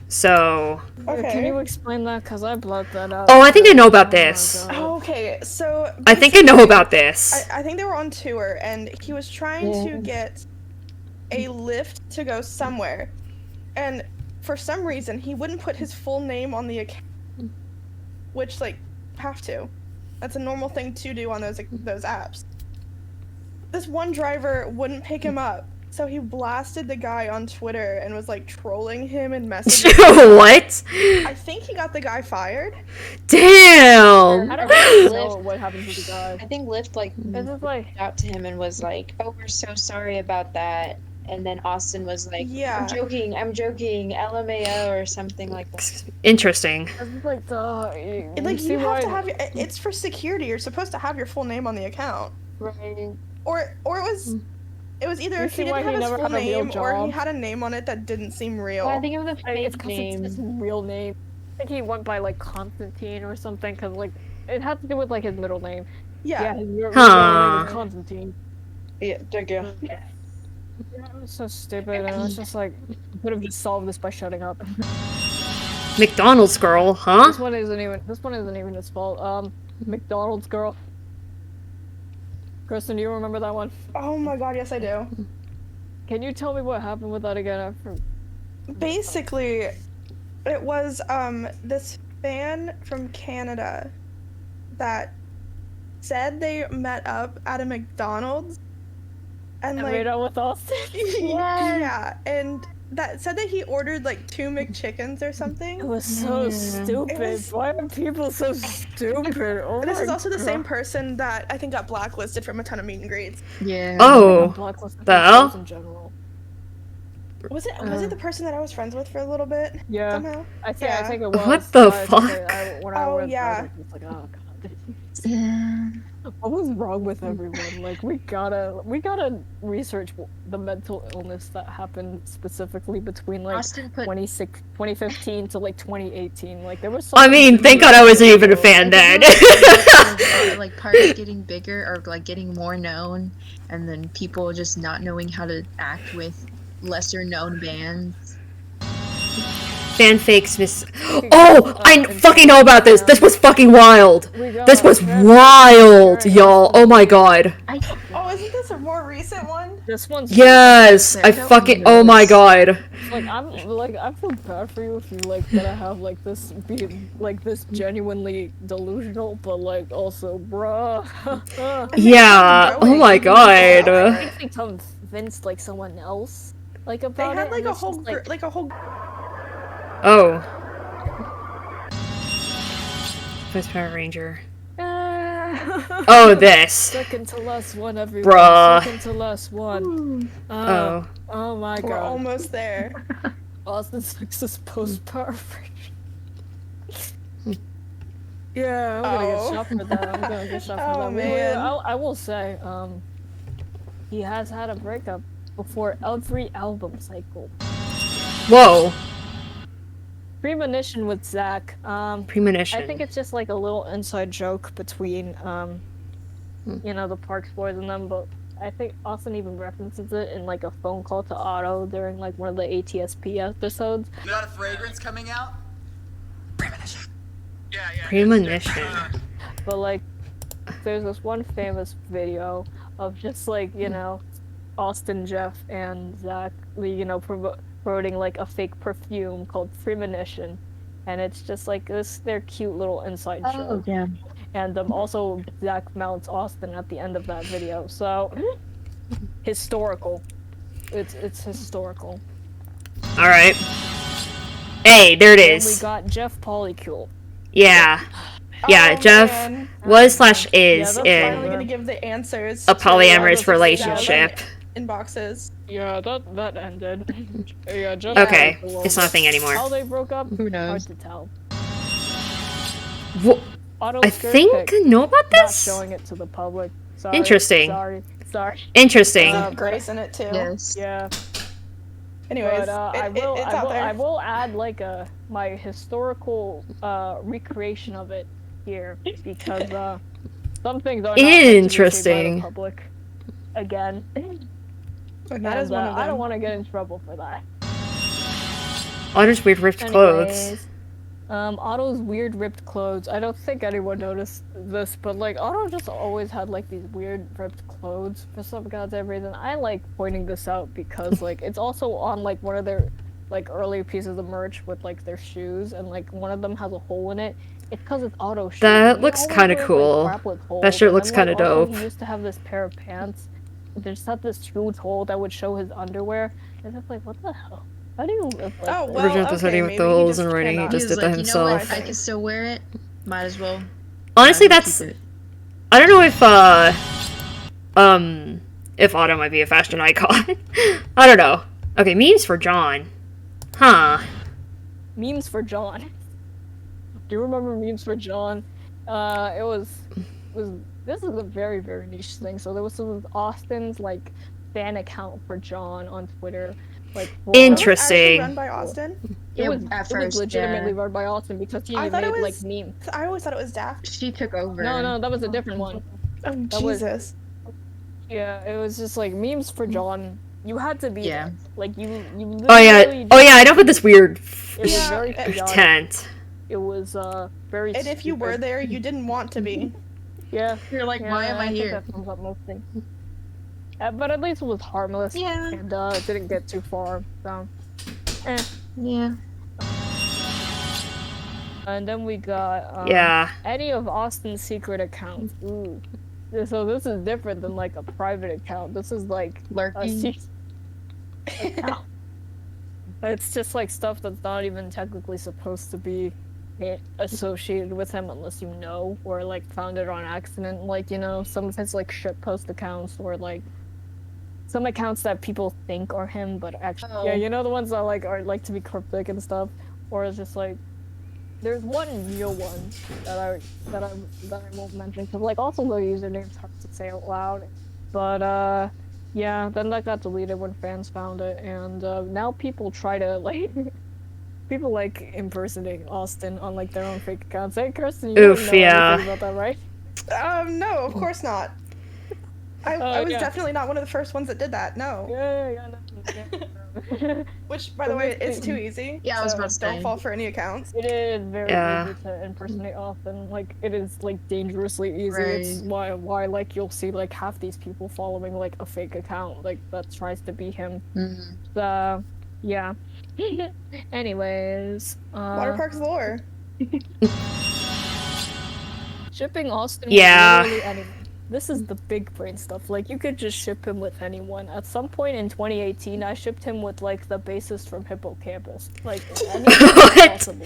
So. Okay. Can you explain that? Because I blocked that out. Oh, I think I know about this. Oh, okay, so I think I know about this. I think they were on tour, and he was trying to get a lift to go somewhere, and for some reason he wouldn't put his full name on the account, which like have to. That's a normal thing to do on those apps. This one driver wouldn't pick him up, so he blasted the guy on Twitter and was like trolling him and messaging him. What? I think he got the guy fired. Damn. I don't know what happened to the guy. I think Lyft reached out to him and was like, "Oh, we're so sorry about that." And then Austin was like, Yeah. I'm joking, LMAO or something like that. Interesting. I was like, Like you have to have it's for security. You're supposed to have your full name on the account. Right. Or it was either You he see didn't why have he his never full had a real name or he job? had a name on it that didn't seem real. Well, I think it was a It's fake name. his real name. I think he went by like Constantine or something, because like it had to do with like his middle name. Yeah. His real Huh. name is Constantine. Yeah, there you go. Yeah, it was so stupid, and I was just like, could have just solved this by shutting up. McDonald's girl, huh? This one isn't even his fault. McDonald's girl. Kristen, do you remember that one? Oh my god, yes I do. Can you tell me what happened with that again? Basically, it was this fan from Canada that said they met up at a McDonald's and like made out with Austin. Yeah, and that said that he ordered like 2 McChickens or something. It was so stupid. Why are people so stupid? Oh This my is also the God. same person that I think got blacklisted from a ton of meet and greets. Yeah. Oh. Blacklisted The from shows hell? in general. Was it the person that I was friends with for a little bit? Yeah. Somehow? I think it was. What the I fuck? Yeah. was like, oh god. Yeah. What was wrong with everyone? Like we gotta research the mental illness that happened specifically between like Austin put- 2015 to like 2018. Like there was. I mean, thank God I wasn't even a fan then. Like parties getting bigger or like getting more known, and then people just not knowing how to act with lesser known bands. Fanfics, Miss. Oh, I fucking know about this. This was fucking wild. This was wild, y'all. Oh my god. Oh, isn't this a more recent one? This one's. Yes, I fucking. Oh my god. Like I feel bad for you if you like gotta have like this be like this genuinely delusional, but like also bruh. Yeah. Oh my I god. think they convinced like someone else like They about had it. like and a it's whole just, like, like a whole Oh. First Power Ranger. Oh, this. Second to last one, everyone. Bruh. Second to last one. Oh. Oh my god. We're almost there. Austin Six's post Power Yeah, I'm gonna get shot for that. I'm gonna get shot for Oh, that. man. I will say, he has had a breakup before every album cycle. Whoa. Premonition with Zach. Premonition. I think it's just like a little inside joke between, you know, the Parks boys and them, but I think Austin even references it in like a phone call to Otto during like one of the ATSP episodes. You got a fragrance coming out? Premonition. Premonition. But like, there's this one famous video of just like, you know, Austin, Jeff, and Zach, you know, promoting like a fake perfume called Premonition, and it's just like their cute little inside joke. yeah. And also Zach mounts Austin at the end of that video, so historical. It's historical. Alright. Hey, there it Then we is. got Jeff Polycule. Yeah. Yeah, Oh, Jeff man. was slash Yeah, is that's Finally in gonna give the answers a to polyamorous the relationship. inboxes. Yeah, that ended. Yeah, Jeff Okay, Polycule was it's not a thing anymore. How they broke up? Who knows? Hard to tell. I think I know about Not this? showing it to the public. Sorry. Interesting. Sorry. Interesting. Grace in it too. Yes. Yeah. Anyways, But it's out there. I will add like my historical recreation of it here because some things are not meant to be seen by the Interesting. public again. And that is one of I don't them. want to get in trouble for that. Otter's weird ripped clothes. Anyways, Otto's weird ripped clothes. I don't think anyone noticed this, but like Otto just always had like these weird ripped clothes for some goddamn reason. I like pointing this out because like it's also on like one of their like earlier pieces of merch with like their shoes, and like one of them has a hole in it. It's because it's Otto's shoes. That He looks always kinda wears, cool. Like, crap with holes. That shirt And looks then, kinda also, dope. He used to have this pair of pants. They just had this huge hole that would show his underwear. And it's like, what the hell? How do you live like Oh, this? well, Original designing with the holes and writing, he He just was did that like, you know what? himself. I can still wear it. Might as well. Honestly, Might as that's... well keep it. I don't know if Otto might be a fashion icon. I don't know. Okay, memes for John. Huh. Memes for John. Do you remember memes for John? It was this is a very, very niche thing. So there was Austin's like fan account for John on Twitter. Like Interesting. Run by Austin? It was, at it was first, legitimately yeah. run by Austin because he I made thought it like was memes. I always thought it was Daft. She took over. No, that was a different one. Oh, That was- Jesus. Yeah, it was just like memes for John. You had to be there. Like you Oh yeah, literally oh yeah, just- I know about this weird It was very chaotic. tent. It was very. And if you were stupid. there, you didn't want to be. Yeah. You're like, why am I think here? that sums up most things. But at least it was harmless. Yeah. And it didn't get too far. So. Yeah. And then we got Yeah. any of Austin's secret accounts. Ooh. So this is different than like a private account. This is like a Lurking. secret account. It's just like stuff that's not even technically supposed to be associated with him unless you know or like found it on accident. Like, you know, sometimes like shitpost accounts or like some accounts that people think are him but actually yeah, you know, the ones that like are like to be cryptic and stuff. Or it's just like there's one real one that I won't mention because like also the username's hard to say out loud. But yeah, then that got deleted when fans found it, and now people try to like people like impersonating Austin on like their own fake accounts. Hey, Kirsten, you Oof, don't know yeah. anything about that, right? No, of course not. I was definitely not one of the first ones that did that. No. Yeah. Which, by the way, is too easy. Yeah, I was so about to don't say. fall for any accounts. It is very Yeah. easy to impersonate Austin. Like it is like dangerously easy. Right. It's why like you'll see like half these people following like a fake account like that tries to be him. Mhm. So yeah. Anyways, Waterparks lore. shipping Austin Yeah. with literally anyone. This is the big brain stuff. Like you could just ship him with anyone. At some point in 2018, I shipped him with like the bassist from Hippocampus. Like anyone possible.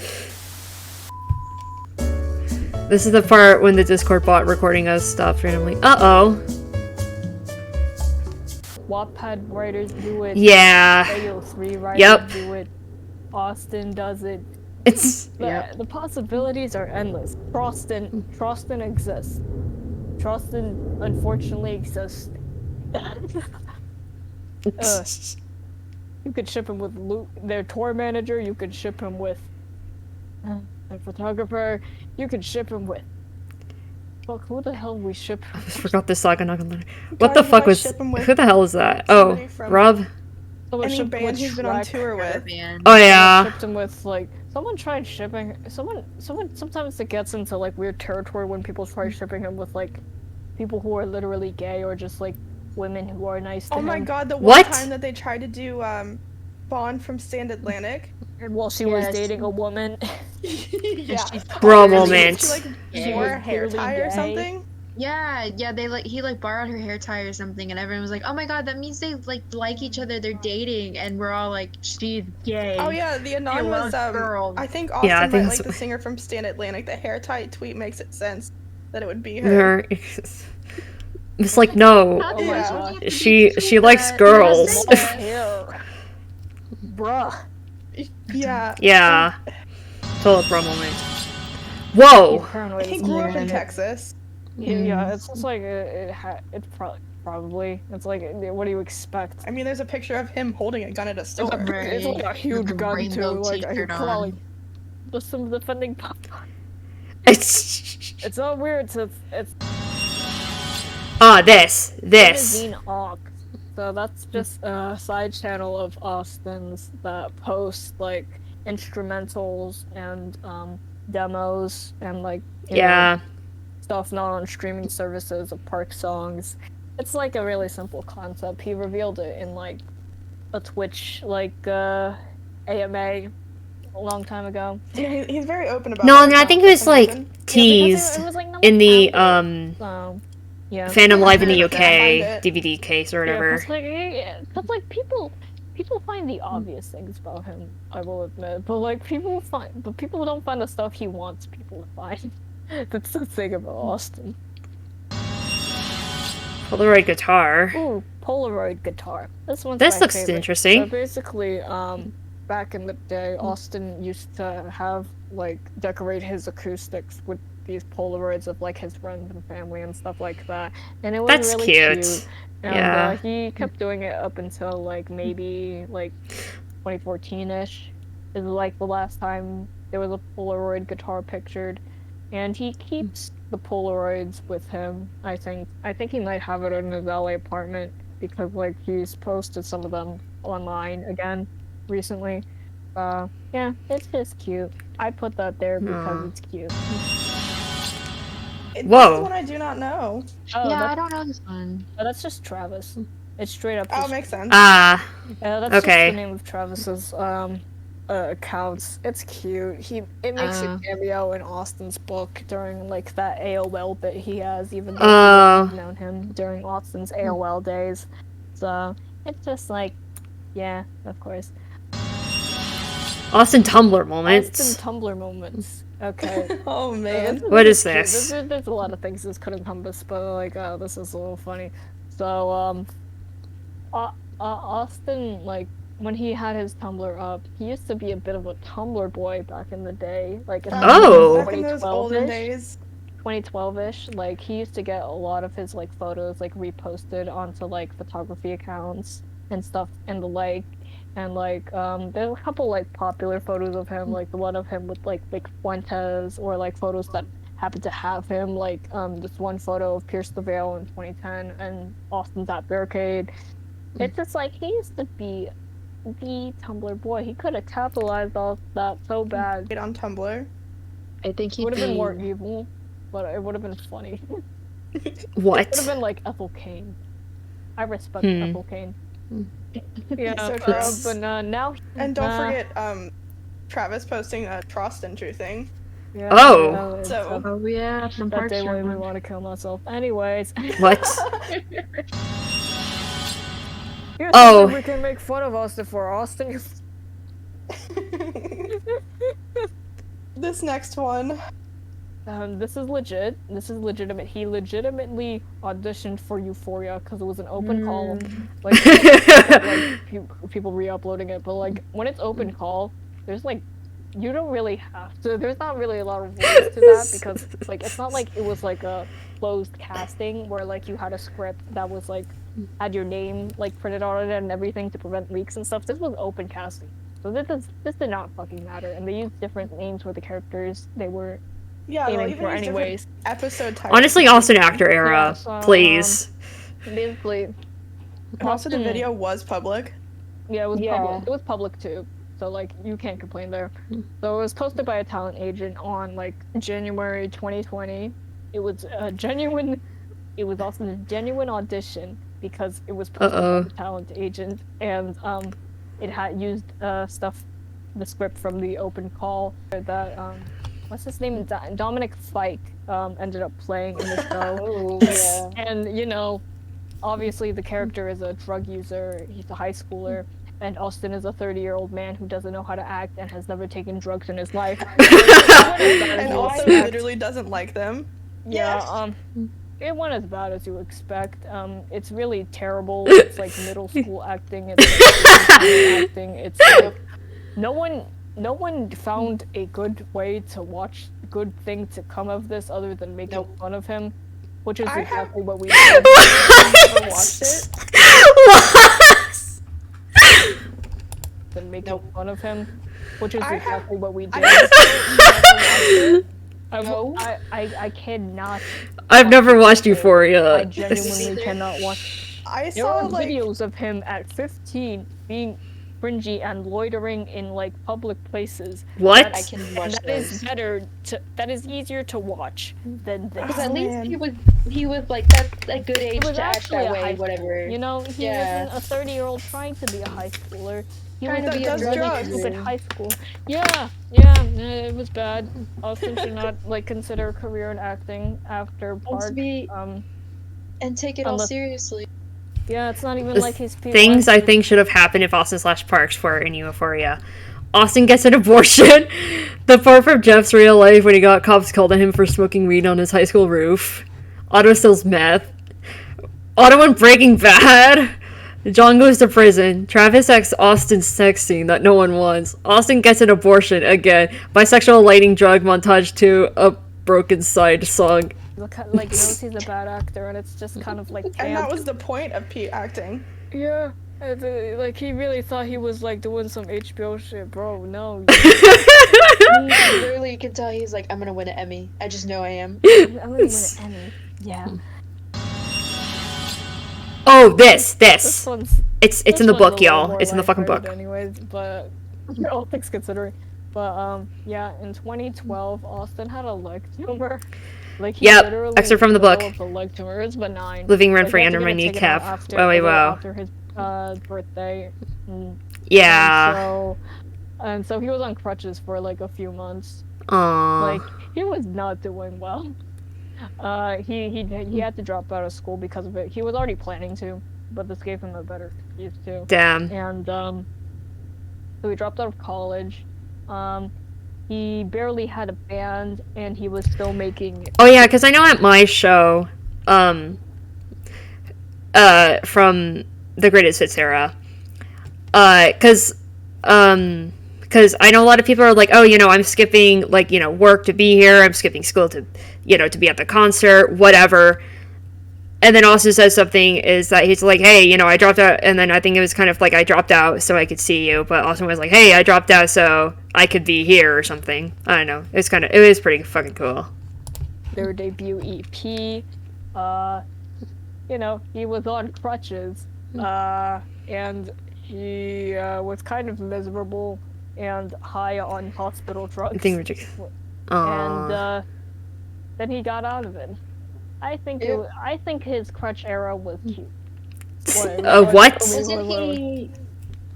This is the part when the Discord bot recording us stops randomly. Uh-oh. Wattpad writers do it. Yeah. AO3 writers Yep. do it. Austin does it. It's... The possibilities are endless. Trostin exists. Trostin unfortunately exists. You could ship him with their tour manager. You could ship him with a photographer. You could ship him with. Fuck, who the hell we ship? I forgot this saga. Not gonna lie. What the Guys, fuck I was... ship him with Who the hell is that? Oh, somebody from- Rob? Someone Any shipped band with he's been on Shrek. tour with. Oh, yeah. Shipped him with like someone tried shipping someone sometimes it gets into like weird territory when people try shipping him with like people who are literally gay or just like women who are nice to Oh him. my god, the one What? time that they tried to do Bond from Stand Atlantic. And while she was dating a woman. Yeah. Bro She, moment. like She wore was a hair clearly tie or gay. something. Yeah, he borrowed her hair tie or something, and everyone was like, "Oh my god, that means they like each other, they're dating," and we're all like, "She's gay." Oh yeah, the anon was girls. I think Yeah, I Austin think might like so. the singer from Stand Atlantic. The hair tie tweet makes it sense that it would be her. Her. It's like, no, How Oh my did gosh. she likes girls. Hair. Bruh. Yeah. Yeah. Total bro moment. Whoa! Paranoid He as grew a up in kid. Texas. Yeah, it's just like it's probably. It's like, what do you expect? I mean, there's a picture of him holding a gun at a store. It's like a huge With a gun rainbow too. Like t-shirt on. probably just some defending pop. It's It's so weird to it's this. Limousine Aux. So that's just a side channel of Austin's that posts like instrumentals and demos and like you Yeah. know, stuff not on streaming services of Park songs. It's like a really simple concept. He revealed it in like a Twitch AMA a long time ago. Yeah, he's very open about No, it. I think it was like teased it was, like, no in the So yeah. Fandom Live in the I UK find it. DVD case or whatever. Cause like people find the obvious things about him, I will admit, but people don't find the stuff he wants people to find. That's the thing about Austin. Polaroid guitar. Ooh, Polaroid guitar. This This my looks favorite. interesting. So basically, back in the day, Austin used to have decorate his acoustics with these Polaroids of his friends and family and stuff like that, and it was That's really cute. And Yeah. he kept doing it up until maybe 2014-ish is the last time there was a Polaroid guitar pictured, and he keeps the Polaroids with him. I think he might have it in his LA apartment because he's posted some of them online again recently. Yeah, it's just cute. I put that there because it's cute. Whoa. This is one I do not know. Oh, Yeah, I don't know this one. Oh, that's just Travis. It's straight up. Oh, just- makes sense. Ah. Yeah, that's Okay. just the name of Travis's accounts. It's cute. It makes a cameo in Austin's book during that AOL bit he has, even though I've known him during Austin's AOL days. So it's just yeah, of course. Austin Tumblr moments. Austin Tumblr moments. Okay. Oh man. What is cute. this? There's a lot of things this could encompass, but this is a little funny. So Austin when he had his Tumblr up, he used to be a bit of a Tumblr boy back in the day. Back in those olden days. 2012-ish. He used to get a lot of his photos reposted onto photography accounts and stuff and the and there's a couple popular photos of him, the one of him with Vic Fuentes, or photos that happen to have him, this one photo of Pierce the Veil in 2010 and Austin's at Barricade. It's just he used to be the Tumblr boy. He could have capitalized off that so bad. Get on Tumblr. I think he would have been more evil, but it would have been funny. What? It would have been Ethel Cain. I respect Ethel Cain. Yeah, So but now. And don't forget, Travis posting a Trost intro thing. Yeah, Oh. So. Oh yeah, from That Parks day when we Run. want to kill myself. Anyways. What? Here's Oh. something we can make fun of Austin for. Austin. This next one. This is legit. This is legitimate. He legitimately auditioned for Euphoria because it was an open call. People re-uploading it, but when it's open call, there's you don't really have to. There's not really a lot of rules to that because it's not it was a closed casting where you had a script that was had your name printed on it and everything to prevent leaks and stuff. This was open casting, so this did not fucking matter. And they used different names for the characters they were. Yeah, aiming even for use different anyways. episode titles. Honestly, Austin actor era, Yeah, so, please. Basically. And also, the video was public. Yeah, it was public. It was public too, so you can't complain there. So it was posted by a talent agent on January 2020. It was a genuine. It was also a genuine audition because it was posted by the talent agent, and it had used the script from the open call that what's his name? Dominic Fike ended up playing in the show. Oh, yeah. And, you know, obviously the character is a drug user, he's a high schooler, and Austin is a 30-year-old man who doesn't know how to act and has never taken drugs in his life. And also literally doesn't like them. Yeah, it went as bad as you expect. It's really terrible. It's like middle school acting, it's like acting, it's like no one found a good way to watch good thing to come of this other than making fun of him, which is exactly what we did. I never watched it. Than making fun of him, which is exactly what we did. I cannot. I've never watched Euphoria. I genuinely cannot watch. There are videos of him at 15 being cringy and loitering in like public places. What? I can watch that is better to. That is easier to watch than this. Because at least he was like that's a good age to act that way. Whatever. You know, he wasn't a 30-year-old trying to be a high schooler. He Trying was to be a drug stupid user. high school. Yeah, it was bad. Austin should not like consider a career in acting after Park. And take it all unless- seriously. Yeah, it's not even like he's Things I think should have happened if Austin/Parks were in Euphoria. Austin gets an abortion. The part from Jeff's real life when he got cops called on him for smoking weed on his high school roof. Otto steals meth. Otto in Breaking Bad. John goes to prison. Travis asks Austin's sex scene that no one wants. Austin gets an abortion again. Bisexual lighting drug montage to a Broken Side song. Like knows he's a bad actor, and it's just kind of like camp. And that was the point of Pete acting. Yeah, like he really thought he was like doing some HBO shit, bro. No. Literally, you can tell he's like, I'm gonna win an Emmy. I just know I am. I'm gonna win an Emmy. Yeah. Oh, this. One's, it's in the book, y'all. It's in the fucking book. Anyways, but all things considering. But yeah, in 2012, Austin had a leg tumor. Like he literally excerpt from the book. developed a leg tumor. It was benign. Living rent Like, free he had to under my get it taken kneecap. out After his birthday. Yeah. And so he was on crutches for like a few months. Aww. Like he was not doing well. He had to drop out of school because of it. He was already planning to, but this gave him a better excuse to. Damn. And so he dropped out of college. He barely had a band, and he was still making. Oh yeah, because I know at my show, from the Greatest Hits era, because I know a lot of people are like, oh, you know, I'm skipping like, you know, work to be here. I'm skipping school to, you know, to be at the concert, whatever. And then also says something is that he's like, hey, you know, I dropped out, and then I think it was kind of like I dropped out so I could see you, but Austin was like, hey, I dropped out so I could be here or something. I don't know. It was pretty fucking cool. Their debut EP, you know, he was on crutches, and he was kind of miserable and high on hospital drugs. I think ridiculous. And then he got out of it. I think his crutch era was cute. What?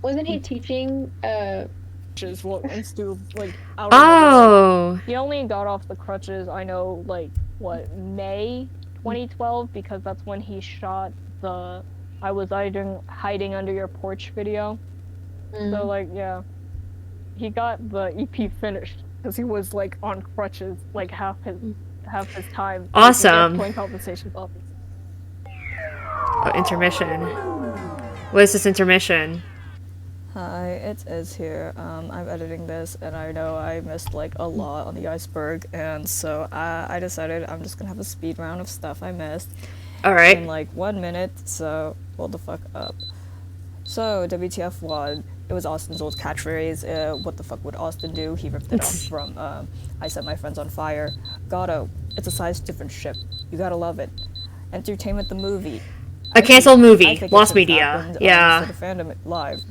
Wasn't he teaching? Crutches into like. Oh. He only got off the crutches. I know, like May 2012, because that's when he shot the "I was hiding under your porch" video. So like, yeah, he got the EP finished because he was like on crutches like half his time. Awesome. Point compensations, obviously. Oh, intermission. What is this intermission? Hi, it's Iz here. I'm editing this, and I know I missed like a lot on the Iceberg, and so I decided I'm just gonna have a speed round of stuff I missed. All right. In like 1 minute, so hold the fuck up. So WTF1, it was Austin's old catchphrase. What the fuck would Austin do? He ripped it off from I Set My Friends on Fire. Gatto, it's a size different ship. You gotta love it. Entertainment the movie. A canceled movie. I think Lost it should've media. happened, Yeah. Instead of Fandom Live.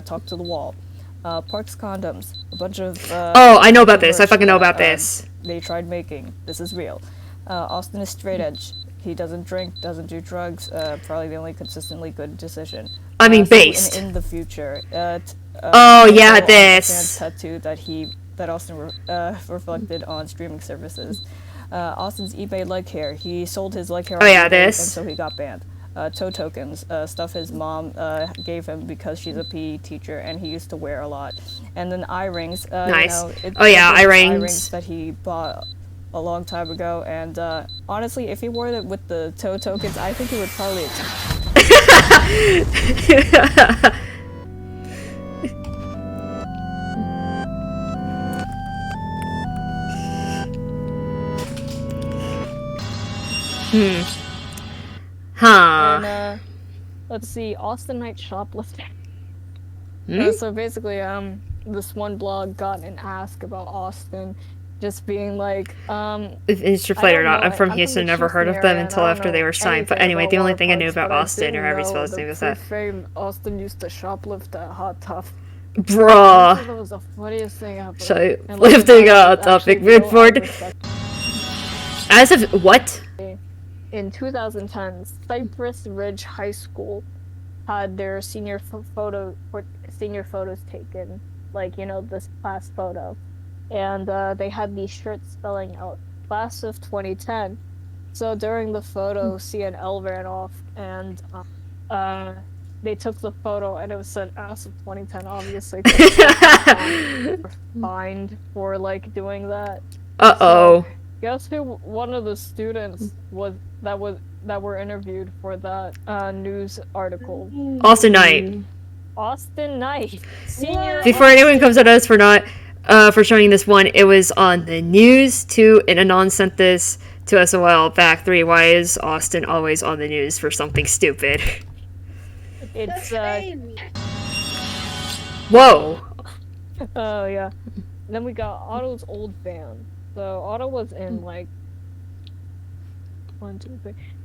Talk to the Wall. Parks Condoms. A bunch of. Oh, I know about this. I fucking know about this. They tried making. This is real. Austin is straight edge. He doesn't drink, doesn't do drugs. Probably the only consistently good decision. I mean, So based. in the future. Oh, yeah, also, this. a fan tattoo that he that Austin reflected on streaming services. Austin's eBay leg hair. He sold his leg hair on eBay, and so he got banned. Toe tokens, stuff his mom gave him because she's a PE teacher and he used to wear a lot. And then eye rings. Nice. You know, eye rings. Eye rings that he bought a long time ago. And honestly, if he wore it with the toe tokens, I think he would probably. Huh. And let's see, Austin Knight shoplifting. So basically, this one blog got an ask about Austin, just being like, If it's true or not, I'm from Houston, never heard of them until after they were signed. But anyway, the only thing I knew about Austin or however you spell his name was that. Austin used to shoplift at Hot Tough. Bruh. That was the funniest thing ever. Shoplifting Hot Topic, Midford. As of what? In 2010, Cypress Ridge High School had their senior photos taken, like, you know, this class photo, and they had these shirts spelling out class of 2010. So during the photo, CNL ran off, and they took the photo, and it was an ass of 2010, obviously. Fined for like doing that. Uh-oh. So, guess who one of the students that were interviewed for that news article? Austin Knight. Austin Knight. Senior. Before anyone comes at us for not for showing this one, it was on the news too, and Anon sent this to us a while back. Why is Austin always on the news for something stupid? It's Whoa. Oh yeah. Then we got Otto's old band. So Otto was in like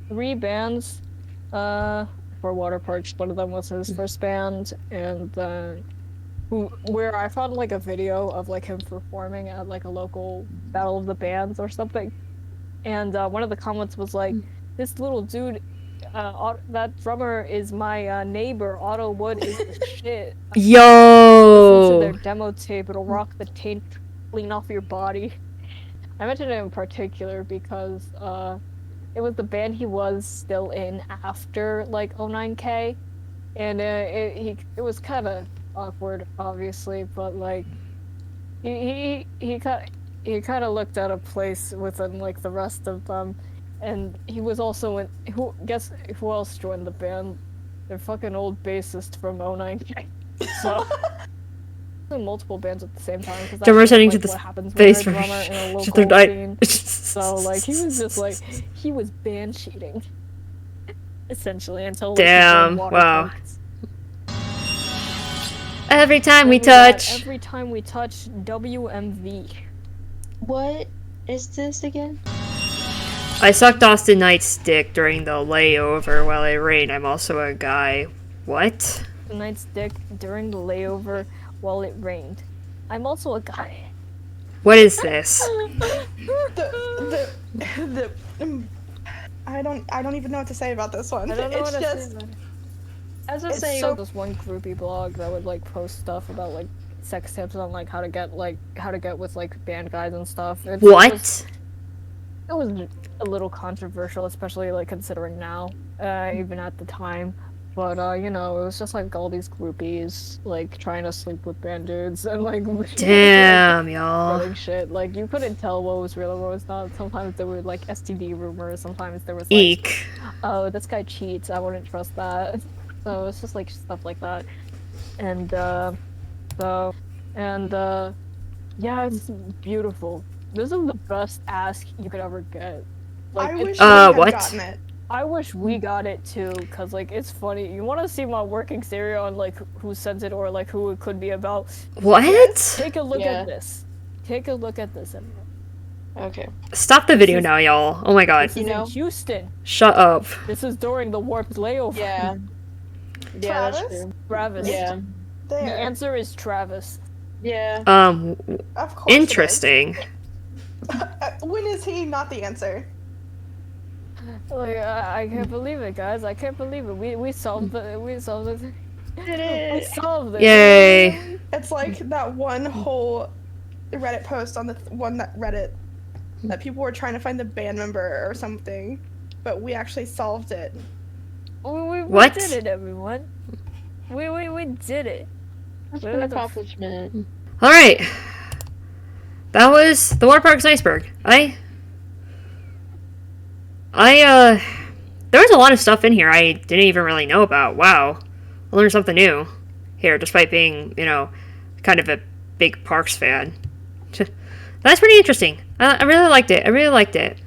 3 bands for Waterparks. One of them was his first band, and where I found like a video of like him performing at like a local battle of the bands or something, and one of the comments was like, "This little dude, that drummer is my neighbor. Otto Wood is the shit. Yo. Listen to their demo tape. It'll rock the taint clean off your body." I mentioned it in particular because it was the band he was still in after like 09K, and it was kind of awkward, obviously, but like he kind of looked at a place within like the rest of them, and he was also in. Guess who else joined the band? Their fucking old bassist from 09K. So. Multiple bands at the same time because Drummer's heading to what the happens space when for you're a drummer in a their local night. scene. So like he was just like he was band cheating essentially until like, Damn, he joined wow. Waterparks. Every time we got touch. Every time we touch WMV. What is this again? I sucked Austin Knight's dick during the layover while it rained. I'm also a guy. What? Knight's dick during the layover while it rained. I'm also a guy. What is this? I don't even know what to say about this one. I don't know It's what just. to say about it. As I was It's saying, so this one groupie blog that would like post stuff about like sex tips on like how to get with like band guys and stuff. What? It was a little controversial, especially like considering now, even at the time. But you know, it was just like all these groupies like trying to sleep with band dudes and like damn, y'all. spreading shit. Like you couldn't tell what was real and what was not. Sometimes there were like STD rumors. Sometimes there was like, eek. Oh, this guy cheats. I wouldn't trust that. So it's just like stuff like that. And yeah, it's beautiful. This is the best ask you could ever get. Like, I wish we had what? gotten it. I wish we got it too, cause like it's funny. You want to see my working theory on like who sent it or like who it could be about? What? Take a look at this. Take a look at this. Okay. Stop the video now, y'all. Oh my god. This is in Houston. Shut up. This is during the warped layover. Yeah. Yeah, that's true. Travis. Yeah. The answer is Travis. Yeah. Of course. Interesting. When is he not the answer? Like I can't believe it, guys. I can't believe it. We solved it. We solved it. We solved it. Yay. It's like that one whole Reddit post on the one that Reddit that people were trying to find the band member or something, but we actually solved it. We What? did it, everyone. We did it. That's We an were the accomplishment. All right. That was the Waterparks Iceberg. There was a lot of stuff in here I didn't even really know about. Wow. I learned something new here, despite being, kind of a big Parks fan. That's pretty interesting. I really liked it.